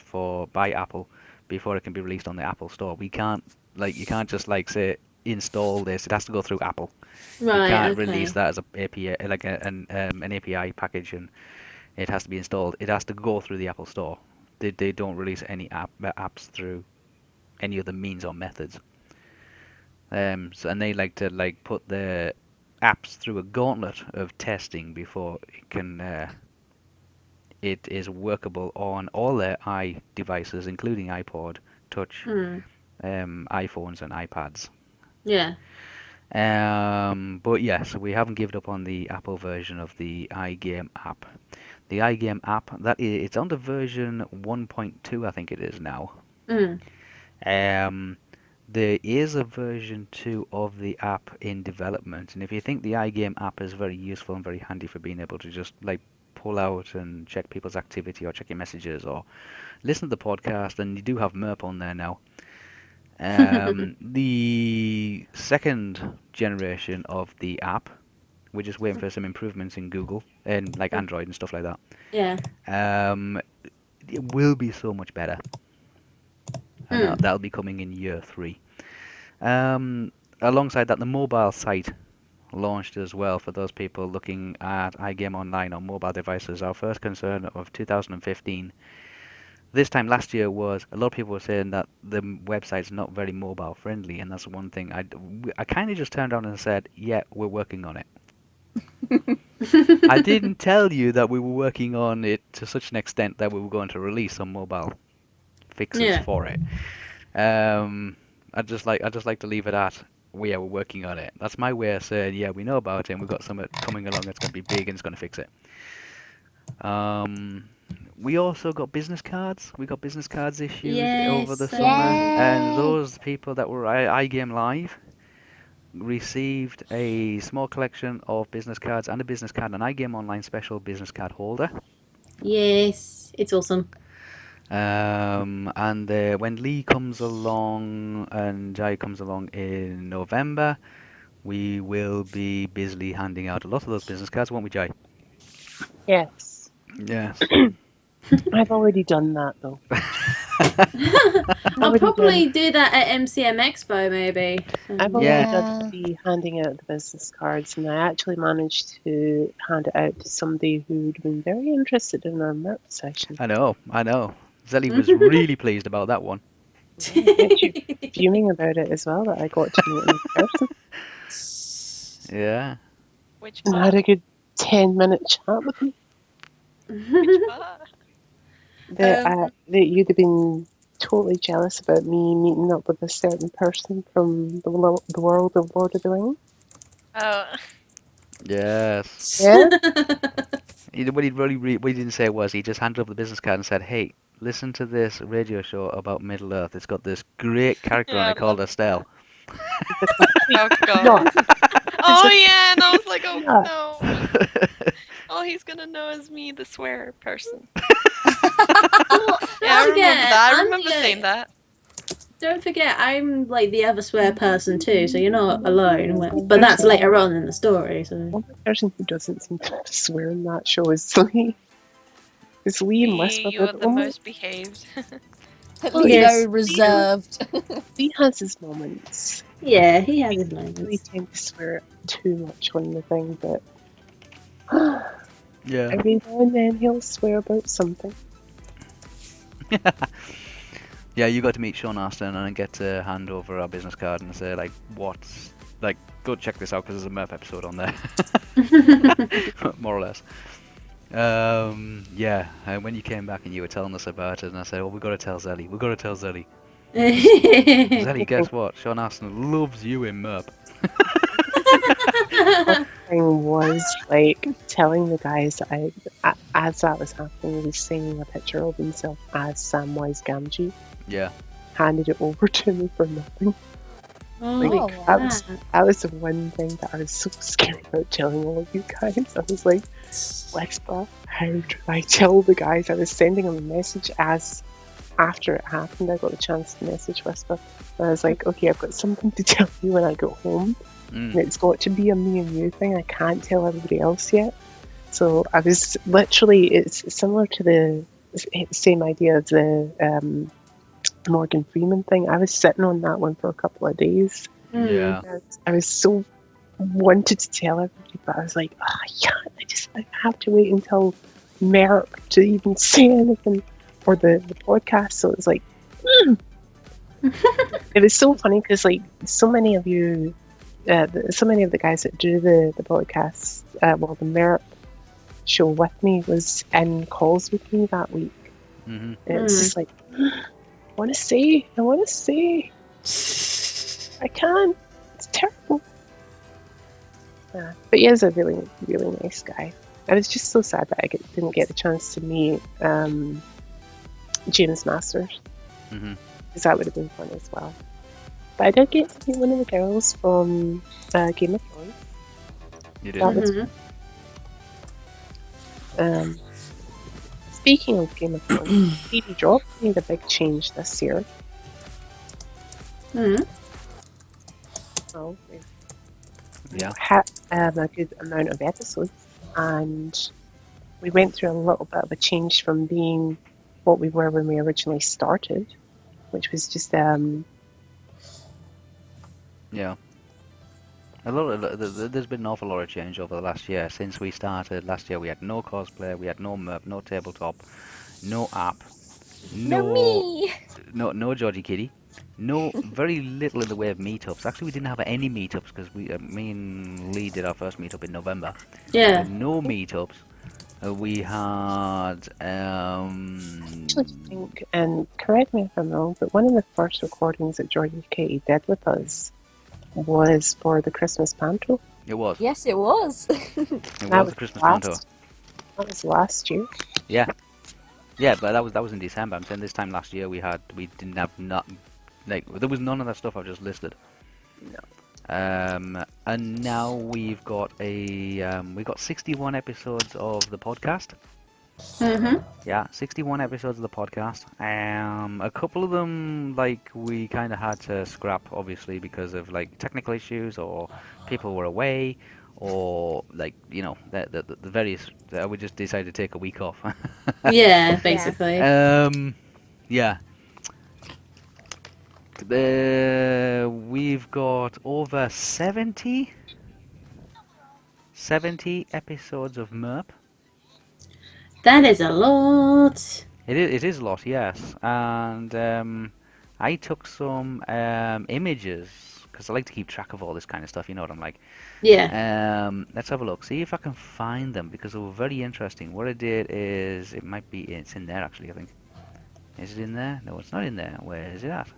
by Apple before it can be released on the Apple Store. You can't just say install this. It has to go through Apple. Right. You can't Okay. release that as a API, like an API package, and it has to be installed. It has to go through the Apple Store. They don't release any apps through any other means or methods. And they like to put the apps through a gauntlet of testing before it is workable on all their devices, including iPod Touch, iPhones, and iPads. Yeah. But yes, we haven't given up on the Apple version of the iGame app. The iGame app it's on the version 1.2, I think it is now. There is a version 2 of the app in development, and if you think the iGame app is very useful and very handy for being able to just pull out and check people's activity or check your messages or listen to the podcast, and you do have MERP on there now. The second generation of the app, we're just waiting for some improvements in Google and Android and stuff like that. Yeah. It will be so much better, and that'll be coming in year 3. Alongside that, the mobile site launched as well for those people looking at iGame Online on mobile devices. Our first concern of 2015, this time last year, was a lot of people were saying that the website's not very mobile friendly, and that's one thing I kind of just turned around and said, yeah, we're working on it. I didn't tell you that we were working on it to such an extent that we were going to release some mobile fixes for it. I'd just like to leave it at, we're working on it. That's my way of saying, yeah, we know about it and we've got something coming along that's going to be big and it's going to fix it. We also got business cards. We got business cards issued over the summer, and those people that were iGame Live received a small collection of business cards and a business card, an iGame Online special business card holder. Yes, it's awesome. And when Lee comes along and Jai comes along in November, we will be busily handing out a lot of those business cards, won't we, Jai? Yes. Yes. I've already done that though. I'll Already probably do that at MCM Expo, maybe. I've already Yeah. done the handing out the business cards, and I actually managed to hand it out to somebody who'd been very interested in our MERP session. I know. Zelly was really pleased about that one. Actually fuming about it as well, that I got to meet him in person. Yeah. Which And I had a good 10-minute chat with him. Which part? That you'd have been totally jealous about me meeting up with a certain person from the world of Lord of the Rings. Oh, Yes. Yeah? What he didn't say was he just handed up the business card and said, "Hey, listen to this radio show about Middle Earth. It's got this great character on Yeah, it called Estelle." oh god. No. Oh yeah, and I was like, oh Yeah. no. All he's gonna know is me, the swear person. Well, Yeah, I don't remember forget, that. I I'm remember saying that. Don't forget, I'm like the other swear person too, so you're not alone. But that's later on in the story. So One person who doesn't seem to swear in that show is Lee. Is Lee and Wispa You are the the only? most behaved. Lee's yes. very reserved. Lee has his moments. Yeah, he has his Really moments. tend to swear too much on the thing, but Yeah. every now and then he'll swear about something. Yeah, you got to meet Sean Aston and get to hand over our business card and say, like, what's... Like, go check this out because there's a MERP episode on there. More or less. Yeah, and when you came back and you were telling us about it, and I said, "Oh, we got to tell Zelly. We got to tell Zelly." Zelly, guess what? Sean Aston loves you in MERP. Thing was like telling the guys that as that was happening, he was singing a picture of himself as Samwise Gamgee, Yeah. handed it over to me for nothing. Holy Oh, That crap. was the one thing that I was so scared about telling all of you guys. I was like, Wispa, how do I tell the guys? I was sending them a message as after it happened. I got a chance to message Wispa. And I was like, okay, I've got something to tell you when I go home. And it's got to be a me and you thing. I can't tell everybody else yet. So I was literally, it's similar to the same idea as the Morgan Freeman thing. I was sitting on that one for a couple of days. Yeah. I was so wanted to tell everybody, but I was like, oh, I can't. I have to wait until MERP to even say anything, or the podcast. So it was like, it was so funny because like so many of you, so many of the guys that do the podcast, well, the MERP show with me was in calls with me that week. Mm-hmm. And it's just like, I want to say, I can't. It's terrible. But he is a really, really nice guy. I was just so sad that I didn't get the chance to meet James Masters, because that would have been fun as well. But I did get to meet one of the girls from Game of Thrones. You did. That was speaking of Game of Thrones, TV Drop made a big change this year. So we had a good amount of episodes, and we went through a little bit of a change from being what we were when we originally started, which was just Yeah. There's been an awful lot of change over the last year. Since we started last year, we had no cosplay, we had no MERP, no tabletop, no app, no Georgie Kitty, very little in the way of meetups. Actually, we didn't have any meetups because me and Lee did our first meetup in November. Yeah. No meetups. We had actually think, and correct me if I'm wrong, but one of the first recordings that Georgie Katie did with us was for the Christmas Panto. It was. Yes, it was. It was the Christmas Panto. That was last year. Yeah. Yeah, but that was in December. I'm saying this time last year we didn't have there was none of that stuff I've just listed. No. And now we've got 61 episodes of the podcast. Yeah, 61 episodes of the podcast. A couple of them, like, we kind of had to scrap, obviously, because of, like, technical issues, or people were away, or, like, you know, the various... we just decided to take a week off. Yeah, basically. Yeah. We've got over 70 episodes of MERP. That is a lot. It is a lot, yes. And I took some images, because I like to keep track of all this kind of stuff, you know what I'm like. Yeah. Let's have a look, see if I can find them, because they were very interesting. What I did is, it's in there actually, I think. Is it in there? No, it's not in there. Where is it at?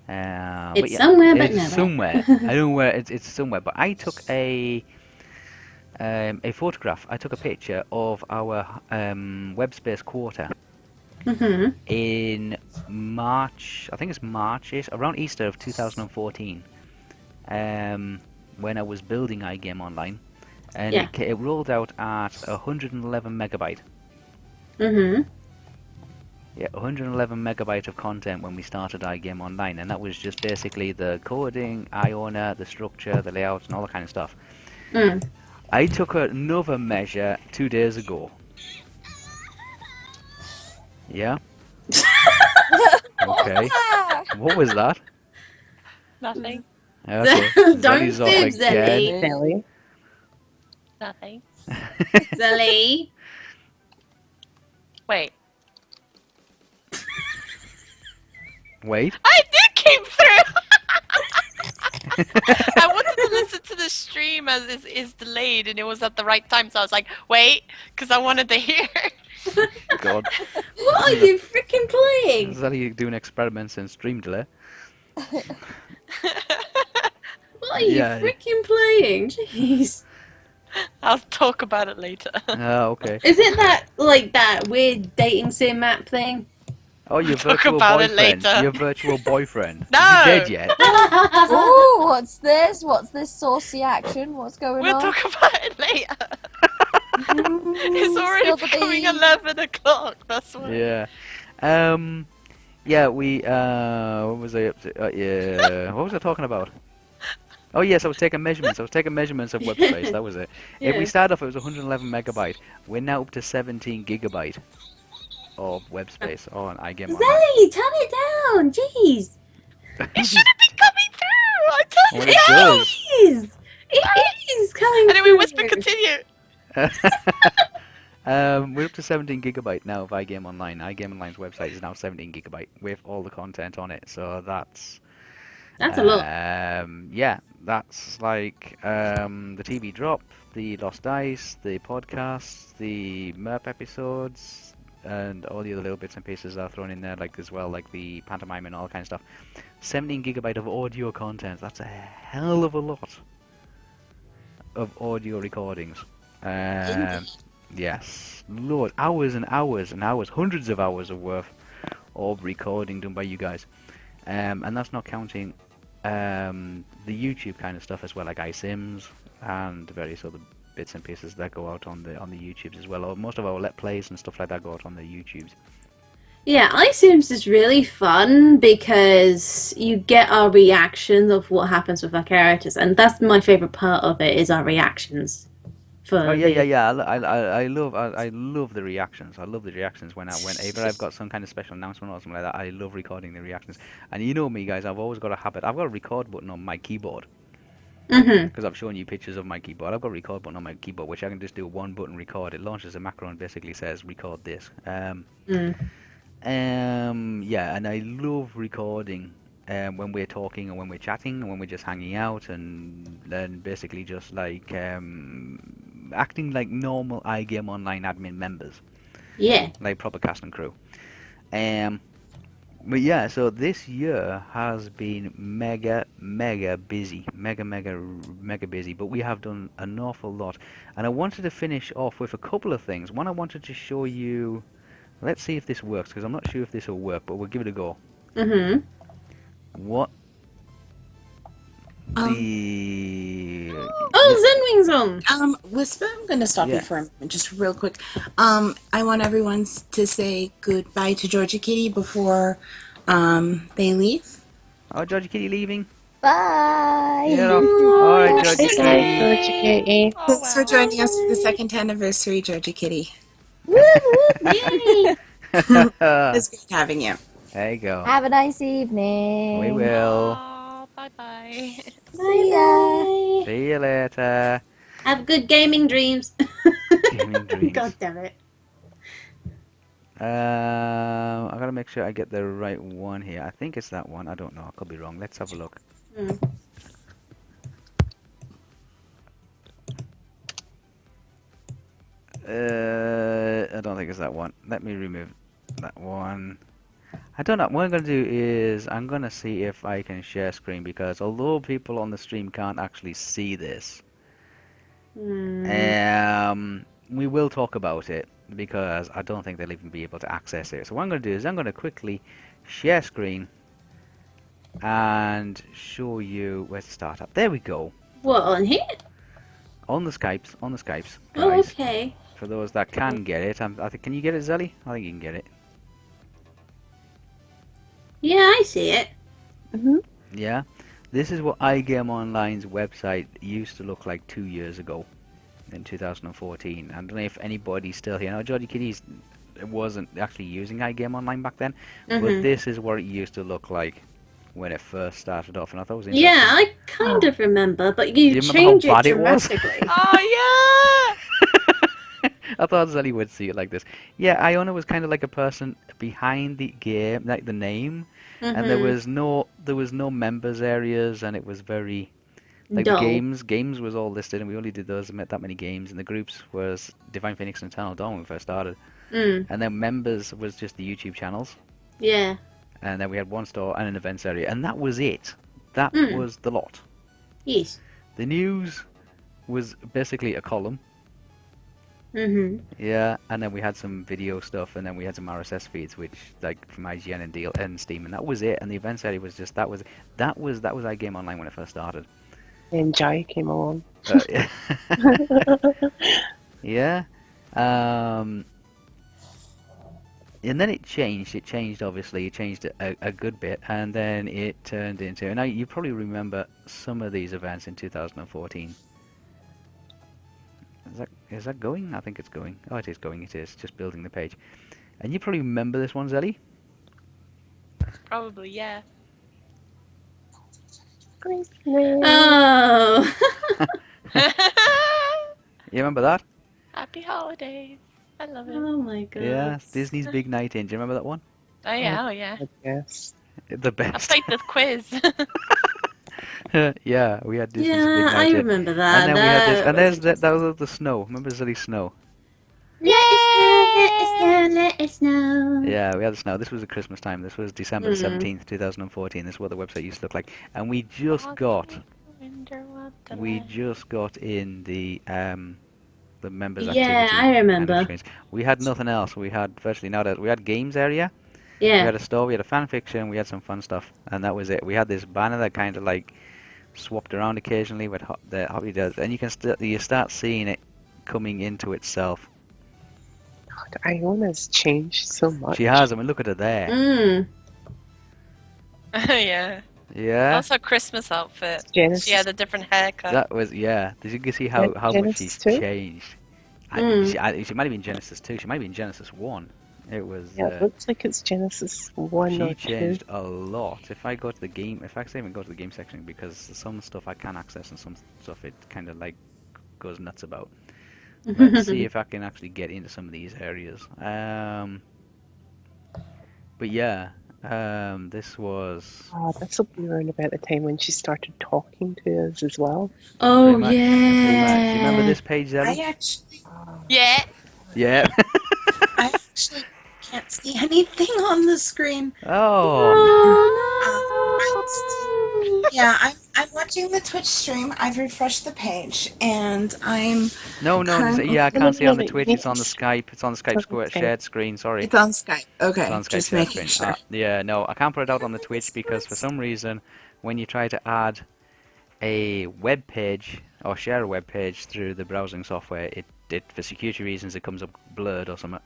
It's somewhere, but it's nowhere. somewhere. I don't know where it's somewhere. But I took a photograph. I took a picture of our web space quarter in March. I think it's March-ish, around Easter of 2014. When I was building iGame Online, and Yeah. it rolled out at 111 megabyte. Yeah, 111 megabyte of content when we started iGame Online, and that was just basically the coding, Iona, the structure, the layout, and all that kind of stuff. I took another measure 2 days ago. Yeah? Okay. What was that? Nothing. Okay. Don't Zelly's off fib, again. Zelly. Nelly. Nothing. Zelly. Wait. Wait. I did came through! I wanted to listen to the stream as is delayed, and it was at the right time, so I was like, wait, because I wanted to hear. God. What are you freaking playing? Is that you doing experiments in stream delay? What are you Yeah. freaking playing? Jeez. I'll talk about it later. Oh, okay. Is it that, like, that weird dating sim map thing? Oh, your Talk virtual about it boyfriend. later. Your virtual boyfriend. No! Is he dead yet? Ooh, what's this? What's this saucy action? What's going We'll on? talk about it later. It's already Spill the becoming beans. 11 o'clock, that's why. Yeah. Yeah, what was I up to? Yeah, what was I talking about? Oh yes, I was taking measurements. I was taking measurements of web space. That was it. If we Yeah. started off, it was 111 megabyte. We're now up to 17 gigabyte of web space on iGame Online. Zelly, turn it down. Jeez. It should have been coming through! I told Well, you! it does. It is coming Anyway, through. Wispa, continue! We're up to 17 gigabyte now of iGame Online. iGame Online's website is now 17 gigabyte with all the content on it. So that's That's a lot. Yeah, that's like the TV drop, the Lost Dice, the podcasts, the MERP episodes, and all the other little bits and pieces are thrown in there, like as well, like the pantomime and all that kind of stuff. 17 gigabyte of audio content. That's a hell of a lot of audio recordings. Yes, Lord, hours and hours and hours, hundreds of hours of worth of recording done by you guys, and that's not counting the YouTube kind of stuff as well, like iSims and various other bits and pieces that go out on the YouTubes as well. Or most of our Let Plays and stuff like that go out on the YouTubes. Yeah, iSims is really fun because you get our reactions of what happens with our characters, and that's my favorite part of it is our reactions. Oh yeah. I love the reactions. I love the reactions whenever I've got some kind of special announcement or something like that. I love recording the reactions. And you know me, guys. I've always got a habit. I've got a record button on my keyboard because I've shown you pictures of my keyboard. I've got a record button on my keyboard, which I can just do one button record. It launches a macro and basically says record this. Yeah, and I love recording. When we're talking and when we're chatting and when we're just hanging out and then basically just like acting like normal iGame Online admin members. Yeah. Like proper cast and crew. But yeah, so this year has been mega busy. Mega busy. But we have done an awful lot. And I wanted to finish off with a couple of things. One, I wanted to show you... Let's see if this works, because I'm not sure if this will work, but we'll give it a go. What The Oh, Zenwing's on. Wispa, I'm going to stop Yeah. you for a moment, just real quick. I want everyone to say goodbye to Georgia Kitty before they leave. Oh, Georgie Kitty leaving. Bye. Yeah. All right, Bye, Georgie bye, Kitty. Georgia Katie. Oh, Thanks for well. joining us for the second anniversary, Georgia Kitty. Woo, woo. Yay! It's great having you. There you go. Have a nice evening. We will. Oh, bye-bye. See ya. Bye. See you later. Have good gaming dreams. Gaming dreams. God damn it. I gotta make sure I get the right one here. I think it's that one. I don't know. I could be wrong. Let's have a look. I don't think it's that one. Let me remove that one. I don't know. What I'm gonna do is I'm gonna see if I can share screen, because although people on the stream can't actually see this, we will talk about it, because I don't think they'll even be able to access it. So what I'm going to do is I'm going to quickly share screen and show you where to start up. There we go. What, on here? On the Skypes, guys. Oh, okay. For those that can get it, I think. Can you get it, Zelly? I think you can get it. Yeah, I see it. Yeah. This is what iGame Online's website used to look like 2 years ago, in 2014. I don't know if anybody's still here. Now, Georgie Kitty's wasn't actually using iGame Online back then, but this is what it used to look like when it first started off, and I thought it was interesting. Yeah, I kind of remember, but Do you you remember change how it bad it was? dramatically. Oh, yeah! I thought Zelly would see it like this. Yeah, Iona was kind of like a person behind the game, like the name, and there was no members areas, and it was very like Dull. the games was all listed, and we only did those that many games, and the groups was Divine Phoenix and Eternal Dawn when we first started, and then members was just the YouTube channels, Yeah. and then we had one store and an events area, and that was it. That was the lot. Yes. The news was basically a column. Mm-hmm. Yeah, and then we had some video stuff, and then we had some RSS feeds, which like from IGN and Deal and Steam, and that was it. And the events area was just that was iGame Online when it first started. Then Jai came along. Yeah. Yeah. And then it changed. It changed, obviously. It changed a good bit, and then it turned into. And now you probably remember some of these events in 2014. Is that going? I think it's going. Oh, it is going. It is just building the page. And you probably remember this one, Zelly? Probably, yeah. Oh. You remember that? Happy holidays. I love it. Oh my god. Yeah, Disney's Big Night In. Do you remember that one? Oh, yeah, oh, yeah. Yes. The I best. played the quiz. Yeah, we had Disney's Big Yeah, Night I In. remember that. And then we had this, and was there's that was the snow. Remember Zelly's snow? Let it snow, let it snow. Yeah, we had the snow. This was at Christmas time. This was December 17th, 2014. This is what the website used to look like. And we just got in the members activity. Yeah, I and remember. screens. We had nothing else. We had virtually nada. We had games area. We Yeah. had a store. We had a fan fiction. We had some fun stuff, and that was it. We had this banner that kind of like swapped around occasionally with the hobby does, and you start seeing it coming into itself. God, Iona's changed so much. She has. I mean, look at her there. Mm. Yeah. Yeah. Also, Christmas outfit. Genesis. She had a different haircut. That was, yeah. Did you see how much Genesis she's 2? changed? She might have been Genesis 2. She might have been Genesis 1. It was. Yeah, it looks like it's Genesis 1 or She 2. changed a lot. If I go to the game, if I actually even go to the game section, because some stuff I can access and some stuff it kind of like goes nuts about. Let's see if I can actually get into some of these areas. But yeah, this was. Oh, this will be around about the time when she started talking to us as well. Oh, Pretty much. Do you remember yeah. this page, Zelly? I actually, Yeah. Yeah. I actually can't see anything on the screen. Oh. Yeah, I'm watching the Twitch stream. I've refreshed the page, and I'm. No. Yeah, I No, can't see on the no, Twitch. It's on the Skype. It's on the Skype Okay. shared screen. Sorry. It's on Skype. Okay, It's on Skype just share making screen. sure. Yeah, no, I can't put it out on the Twitch because for some reason, when you try to add a web page or share a web page through the browsing software, it for security reasons it comes up blurred or something.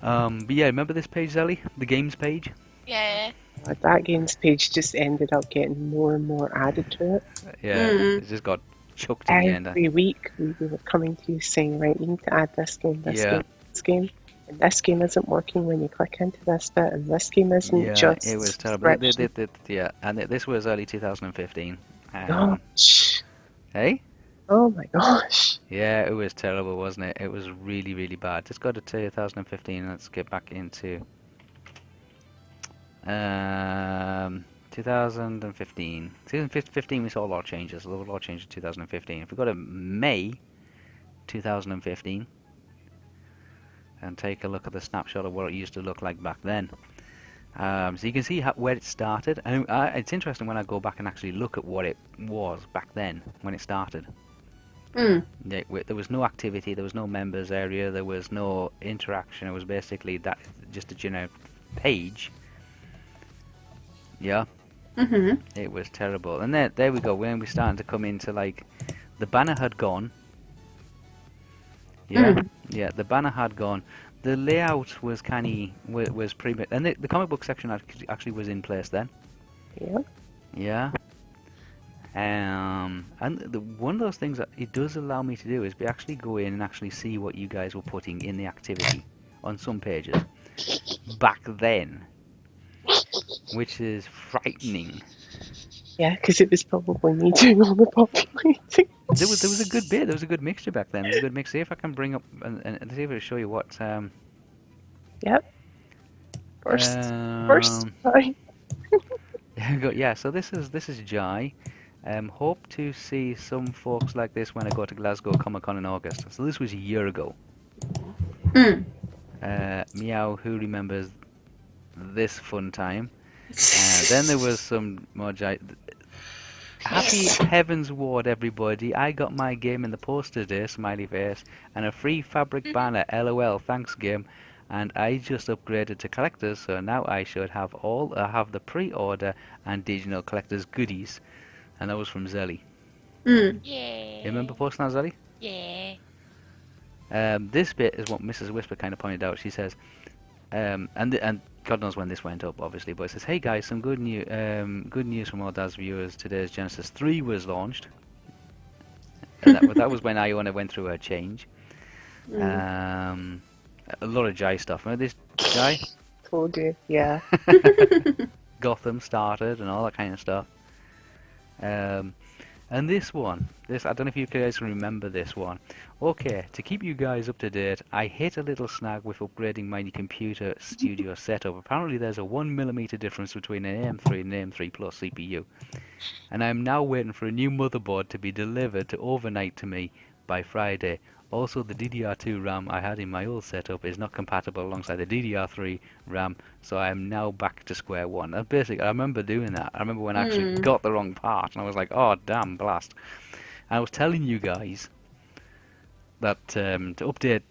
But yeah, remember this page, Zelly? The games page? Yeah. That games page just ended up getting more and more added to it. Yeah, it just got chucked in the end. Every week we were coming to you saying, right, you need to add this game, this Yeah. game, this game. And this game isn't working when you click into this bit, and this game isn't Yeah, just it was terrible. stretching. Yeah, and this was early 2015. Gosh. Hey? Oh my gosh. Yeah, it was terrible, wasn't it? It was really, really bad. Just go to 2015. Let's get back into 2015. 2015, we saw a lot of changes. A lot of changes in 2015. If we go to May 2015 and take a look at the snapshot of what it used to look like back then. So you can see where it started. And it's interesting when I go back and actually look at what it was back then when it started. There was no activity, there was no members area, there was no interaction. It was basically that just a generic page. Yeah. It was terrible. And there we go. When we started to come into like the banner had gone. Yeah. Yeah, the banner had gone. The layout was was pretty much, and the comic book section actually was in place then. Yeah. Yeah. And one of those things that it does allow me to do is actually go in and actually see what you guys were putting in the activity on some pages back then, which is frightening. Yeah, because it was probably me doing all the populating. There was a good bit. There was a good mixture back then. There was a good mix. See if I can bring up and see if I can show you what. Yep. First time. Yeah. So this is Jai. Hope to see some folks like this when I go to Glasgow Comic Con in August. So this was a year ago. Meow, who remembers this fun time? Then there was some more Jai. Happy Heavens Ward, everybody. I got my game in the post today, smiley face, and a free fabric banner, LOL, thanks game. And I just upgraded to collectors, so now I should have the pre-order and digital collectors goodies. And that was from Zelly. Yeah. You remember posting that, Zelly? Yeah. This bit is what Mrs. Whisper kind of pointed out. She says, and God knows when this went up, obviously, but it says, "Hey guys, some good news from all Dad's viewers. Today's Genesis 3 was launched." And that was when Iona went through her change. A lot of Jai stuff. Remember this, Jai? Told you, yeah. Gotham started and all that kind of stuff. And this one, I don't know if you guys can remember this one. Okay, to keep you guys up to date, I hit a little snag with upgrading my computer studio setup. Apparently there's a 1mm difference between an AM3 and an AM3 Plus CPU. And I'm now waiting for a new motherboard to be delivered to overnight to me by Friday. Also, the DDR2 RAM I had in my old setup is not compatible alongside the DDR3 RAM, so I am now back to square one. And basically, I remember doing that. I remember when I actually got the wrong part, and I was like, oh, damn, blast. And I was telling you guys that to update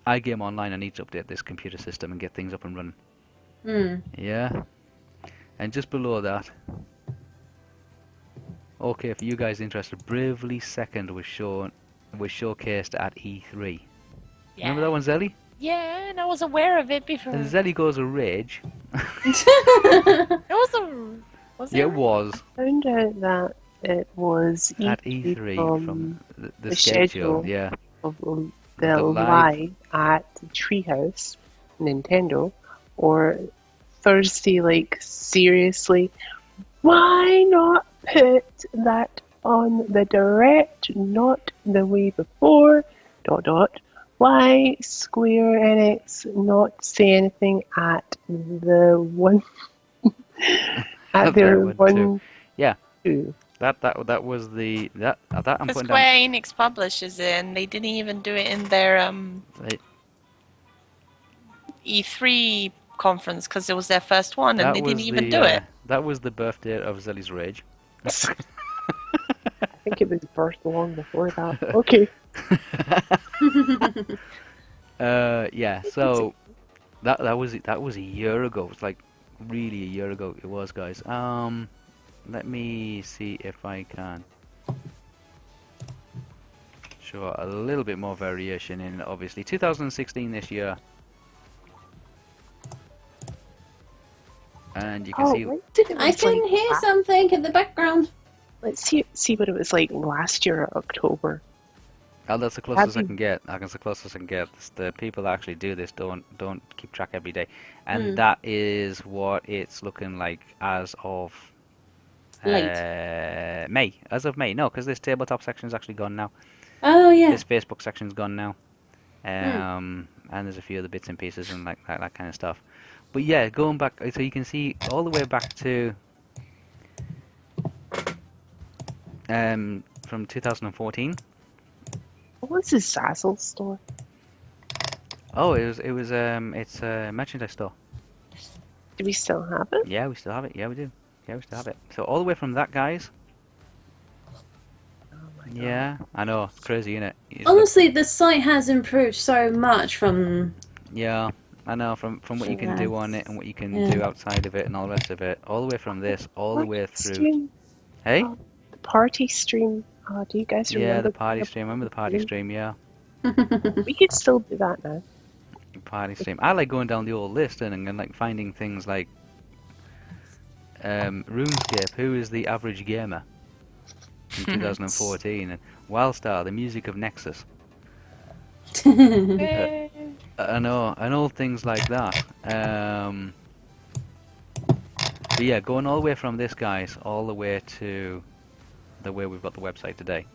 iGame Online, I need to update this computer system and get things up and running. Yeah. And just below that, okay, for you guys interested, Bravely Second was showcased at E3. Yeah. Remember that one, Zelly? Yeah, and I was aware of it before. And Zelly goes a rage. It was Yeah, it was. Found out that it was At E3 from the schedule, schedule, yeah. of the The live at Treehouse, Nintendo, or Thursday. Like, seriously, why not put that on the direct, not the way before, ... Why Square Enix not say anything at the one at their one Yeah. two? That was the that I'm Because putting Square down. Enix publishes it, and they didn't even do it in their E3 conference because it was their first one, and they didn't even do it. That was the birthday of Zelly's rage. I think it was birthed long before that. Okay. Yeah. So that was a year ago. It's like really a year ago. It was, guys. let me see if I can show a little bit more variation in, obviously. 2016 this year. And you can see... what did it I was like can hear last- something in the background. Let's see what it was like last year, October. Oh, that's the closest I you- can get. That's the closest I can get. The people that actually do this don't keep track every day, and that is what it's looking like as of Late. May. As of May, no, because this tabletop section's actually gone now. Oh yeah. This Facebook section's gone now, and there's a few other bits and pieces and like that kind of stuff. But yeah, going back, so you can see all the way back to from 2014. What was the Zazzle store? Oh, it's a merchandise store. Do we still have it? Yeah, we still have it. Yeah, we do. Yeah, we still have it. So all the way from that, guys. Oh my God. Yeah, I know. It's crazy, isn't it? Honestly, the site has improved so much from. Yeah, I know. From what you can do on it and what you can Yeah. do outside of it and all the rest of it. All the way from this, all the way through. Stream. Hey? Oh, the party stream. Do you guys remember? Yeah, the party stream. Remember the party stream? Yeah, We could still do that now. the party stream. I like going down the old list and like finding things like RuneScape. Who is the average gamer in 2014? And Wildstar, the music of Nexus. I know, and all things like that. But yeah, going all the way from this, guys, all the way to the way we've got the website today.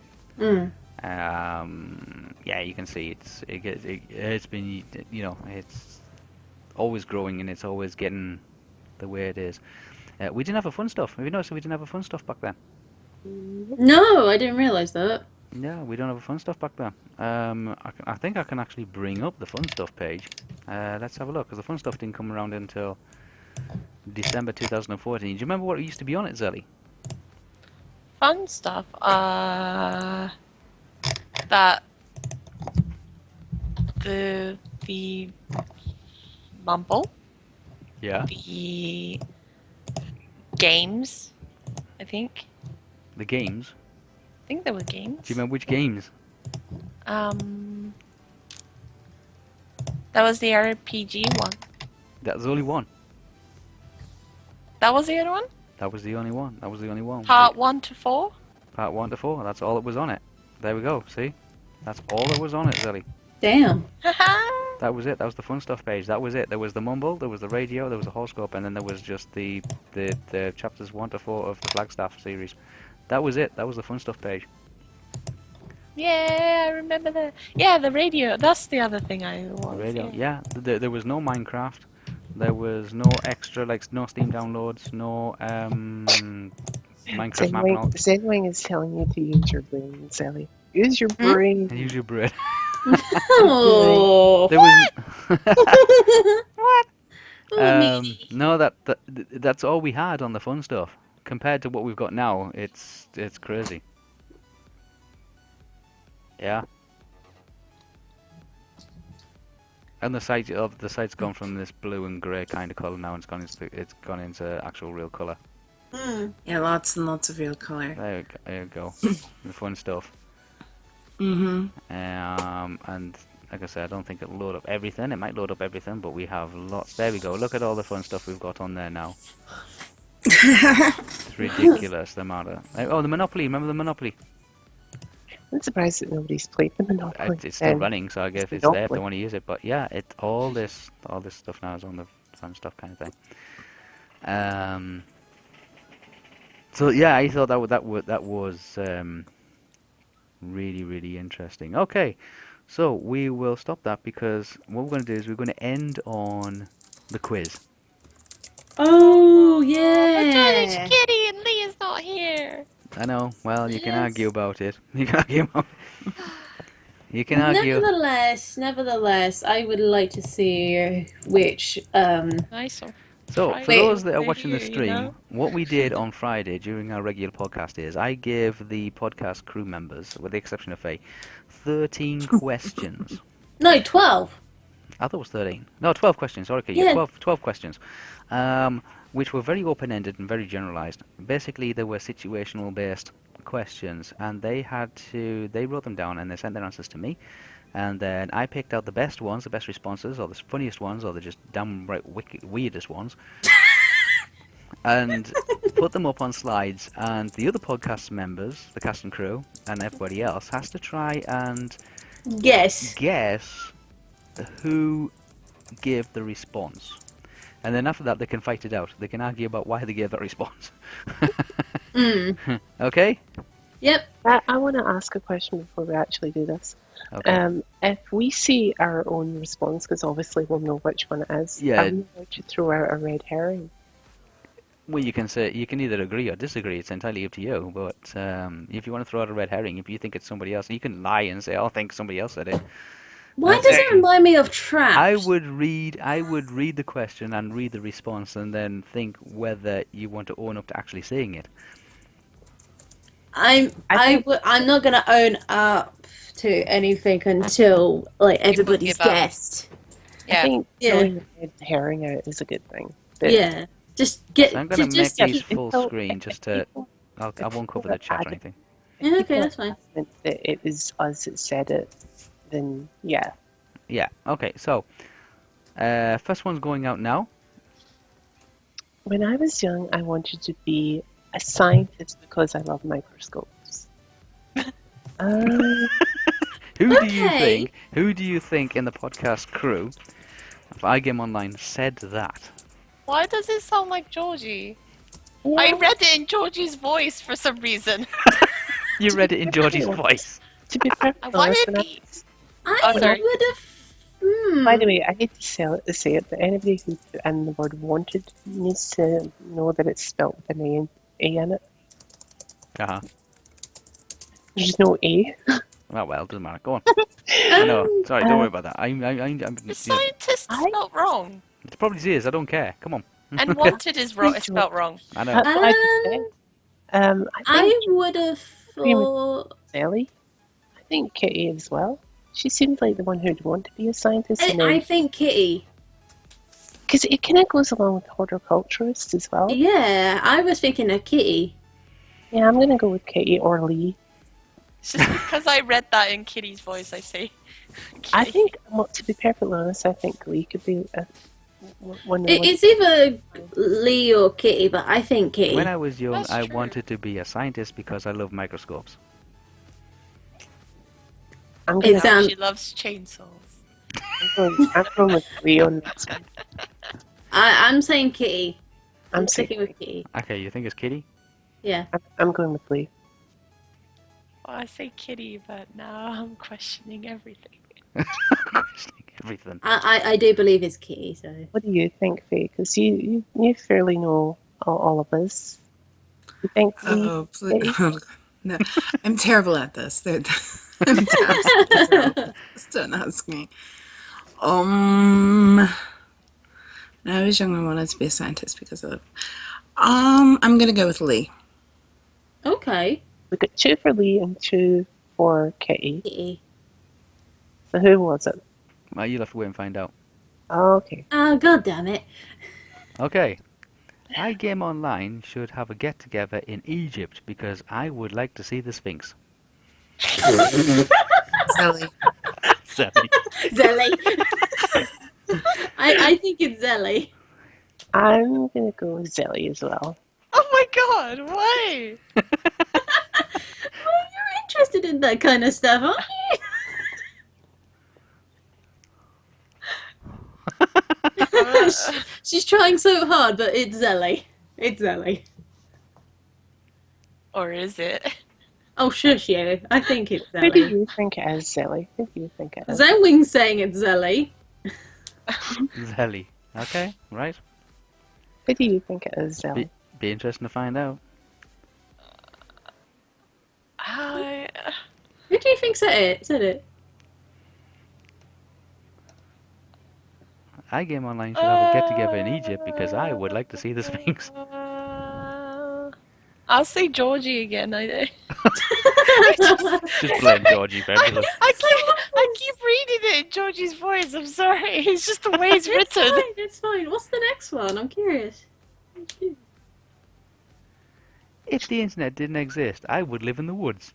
Yeah, you can see it's been, you know, it's always growing and it's always getting the way it is. We didn't have a fun stuff. Have you noticed we didn't have a fun stuff back then? No, I didn't realise that. Yeah, we don't have a fun stuff back then. I think I can actually bring up the fun stuff page. Let's have a look, because the fun stuff didn't come around until December 2014. Do you remember what it used to be on it, Zelly? Fun stuff. That the Mumble, Yeah. the games, I think. The games. I think there were games. Do you remember which games? That was the RPG one. That was only one. That was the other one? That was the only one. That was the only one. Part 1 to 4? Part 1 to 4. That's all that was on it. There we go. See? That's all that was on it, Zelly. Damn. That was it. That was the fun stuff page. That was it. There was the mumble, there was the radio, there was the horoscope, and then there was just the chapters 1 to 4 of the Flagstaff series. That was it. That was the fun stuff page. Yeah, I remember the... Yeah, the radio. That's the other thing I was. Radio. Yeah. Yeah. There was no Minecraft. There was no extra, like, no Steam downloads, no Minecraft map. Zenwing is telling you to use your brain, Sally. Use your brain. And use your bread. Oh. There was What? no, that's all we had on the fun stuff. Compared to what we've got now, it's crazy. Yeah. And the site's gone from this blue and grey kind of colour now, and it's gone into actual real colour. Yeah, lots and lots of real color. There you go. The fun stuff. Mm-hmm. And like I said, I don't think it'll load up everything. It might load up everything, but we have lots. There we go. Look at all the fun stuff we've got on there now. It's ridiculous, the amount of... Oh, the Monopoly. Remember the Monopoly? I'm surprised that nobody's played the Monopoly. It's still running, so I guess it's there if they want to use it. But yeah, all this stuff now is on the fun stuff kind of thing. So yeah, I thought that was really, really interesting. Okay, so we will stop that because what we're going to do is we're going to end on the quiz. Oh, But yeah. Kitty and Lee is not here. I know. Well, you can argue about it. You can argue about it. You can argue. Nevertheless, I would like to see which Nice. So, for Wait, those that are right watching the here, you stream, know? what we did on Friday during our regular podcast is I gave the podcast crew members, with the exception of Faye, 13 questions. No, 12. I thought it was 13. No, 12 questions. Sorry, okay, Yeah. 12 questions, which were very open-ended and very generalized. Basically, they were situational-based questions, and they wrote them down and they sent their answers to me, and then I picked out the best ones, the best responses, or the funniest ones, or the just downright weirdest ones, and put them up on slides. And the other podcast members, the cast and crew, and everybody else has to try and Yes. guess who gave the response. And then after that, they can fight it out. They can argue about why they gave that response. Okay? Yep. I want to ask a question before we actually do this. Okay. If we see our own response, because obviously we'll know which one it is, Yeah. are we allowed to throw out a red herring? Well, you can either agree or disagree. It's entirely up to you. But if you want to throw out a red herring, if you think it's somebody else, you can lie and say, "Oh, I think somebody else said it." Why That's does it. it remind me of traps? I would read the question and read the response, and then think whether you want to own up to actually saying it. I'm not gonna own up to anything until like everybody's give up. guessed. I Yeah. think Yeah. throwing a red herring out is a good thing. But Yeah. Just get. So I'm going to make just these keep- full until- screen just to. I won't cover the chat or anything. Yeah, okay, that's fine. that it was us that said it, then yeah. Yeah. Okay. So, first one's going out now. When I was young, I wanted to be a scientist because I love microscopes. Who do you Okay. think? Who do you think in the podcast crew of iGame Online said that? Why does it sound like Georgie? I read it in Georgie's voice for some reason. You read it in Georgie's voice. To be perfectly Why honest, did when he? I Oh, sorry. would have. by the way, I hate to say it, but anybody who put in the word wanted needs to know that it's spelled with an A in it. Uh-huh. There's no A. Oh well, doesn't matter. Go on. I know. Sorry, don't worry about that. I'm The yeah, scientist is spelled wrong. it probably is. I don't care. Come on. And wanted is spelled wrong. I know. That's what I just said. I I think would have thought. Ellie. I think Kitty as well. She seemed like the one who'd want to be a scientist. I think Kitty. Because it kind of goes along with horticulturist as well. Yeah, I was thinking of Kitty. Yeah, I'm going to go with Kitty or Lee. It's just because I read that in Kitty's voice, I say. I Kitty. think, well, to be perfectly honest, I think Lee could be one of the It's either Lee or Kitty, but I think Kitty. When I was young, That's I true. wanted to be a scientist because I love microscopes. I'm going It to sounds. She loves chainsaws. I'm going with Lee on this one. I'm saying Kitty. I'm I'm sticking saying with Kitty. Okay, you think it's Kitty? Yeah. I'm going with Lee. Well, I say Kitty, but now I'm questioning everything. Questioning everything. I do believe it's Kitty. So. What do you think, Faye? Because you fairly know all of us. You think Lee? Oh, please. No, I'm terrible at this. I'm absolutely terrible. Just don't ask me. When I was young, I wanted to be a scientist because of. I'm gonna go with Lee. Okay. We got 2 for Lee and 2 for Kitty. Kitty. So who was it? Well, you'll have to wait and find out. Oh, okay. Oh, god damn it. Okay. iGame Online should have a get-together in Egypt because I would like to see the Sphinx. Sally. Sorry. Zelly. I think it's Zelly. I'm gonna go with Zelly as well. Oh my god, why? Oh, you're interested in that kind of stuff, aren't you? She's trying so hard, but it's Zelly. It's Zelly. Or is it? Oh, shush you. I think it's Who do Zelly. you think it is, Zelly? Who do you think it is? Zenwing's saying it's Zelly. Zelly. Okay, right. Who do you think it is, Zelly? Be interesting to find out. I... Who do you think said it? iGame Online should have a get-together in Egypt because I would like to see the Sphinx. I'll say Georgie again, I think. Just blame Georgie for everything. I keep reading it in Georgie's voice. I'm sorry. It's just the way it's written. It's fine. What's the next one? I'm curious. If the internet didn't exist, I would live in the woods.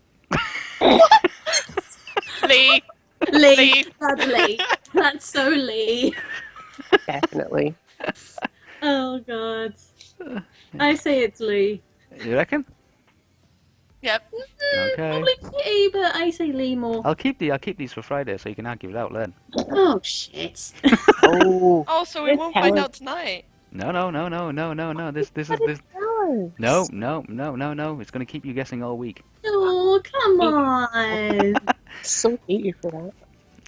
Lee. Lee. That's Lee. That's so Lee. Definitely. Oh god. I say it's Lee. You reckon? Yep. Okay. Probably Kitty, but I say Lee more. I'll keep these for Friday, so you can argue it out then. Oh shit. Oh. Oh, so we won't find out tonight. No. This is this. No. It's gonna keep you guessing all week. Oh, come on. So hate you for that.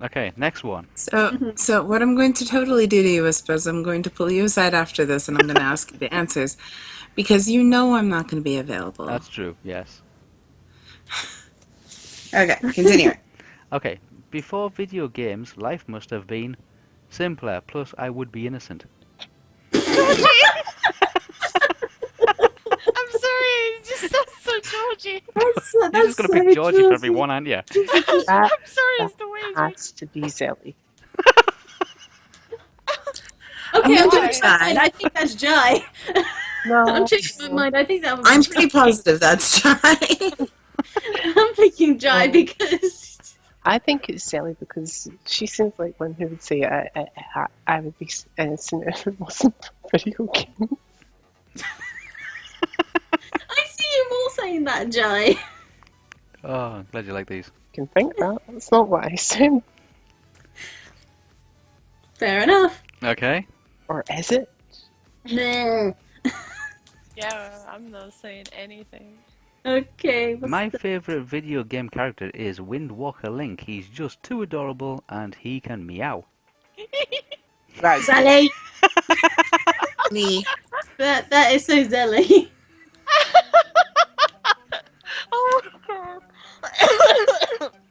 Okay, next one. So what I'm going to totally do to you, Wispa, is I'm going to pull you aside after this, and I'm going to ask you the answers, because you know I'm not going to be available. That's true. Yes. Okay, continue. Okay. Before video games, life must have been simpler. Plus, I would be innocent. I'm sorry. It just sounds so Georgie. You're just gonna pick Georgie for every one, aren't you? That, I'm sorry. It's the way it's written. has to be Zelly. Okay, I'm I'm gonna changing my try. mind. I think that's Jai. No. I'm changing my mind. I think that would be I'm Jai. pretty positive that's Jai. I'm thinking Jai because I think it's Sally because she seems like one who would say, I would be innocent if it wasn't a video game. I see you more saying that, Jai. Oh, I'm glad you like these. You can think that. That's not what I said. Fair enough. Okay. Or is it? Nah. Yeah, I'm not saying anything. Okay. My favorite video game character is Windwalker Link. He's just too adorable, and he can meow. Right. Zelly. Me. That is so Zelly. Oh god.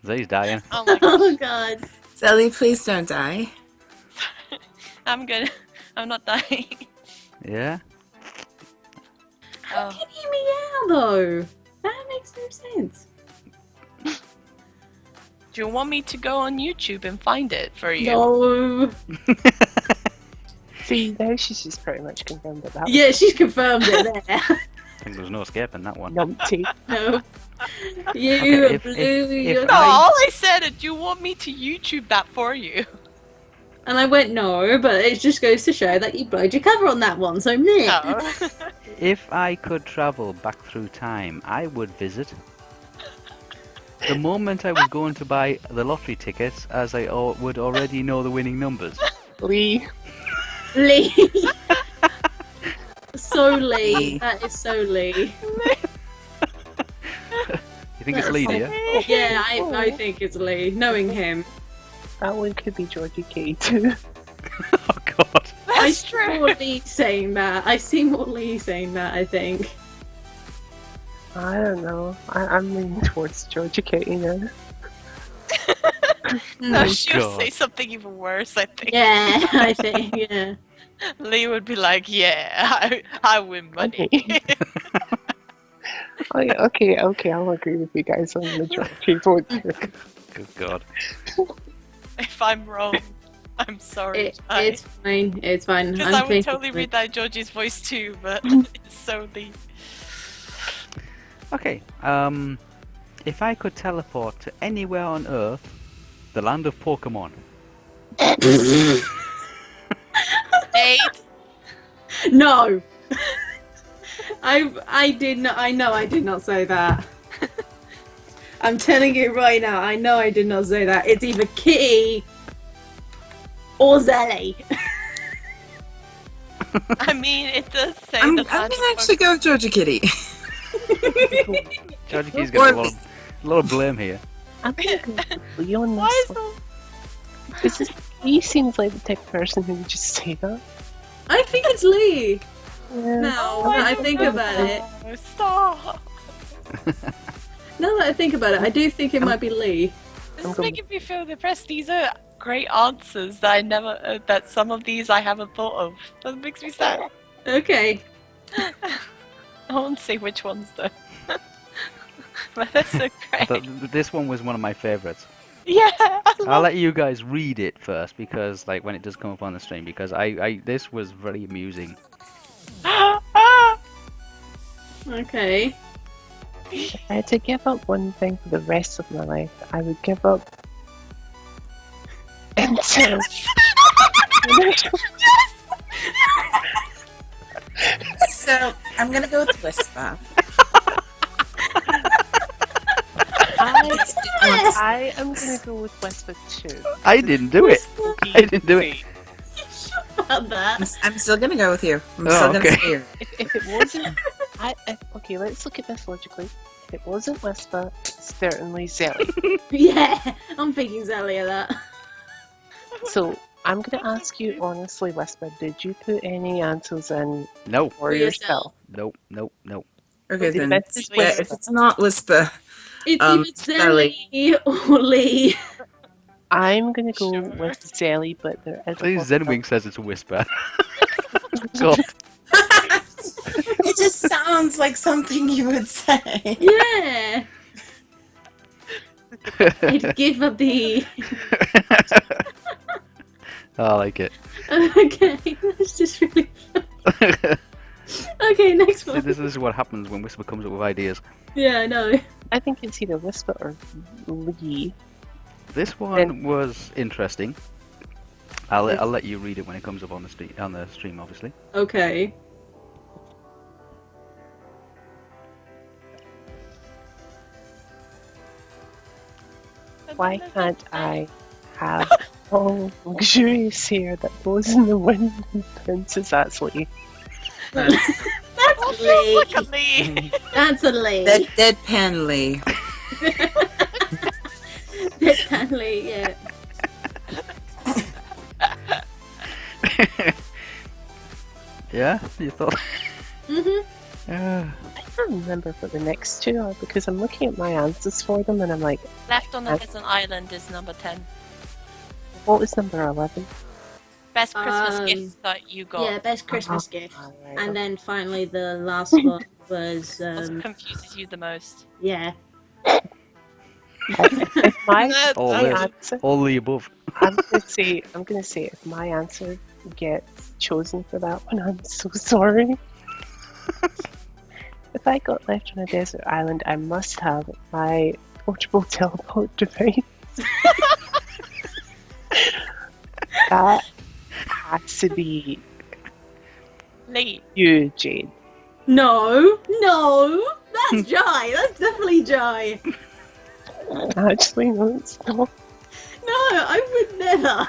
Zay's dying. Oh my Oh gosh. god. Sally, please don't die. I'm good. I'm not dying. Yeah. How Oh. can he meow though? That makes no sense. Do you want me to go on YouTube and find it for you? No. See, now she's just pretty much confirmed that that Yeah, she's confirmed it there. I think there's no escaping that one. was numpty. No. You Okay, if- blue. if you're No, I- all I said is, do you want me to YouTube that for you? And I went no, but it just goes to show that you blowed your cover on that one. So meh. No. If I could travel back through time, I would visit the moment I was going to buy the lottery tickets, as I would already know the winning numbers. Lee. Lee. So Lee. That is so Lee. You think it's Lee, do you? Yeah, I think it's Lee. Knowing him. That one could be Georgie K too. Oh god. I That's see true. more Lee saying that. I see more Lee saying that, I think. I don't know. I'm leaning towards Georgie K, you know. No, Oh, she'll God. say something even worse, I think. Yeah, I think, yeah. Lee would be like, yeah, I win money. Oh, yeah, okay, I'll agree with you guys on the majority vote here. Good god. If I'm wrong, I'm sorry. It's fine. It's fine. Because I would totally read that in Georgie's voice too, but it's so Lee. Okay. If I could teleport to anywhere on Earth, the land of Pokemon. Eight. No. I did not. I know I did not say that. I'm telling you right now. I know I did not say that. It's either Kitty or Zelly. I mean, it does say I'm the gonna land of actually go with Georgia Kitty. Georgie Key's got a lot of blame here. I'm gonna go with Lee on Why this is one. the... Because he seems like the type of person who would just say that. I think it's Lee. Yeah. Now that I think about it. Oh, stop. Now that I think about it, I do think it might be Lee. This is making me feel depressed. These are great answers that I never, that some of these I haven't thought of. That makes me sad. Okay. I won't say which ones though. But that's so great. This one was one of my favorites. Yeah, I I'll love let you guys read it first because, like, when it does come up on the stream, because this was very amusing. Okay. If I had to give up one thing for the rest of my life, I would give up until. So I'm gonna go with Wispa. I am gonna go with Wispa too. I didn't do it. I didn't do it. About that. I'm still gonna go with you. I'm Oh, still gonna okay. say you. If it wasn't, okay, let's look at this logically. If it wasn't Wispa, it's certainly Zelly. Yeah, I'm thinking Zelly of that. So I'm gonna ask you honestly, Wispa, did you put any answers in No. for yourself? Nope. Nope. Nope. Okay, Okay, then. that's just Yeah, if it's not Wispa, It's either Zelly or Lee. I'm gonna go with Zelly, but there is a Please, possibility. Zenwing says it's a whisper. God. it just sounds like something you would say. Yeah. I'd give up the. I like it. Okay, that's just really fun. Okay, next See, one. this is what happens when Whisper comes up with ideas. Yeah, I know. I think it's either Wispa or Lee. This one was interesting. I'll let you read it when it comes up on the stream, obviously. Okay. Why can't I have long, luxurious hair that blows in the wind and bounces? That's Lee. That's Lee. Look at Lee. That's a Lee. Deadpan Lee. Deadpan Lee, yeah. Yeah, you thought? Mhm. Yeah. I can't remember what the next two are because I'm looking at my answers for them and I'm like, Left on a Desert Island is number 10. what was number 11? Best Christmas Um, gift that you got. Yeah, best Christmas gift. Alright, And then finally the last one was What confuses you the most? yeah. if my, All my this. answer, All the above. I'm gonna say if my answer gets chosen for that one, I'm so sorry. If I got left on a desert island, I must have my portable teleport device. That has to be Lee. you, Jade. No, that's Jai. That's definitely Jai. Actually, no, it's not. No, I would never.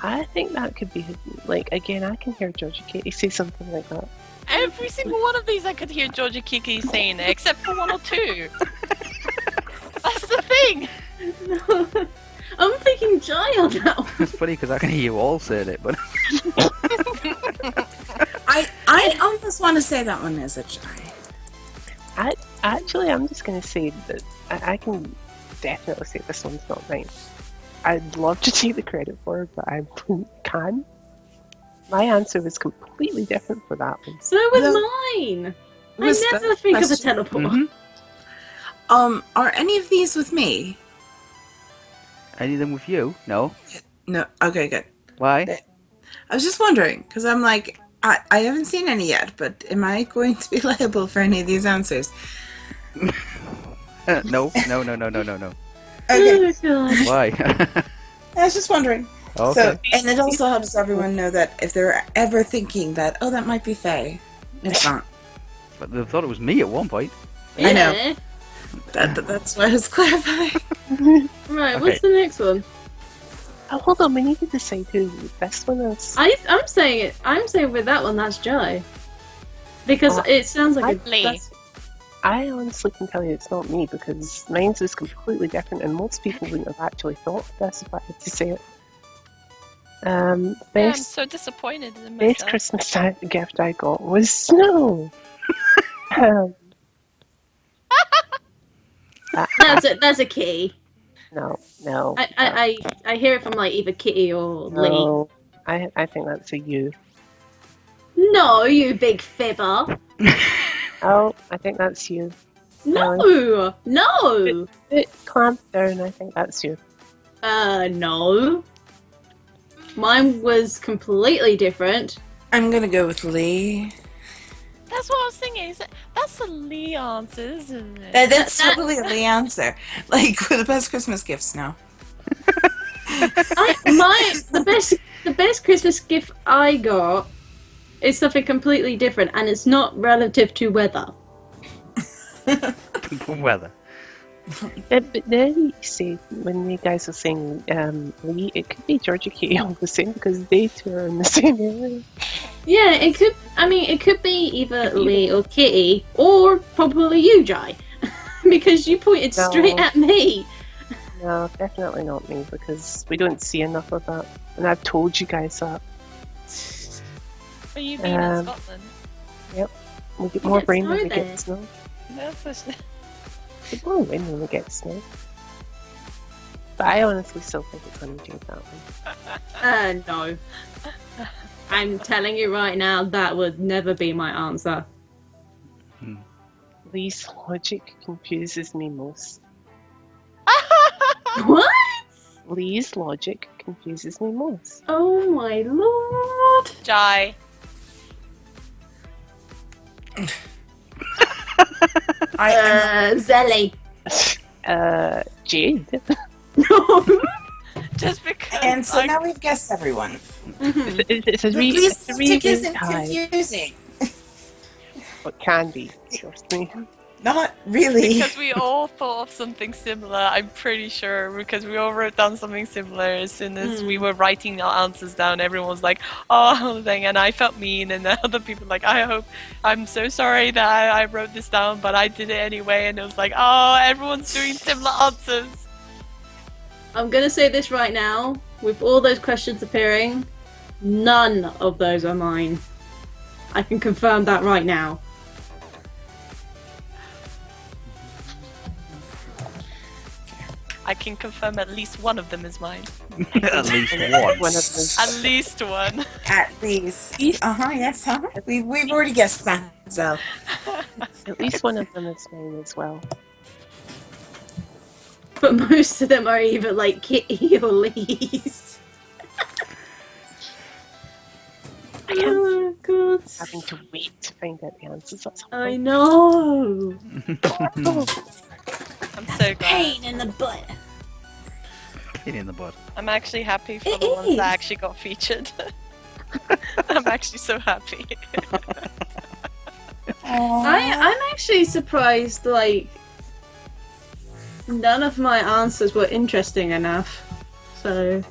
I think that could be like again. I can hear Georgie Katie say something like that. Every single one of these I could hear Georgia Kiki saying it, except for one or two. That's the thing. No, I'm thinking Jai on that one. It's funny because I can hear you all saying it, but I almost want to say that one is a Jai. Actually, I'm just going to say that I can definitely say this one's not mine. I'd love to take the credit for it, but I can't. My answer was completely different for that one. So was mine. Was I that never think of a question? teleport. Mhm. Are any of these with me? Any of them with you? No. No. Okay, good. Why? I was just wondering because I'm like, I haven't seen any yet, but am I going to be liable for any of these answers? No. No. Okay. Oh god. Why? I was just wondering. Okay. So, and it also helps everyone know that if they're ever thinking that, oh, that might be Faye, it's not. But they thought it was me at one point. I know. Yeah. That's why I was clarifying. Right, what's the next one? Oh, hold on, we need to decide who this one is. I'm saying it. I'm saying with that one, that's Jai. Because it sounds like Lee. that's- I honestly can tell you it's not me because mine was completely different and most people wouldn't have actually thought of this if I had to say it. Yeah, I'm Best, so disappointed in best myself. Christmas gift I got was snow. um, that's a Kitty. no. I hear it from like either Kitty or Lee. No. I think that's a you. No, you big fibber. Oh, I think that's you. No, no, Clamp down, I think that's you. no. Mine was completely different. I'm gonna go with Lee. That's what I was thinking. That's a Lee answer, isn't it? That's totally a Lee answer. Like, for the best Christmas gifts now. The best Christmas gift I got is something completely different, and it's not relative to weather. Weather. But then you see, when you guys are saying Lee, it could be Georgia Katie all the same because they two are in the same area. Yeah, it could. I mean, it could be either Lee or Kitty, or probably you, Jai, because you pointed No. straight at me. No, definitely not me because we don't see enough of that. And I've told you guys that. But you've been in Scotland. Yep. We get more get rain snow than we there. get snow. That's for Get more rain than we get snow. But I honestly still think it's going to change that one. No. I'm telling you right now, that would never be my answer. Lee's logic confuses me most. What? Lee's logic confuses me most. Oh my lord. Jai. Zelly. Jade. No. Just because. And so now we've guessed everyone. It's a Please, it's a logic reason isn't tie. confusing. It can be, trust me. Not really. Because we all thought of something similar, I'm pretty sure, because we all wrote down something similar as soon as we were writing our answers down. Everyone was like, oh, thing, and I felt mean, and the other people were like, I'm so sorry that I wrote this down, but I did it anyway, and it was like, oh, everyone's doing similar answers. I'm gonna say this right now. With all those questions appearing, none of those are mine. I can confirm that right now. I can confirm at least one of them is mine. At least one. One of them. At least one. At least. Yes, We've already guessed that, so. At least one of them is mine as well. But most of them are either like Kitty or Lee's. Oh god. Having to wait to find out the answers. That's I know. I'm so glad. Pain in the butt. Pain in the butt. I'm actually happy for It the ones is. that actually got featured. I'm actually so happy. I'm actually surprised, like, none of my answers were interesting enough. So,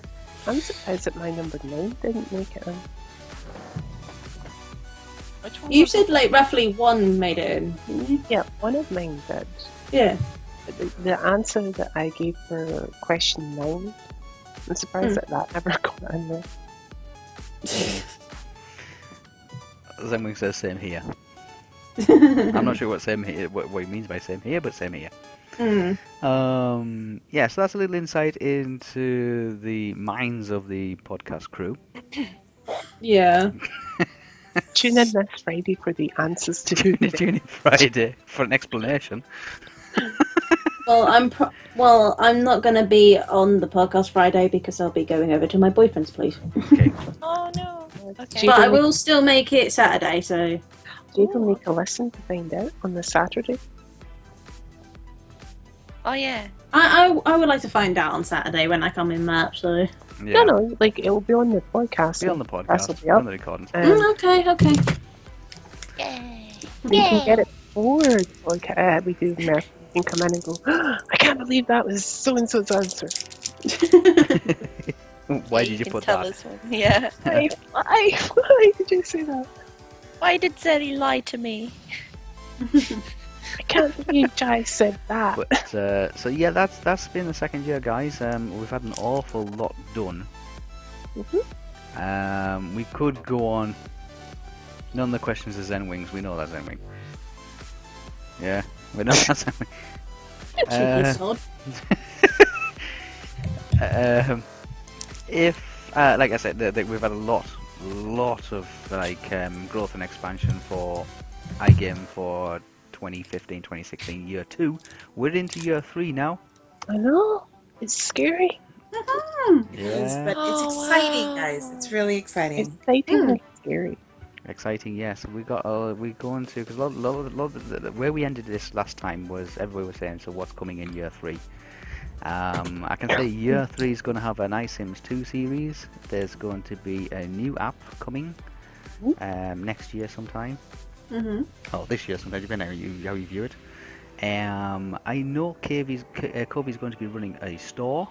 I'm surprised that my number 9 didn't make it in. Which one you was said, like, roughly one made it in, didn't you? Yeah, one of mine did. Yeah. But the answer that I gave for question 9, I'm surprised that never got in there. Zenwing says same here. I'm not sure what same here, what he means by same here, but same here. Yeah, so that's a little insight into the minds of the podcast crew. Yeah. Tune in this Friday for the answers to Tune in Friday for an explanation. Well, I'm not going to be on the podcast Friday because I'll be going over to my boyfriend's place. Okay. Oh no. Okay. But I will still make it Saturday, so... Jade will make a listen to find out on the Saturday. Oh yeah. I would like to find out on Saturday when I come in March, so... Yeah. No, like it will be on the podcast. Be on the Will podcast, be on up. the recording. Okay. Yay. We can get it forward. Like we do math. You can come in and go, I can't believe that was so and so's answer. Why You did you can put tell that? us one. Yeah. Why did you say that? Why did Zeddy lie to me? I can't believe Jai said that. But so yeah, that's been the second year, guys. We've had an awful lot done. We could go on. None of the questions are Zen Wings. We know that's Zen Wing. Yeah, we know that's Zen Wing. Cheeky sod. If like I said, we've had a lot of like growth and expansion for iGame for 2015, 2016, year 2. We're into year 3 now. I know. It's scary. It is, Yeah. but it's Oh, exciting, wow. guys. It's really exciting. Excitingly scary. Exciting, yes. We got we going to because where we ended this last time was everybody was saying, so what's coming in year 3? I can say year 3 is going to have an iSims 2 series. There's going to be a new app coming next year sometime. Oh, this year sometime, depending on how you view it. I know Kobe's going to be running a store.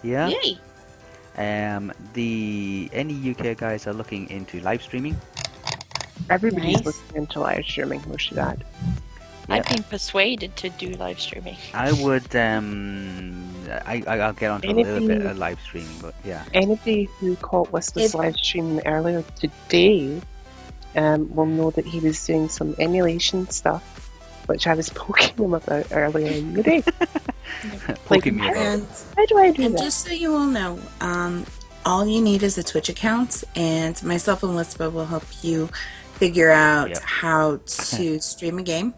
Yeah. Yay! Any UK guys are looking into live streaming. Everybody's Nice. looking into live streaming, we should add. I've been persuaded to do live streaming. I would I'll get onto a little bit of live streaming, but yeah. Anybody who caught Wispa's live stream earlier today will know that he was doing some emulation stuff, which I was poking him about earlier in the day. Poking me about. And, How do I do and that? just so you all know, all you need is a Twitch account, and myself and Wispa will help you figure out Yep. how to stream a game.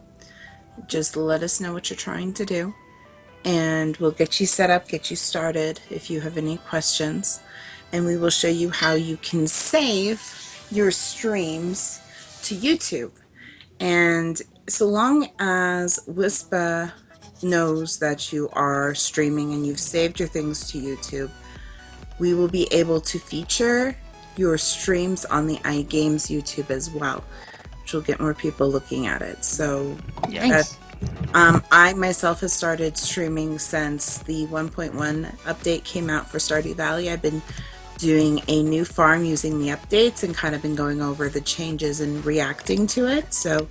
Just let us know what you're trying to do, and we'll get you set up, get you started if you have any questions, and we will show you how you can save your streams to YouTube. And so long as Wispa knows that you are streaming and you've saved your things to YouTube, we will be able to feature your streams on the iGames YouTube as well, which will get more people looking at it. So Yes. I myself have started streaming since the 1.1 update came out for Stardew Valley. I've been doing a new farm using the updates and kind of been going over the changes and reacting to it. So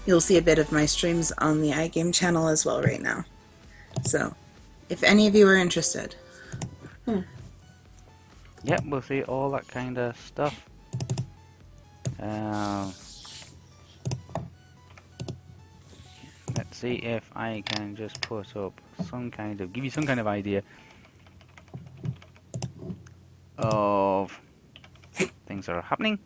you'll see a bit of my streams on the iGame channel as well right now. So if any of you are interested. Yep, we'll see all that kind of stuff. Let's see if I can just put up give you some kind of idea of things that are happening.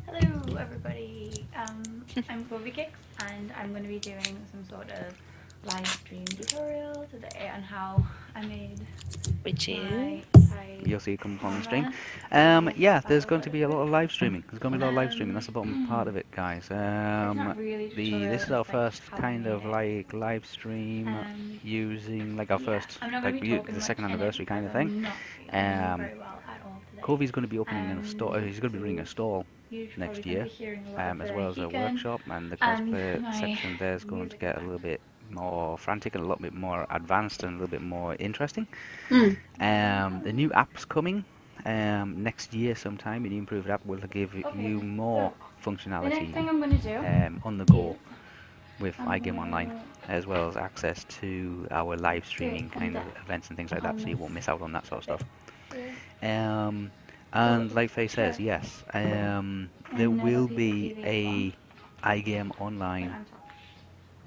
Hello, everybody. I'm Kix, and I'm going to be doing some sort of live stream tutorial today on how I made Which my is? You'll see it come up on the stream. camera. Yeah, there's going to be a lot of live streaming. There's going to be a lot of live streaming. That's the bottom part of it, guys. It's not really a tutorial, This is our it's like first how I kind made of it. like live stream using like our first I'm not gonna like be talking the much second in it anniversary kind of because thing. I'm not feeling very well at all today. Kobe's going to be opening in a store. He's going to be running a stall You're next probably year, gonna be hearing a lot of as the well as a Deacon workshop, and the and cosplay my section there is going to get a little bit more frantic and a little bit more advanced and a little bit more interesting. The new app's coming next year sometime. An improved app will give you more The next thing functionality I'm gonna do on the go with I'm iGame gonna- Online, as well as access to our live streaming kind of events and things like that, so you won't miss out on that sort of stuff. And like Faye says, yes, there will be a iGame Online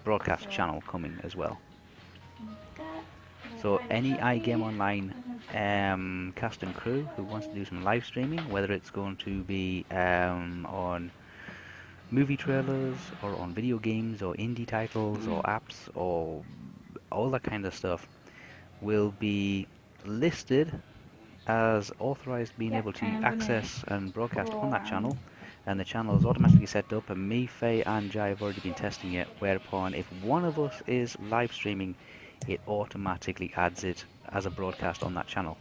broadcast channel coming as well. So any iGame Online cast and crew who wants to do some live streaming, whether it's going to be on movie trailers or on video games or indie titles or apps or all that kind of stuff, will be listed as authorized being able to access and broadcast on that channel, and the channel is automatically set up, and me, Faye and Jai have already been testing it, whereupon if one of us is live streaming, it automatically adds it as a broadcast on that channel.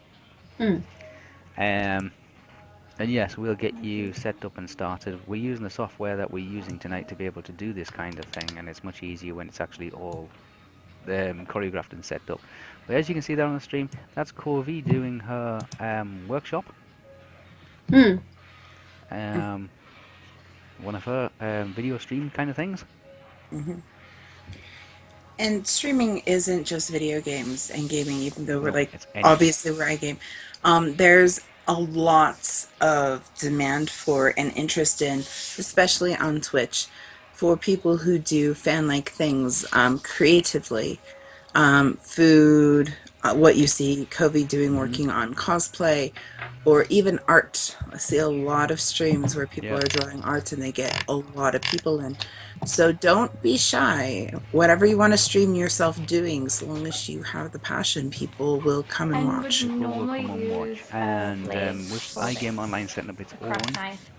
And yes, we'll get you set up and started. We're using the software that we're using tonight to be able to do this kind of thing, and it's much easier when it's actually all choreographed and set up. But as you can see there on the stream, that's Corvi doing her workshop. One of her video stream kind of things. And streaming isn't just video games and gaming, even though we're No, like, it's anything. obviously we're iGame. There's a lot of demand for and interest in, especially on Twitch, for people who do fan-like things creatively. food, what you see Covey doing Mhm. working on cosplay, or even art. I see a lot of streams where people Yeah. are drawing art and they get a lot of people in. So don't be shy. Whatever you want to stream yourself doing, as long as you have the passion, people will come and And would watch. People will normally come and watch. use And blade with for iGame this, Online setting up its a craft own knife,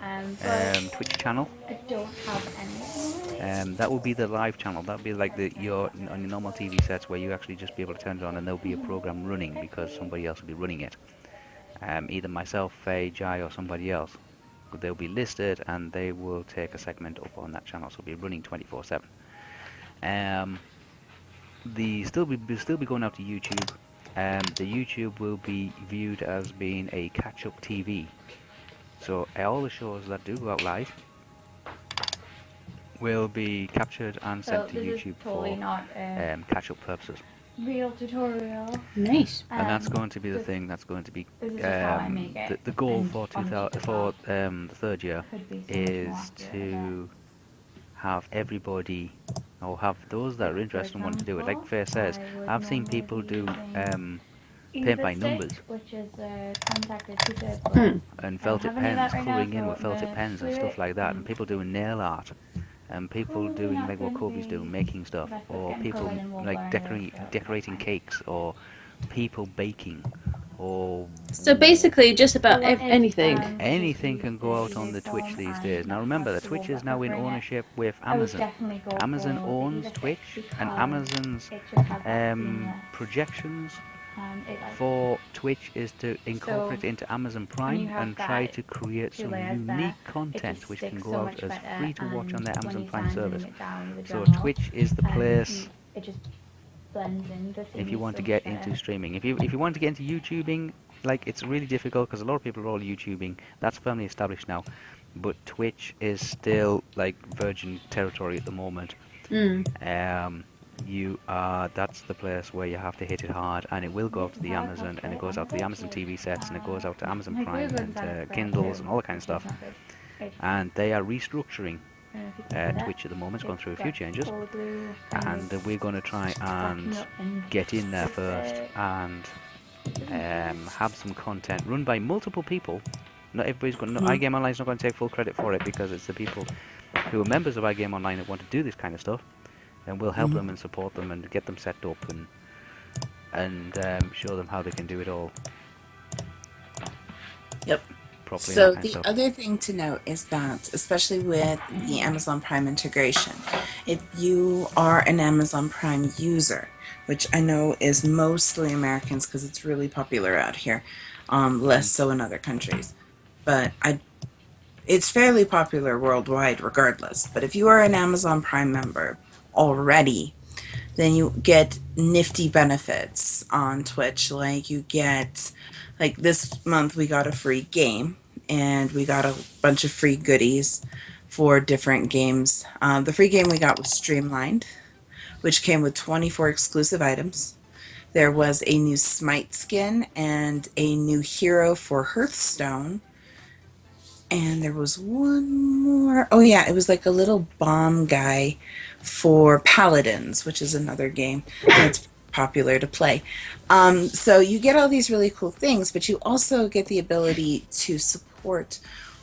but Twitch channel, I don't have any at the moment. that will be the live channel. That will be like your on your normal TV sets where you actually just be able to turn it on and there'll be a program running because somebody else will be running it. Either myself, Faye, Jai, or somebody else. They'll be listed and they will take a segment up on that channel, so it'll be running 24/7. Um, still be going out to YouTube. The YouTube will be viewed as being a catch-up TV. So all the shows that do go out live will be captured and So sent to this is YouTube totally for not a catch-up purposes. real tutorial. Nice. And that's going to be the This- thing. That's going to be This is just how I make it. the goal And for on the cheap as well. the third year Could be so much more is accurate to have everybody or have those that are For interested and want to do it. Like example, Faye says, I would I've seen normally people be do using paint by Stick, numbers which is a contact adhesive. Hmm. and I felted don't have any of that pens, right now, colouring in so with I'm felted gonna pens and glue stuff it like that, and and people doing nail art, and people probably doing not like what going to Kobe's doing, be making stuff, the best at or getting people coloured in wool like burner, so that's decorating fine. cakes, or people baking, or So basically, just about The one is, anything. just anything use can the go out on EVA the Twitch foam these and days. Now nothing remember, else the to wool Twitch is but now in covering it. ownership with I would Amazon. definitely go Amazon for the owns EVA Twitch, stick and because Amazon's it just has that seamless, projections it like for Twitch is to so incorporate it into Amazon when you Prime have and try that to create two some layers there, unique it content just which can sticks go so out much as better, free to watch on and their when Amazon you Prime stand service. it down with a So journal, Twitch is the place it just blends in the if you seamless want so to much get better. into streaming. If you want to get into YouTubing, like it's really difficult because a lot of people are all YouTubing. That's firmly established now, but Twitch is still like virgin territory at the moment. Mm. That's the place where you have to hit it hard, and it will go This out to is the how it Amazon, costs and it right goes on out the to the pitch Amazon with TV sets, and it goes out to Amazon my glue Prime gun and side for it Kindles too, and all that kind of which is stuff. not good. It's, And they are restructuring I don't know if you can see that. Twitch at the moment. It's gone It's through a few got changes, all the glue kind and of we're going to try cracking and up and get in there with first the and have some content run by multiple people. Not everybody's going. No, Mhm. iGame Online is not going to take full credit for it because it's the people who are members of iGame Online that want to do this kind of stuff, and we'll help them and support them and get them set up and show them how they can do it all Yep. properly and that So kind of the stuff. other thing to note is that, especially with the Amazon Prime integration, if you are an Amazon Prime user, which I know is mostly Americans because it's really popular out here, less so in other countries, but it's fairly popular worldwide regardless. But if you are an Amazon Prime member already, then you get nifty benefits on Twitch. Like you get, like this month we got a free game and we got a bunch of free goodies for different games. The free game we got was Streamlined, which came with 24 exclusive items. There was a new Smite skin and a new hero for Hearthstone. And there was one more. Oh, yeah, it was like a little bomb guy for Paladins, which is another game that's popular to play. So you get all these really cool things, but you also get the ability to support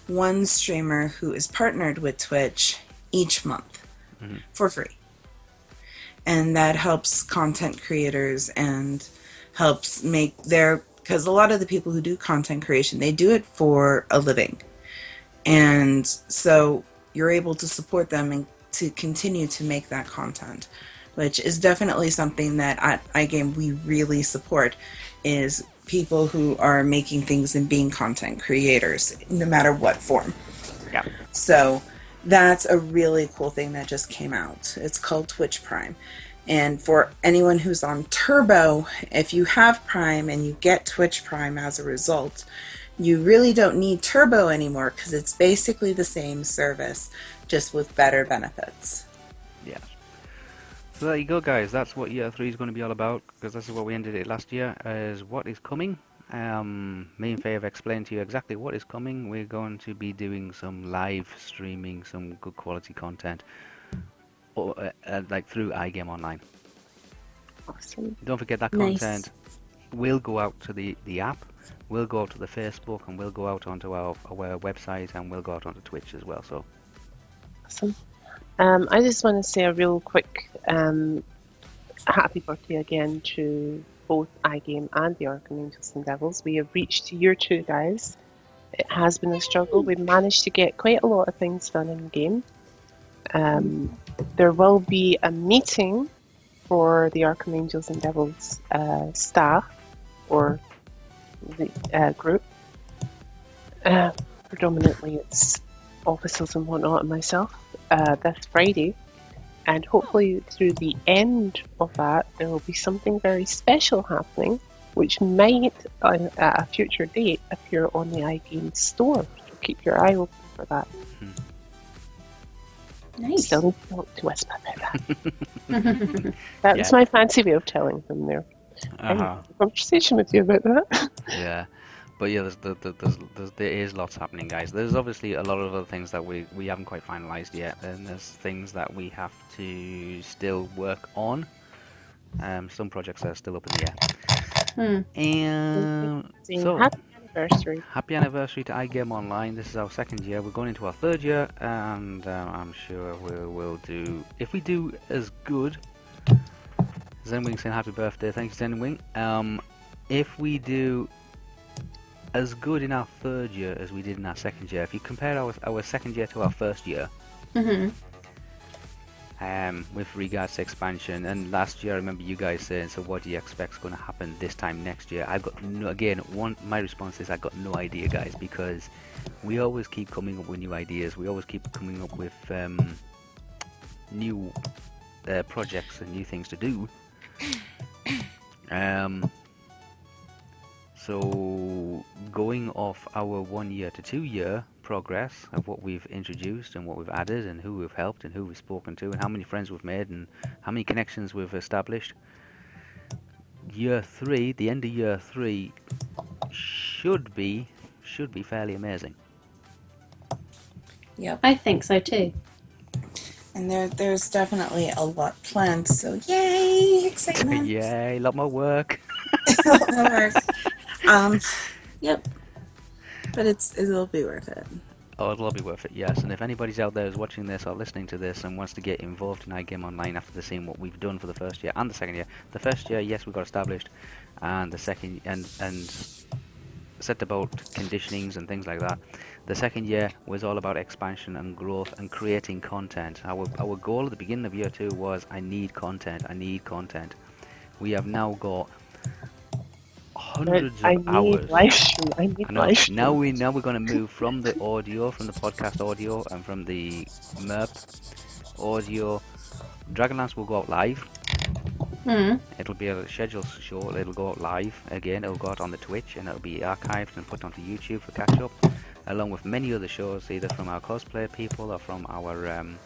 one streamer who is partnered with Twitch each month for free. And that helps content creators and helps make because a lot of the people who do content creation, they do it for a living. And so you're able to support them and to continue to make that content, which is definitely something that at iGame we really support, is people who are making things and being content creators, no matter what form. Yeah. So that's a really cool thing that just came out. It's called Twitch Prime. And for anyone who's on Turbo, if you have Prime and you get Twitch Prime as a result, you really don't need Turbo anymore because it's basically the same service, just with better benefits. Yeah. So there you go, guys. That's what year 3 is going to be all about, because this is what we ended it last year, is what is coming. Me and Faye have explained to you exactly what is coming. We're going to be doing some live streaming, some good quality content, like through iGame Online. Awesome. Don't forget that Nice. content will go out to the app, will go out to the Facebook, and will go out onto our website, and will go out onto Twitch as well. So Awesome. I just want to say a real quick happy birthday again to both iGame and the Archangels and Devils. We have reached year 2, guys. It has been a struggle. We've managed to get quite a lot of things done in game. There will be a meeting for the Archangels and Devils staff or the group. Predominantly it's officers and whatnot and myself this Friday. And hopefully through the end of that, there will be something very special happening, which might, at a future date, appear on the iGame store. So keep your eye open for that. Nice. Still need to talk to Wispa about that. That was Yeah. my fancy way of telling them there. I need to have a conversation with you about that. Yeah, but yeah, there is lots happening, guys. There's obviously a lot of other things that we haven't quite finalized yet, and there's things that we have to still work on. Some projects are still up in the air. And Saying so, happy anniversary. happy anniversary to iGame Online. This is our 2nd year. We're going into our 3rd year, and I'm sure we will do. If we do as good, Zenwing saying happy birthday. Thank you, Zenwing. If we do as good in our 3rd year as we did in our 2nd year, if you compare our 2nd year to our 1st year, with regards to expansion, and last year I remember you guys saying, so what do you expect is going to happen this time next year? I've got no, again, my response is I got no idea, guys, because we always keep coming up with new ideas. We always keep coming up with new projects and new things to do. So going off our 1 year to 2 year progress of what we've introduced and what we've added and who we've helped and who we've spoken to and how many friends we've made and how many connections we've established, year 3, the end of year 3 should be fairly amazing. Yep. I think so too. And there's definitely a lot planned. So yay, excitement. Yay, a lot more work. A lot more work. Yep. But it'll be worth it. Oh, it'll all be worth it, yes. And if anybody's out there who's watching this or listening to this and wants to get involved in iGame Online after they've seen what we've done for the 1st year and the 2nd year, the 1st year, yes, we got established, and the 2nd and set about conditionings and things like that. The 2nd year was all about expansion and growth and creating content. Our goal at the beginning of year 2 was I need content. We have now got hundreds of hours. Live stream. I need live stream. Now we're going to move from the audio, from the podcast audio, and from the MERP audio. Dragonlance will go out live. It'll be a scheduled show. It'll go out live again. It'll go out on the Twitch, and it'll be archived and put onto YouTube for catch up, along with many other shows, either from our cosplay people or from our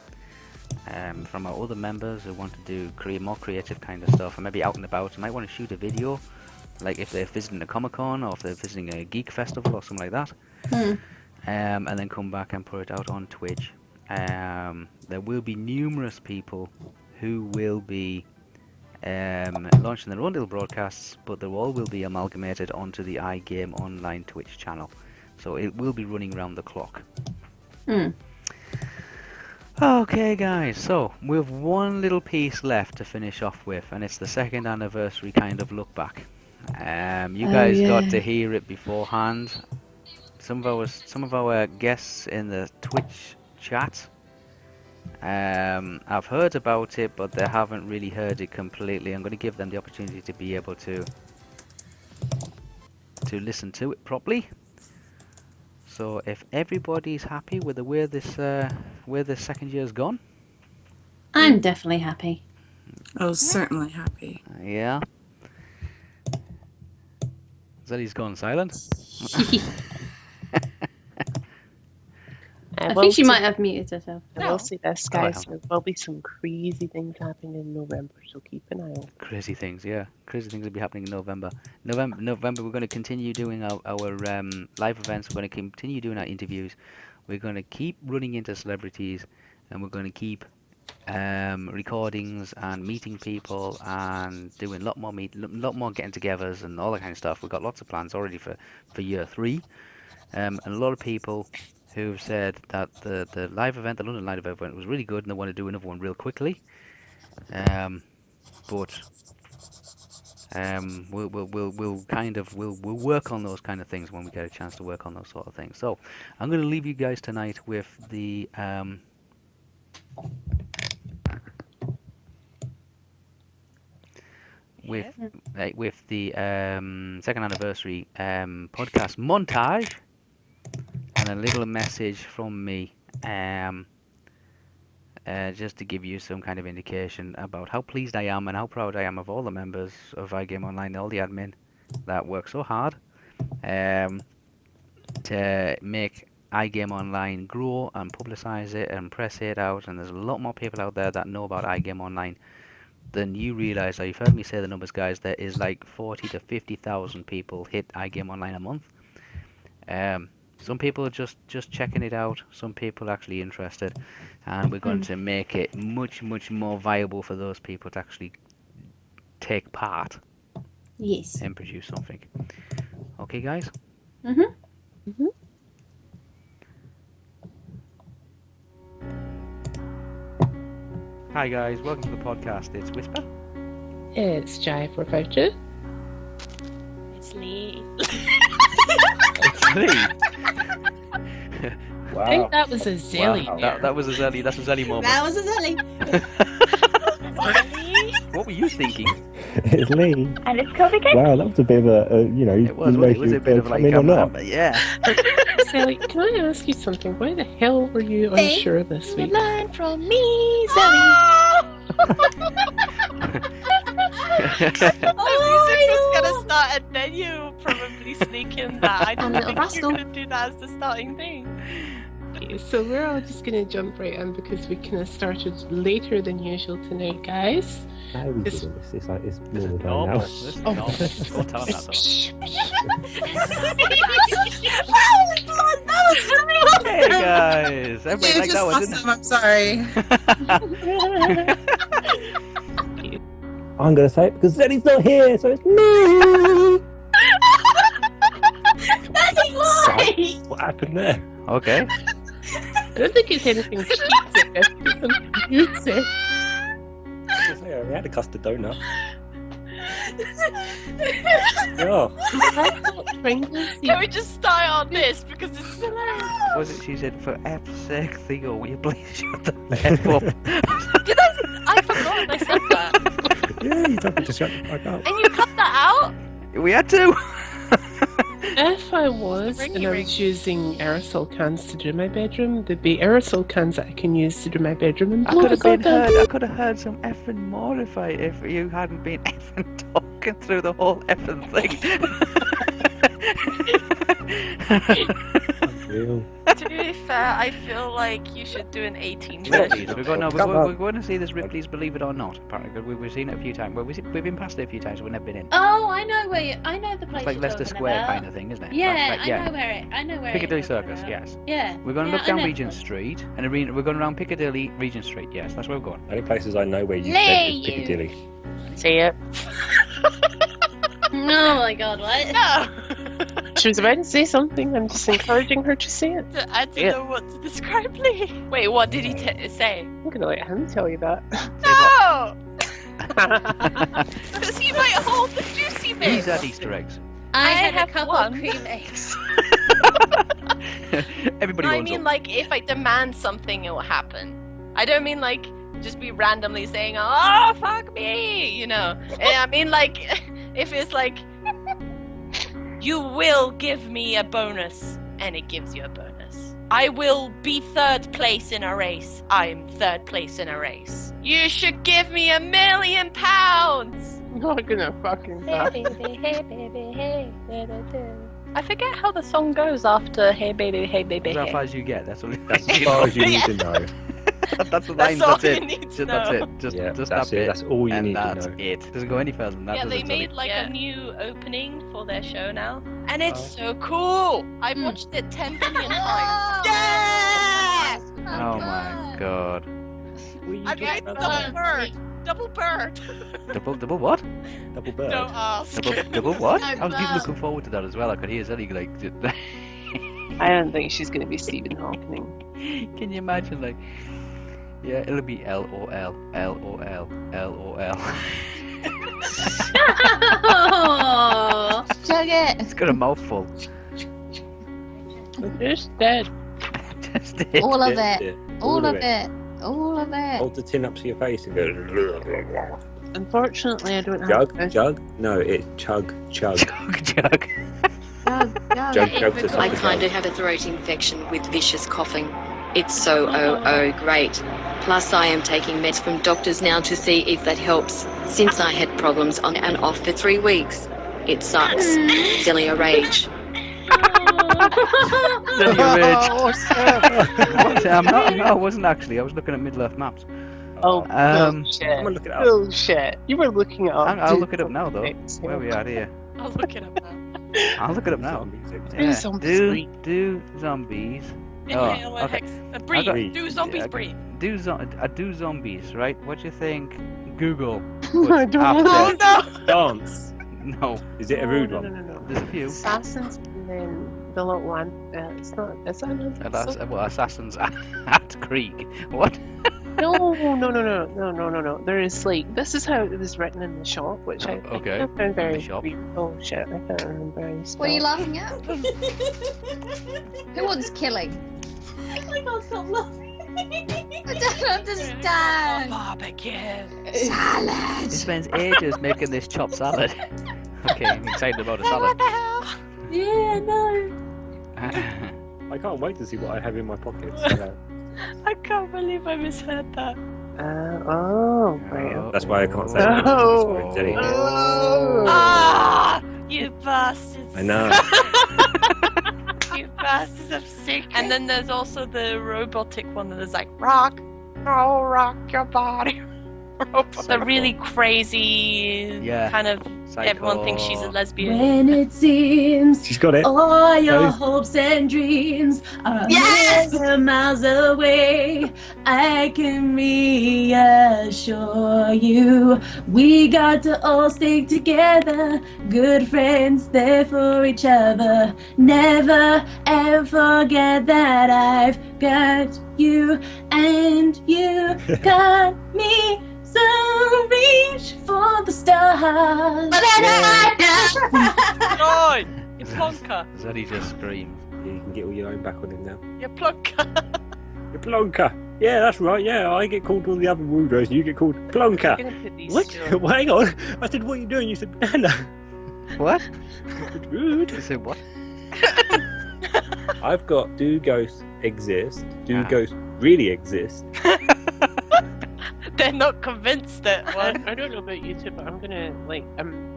other members who want to do more creative kind of stuff, and maybe out and about. You might want to shoot a video. Like if they're visiting a Comic-Con or if they're visiting a geek festival or something like that, and then come back and put it out on Twitch. There will be numerous people who will be launching their own little broadcasts, but they all will be amalgamated onto the iGame Online Twitch channel. So it will be running around the clock. Okay, guys, so we have one little piece left to finish off with, and it's the 2nd anniversary kind of look back. You guys got to hear it beforehand. Some of our guests in the Twitch chat I've heard about it, but they haven't really heard it completely. I'm going to give them the opportunity to be able to listen to it properly. So if everybody's happy with the way this 2nd year's gone, I'm definitely happy. Oh, certainly happy. yeah. Zelly's gone silent. I think she might have muted herself. I will say this, Oh, I guys. There will be some crazy things happening in November, so keep an eye on. Crazy things, yeah. Crazy things will be happening in November. November, we're going to continue doing our live events. We're going to continue doing our interviews. We're going to keep running into celebrities, and we're going to keep recordings and meeting people and doing a lot more getting-togethers and all that kind of stuff. We've got lots of plans already for year 3, and a lot of people who've said that the live event, the London live event, was really good and they want to do another one real quickly. But we'll work on those kind of things when we get a chance to work on those sort of things. So I'm going to leave you guys tonight with the with the second anniversary podcast montage and a little message from me, just to give you some kind of indication about how pleased I am and how proud I am of all the members of iGame Online, all the admin that work so hard to make iGame Online grow and publicize it and press it out. And there's a lot more people out there that know about iGame Online than you realize. You've heard me say the numbers, guys. There is like 40 to 50,000 people hit iGame Online a month. Some people are just checking it out. Some people are actually interested, and we're going to make it much more viable for those people to actually take part. Yes. And produce something. Okay, guys. Hi guys, welcome to the podcast. It's Wispa. It's Jai for Voucher. It's Lee. It's Lee. I think that was a Zelly. Wow. That was a Zelly. That's a Zelly moment. That was a Zelly. What were you thinking? It's Lee. And it's Kobe Cake. Wow, that was a bit of a, you know, It was a bit of like or not. yeah. Sally, can I ask you something? Why the hell were you unsure this week? Learn from me, Zelly. Music was gonna start and then you probably sneak in that. I didn't think you were gonna do that as the starting thing. Okay, so we're all just gonna jump right in because we kind of started later than usual tonight, guys. No, we didn't. It's like it's normal time Normal. now. This is normal. Don't tell them that though. Hey guys, everybody like that one, didn't I'm sorry. I'm gonna say it because Zelly's not here, so it's me. What happened there? Okay. I don't think it's anything cheesy. It's something you said. We had a custard donut. Yeah. Can we just start on this because this is hilarious? What was it she said? For F's sake, Theo, will you please shut the F up? Did I forgot I said that. Yeah, you told me to shut the fuck up. And you cut that out? We had to. If I was and I was using aerosol cans to do my bedroom, there'd be aerosol cans that I can use to do my bedroom and blow the goddamn. I could have heard some effing more if you hadn't been effing talking through the whole effing thing. To be fair, I feel like you should do an 18 Ripley's. version. We're going to see this Ripley's Believe It or Not. Apparently, we've seen it a few times. We've been past it a few times. We've never been in. Oh, I know the place. It's like you're Leicester talking Square about. kind of thing, isn't it? Yeah, Like, I know where. Piccadilly you're talking Circus, about. yes. Yeah. We're going to Yeah, look down I know. Regent Street, and we're going around Piccadilly, Regent Street. Yes, that's where we're going. The only places I know where you Lay said is you. Piccadilly. See it? Oh my god, what? No! She was about to say something. I'm just encouraging her to say it. I don't know what to describe Lee. Wait, what did he say? I'm gonna let him tell you that. No! Because he might hold the juicy bit. These are Easter eggs. I had have a couple one. of cream eggs. Everybody I owns mean, up. like, if I demand something, it will happen. I don't mean, like, just be randomly saying, oh, fuck me, you know. I mean, like, if it's like, you will give me a bonus, and it gives you a bonus. I will be third place in a race. I'm third place in a race. You should give me £1 million. I'm not gonna fucking Hey laugh. baby, hey baby, hey. I forget how the song goes after hey baby, hey baby, That's hey. as far as you get. That's all. That's as far as you need to know. That's the That's lines. all That's you it. need to Just that's know. it. Just Yeah, just that's that it. bit. That's all you and need to that's know. it. Doesn't go any further than that. Yeah, does they it, made Zoe? like a new opening for their show now, and it's so cool. I've watched it 10 billion times. Yeah! Oh my god. you I talking mean, about? double bird. Double bird. Double what? Double bird. Don't ask. Double what? No, I was really bird. looking forward to that as well. I could hear Zelly like. I don't think she's going to be Stephen Hawking. Can you imagine like? Yeah, it'll be LOL, LOL, LOL. Oh, Chug it. It's got a mouthful. Just dead. Just it. All of Yeah, it. yeah. All of it. All of it. Hold the tin up to your face and go. Unfortunately, I don't have Jug, a jug. No, it's chug, chug. Chug, chug. Chug, chug. Jug, jug to I something kind of else. have a throat infection with vicious coughing. It's so great. Plus I am taking meds from doctors now to see if that helps, since I had problems on and off for 3 weeks. It sucks. Silly a rage. Zelly rage. I'm not. No, I wasn't actually. I was looking at Middle-earth maps. Oh, bullshit. I'm gonna look it up. Bullshit. You were looking it up. I'll look it up now, though. Where we are here. I'll look it up now. I'll look it up now. Do zombies Do zombies. Inhale and okay. breathe. I got- Do zombies breathe. Do zombies, right? What do you think? Google. I don't after- know. Oh no! Dance. No, Is it a rude No, one? no, no. there's a few. Assassins and then the little one. It's not. Is that an That's assassins at Creek. What? No. There is like this is how it was written in the shop, which I Okay, found in very the shop. weird. Oh shit! I can't remember. Any What are you spell. laughing at? Who wants killing? I can't stop laughing. I don't understand. Barbecue. He Salad. spends ages making this chopped salad. Okay, I'm excited about a What salad. the hell? Yeah, no. I can't wait to see what I have in my pockets. I can't believe I misheard that. Oh, right. That's why I can't say No. it. Sorry, Jenny. Ah, you bastards! I know. You bastards of sick. And then there's also the robotic one that is like rock, oh rock your body. The really crazy Yeah. kind of. Psycho. Everyone thinks she's a lesbian. When it seems She's got it. all your Guys. hopes and dreams are Yes! a million miles away, I can reassure you we got to all stick together, good friends there for each other. Never ever forget that I've got you and you got me. So reach for the stars. No! You plonker! Zeddy just screams. Yeah, you can get all your own back on him now. You plonker! You're Plonker. Yeah, that's right. Yeah, I get called all the other rude words. You get called Plonker. I'm gonna put these What? still. Well, hang on. I said, what are you doing? You said, banana. What? It's rude. You said what? I've got do ghosts exist? Do Ah. ghosts really exist? They're not convinced that one. I don't know about you two, but I'm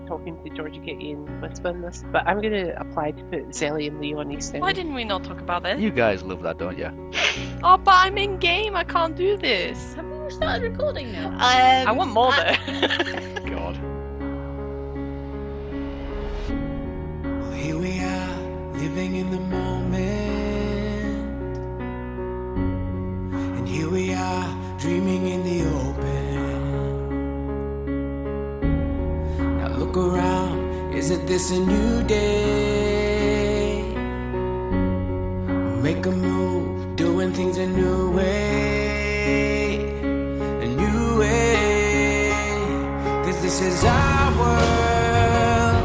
talking to Georgie Kitty and Wispa on this, but I'm gonna apply to put Zelly and Leon instead. Why didn't we not talk about this? You guys love that, don't you? Oh, but I'm in game. I can't do this. Have we started recording now? I want more though. God. Well, here we are, living in the moment. And here we are, dreaming in the open. Now look around, isn't this a new day? Make a move, doing things a new way. A new way. 'Cause this is our world,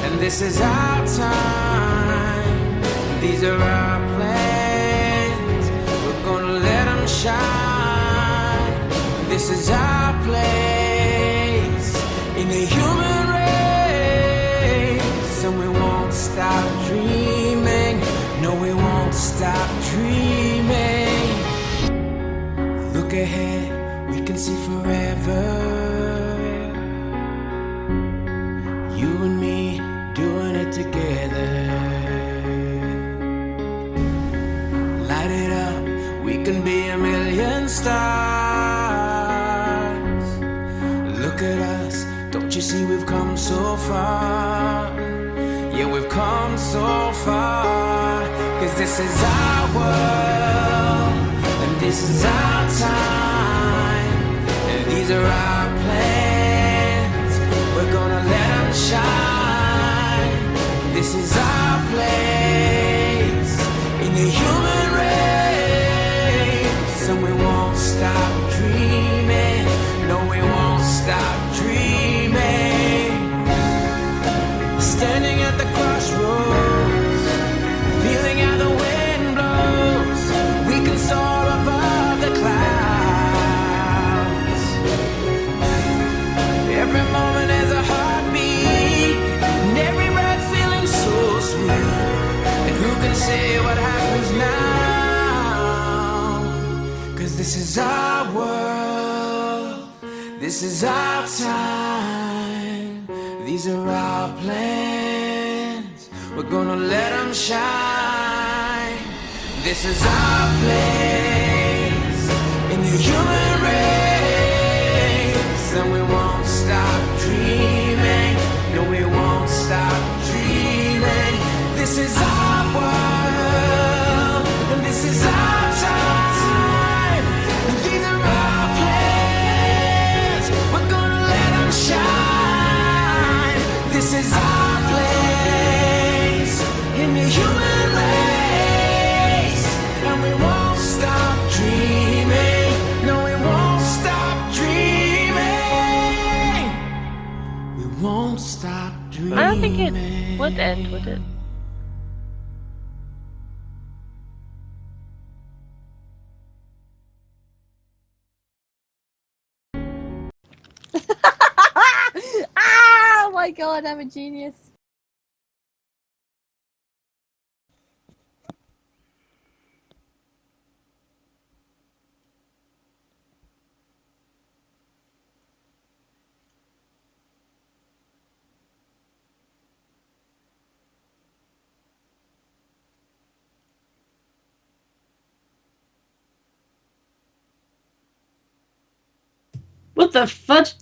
and this is our time. These are our plans, we're gonna let them shine. This is our place in the human race, and we won't stop dreaming. No, we won't stop dreaming. Look ahead, we can see forever. You and me doing it together. Light it up, we can be a million stars. Look at us, don't you see we've come so far? Yeah, we've come so far. 'Cause this is our world, and this is our time. These are our plans. We're gonna let them shine. This is our place in the human race, and we won't stop dreaming. No, we won't stop dreaming. Standing at the crossroads, feeling how the wind blows. We can soar above the clouds. Every moment is a heartbeat, and every breath feeling so sweet. And who can say what happens now? 'Cause this is our world, this is our time. These are our plans, we're gonna let them shine. This is our place in the human race, and we won't stop dreaming. No, we won't stop dreaming. This is our world, and this is our time. These are our plans, we're gonna let them shine. This is our place in the human race, and we won't stop dreaming. No, we won't stop dreaming. We won't stop dreaming. I don't think it would end, would it? Ah, my god, I'm a genius. What the fudge?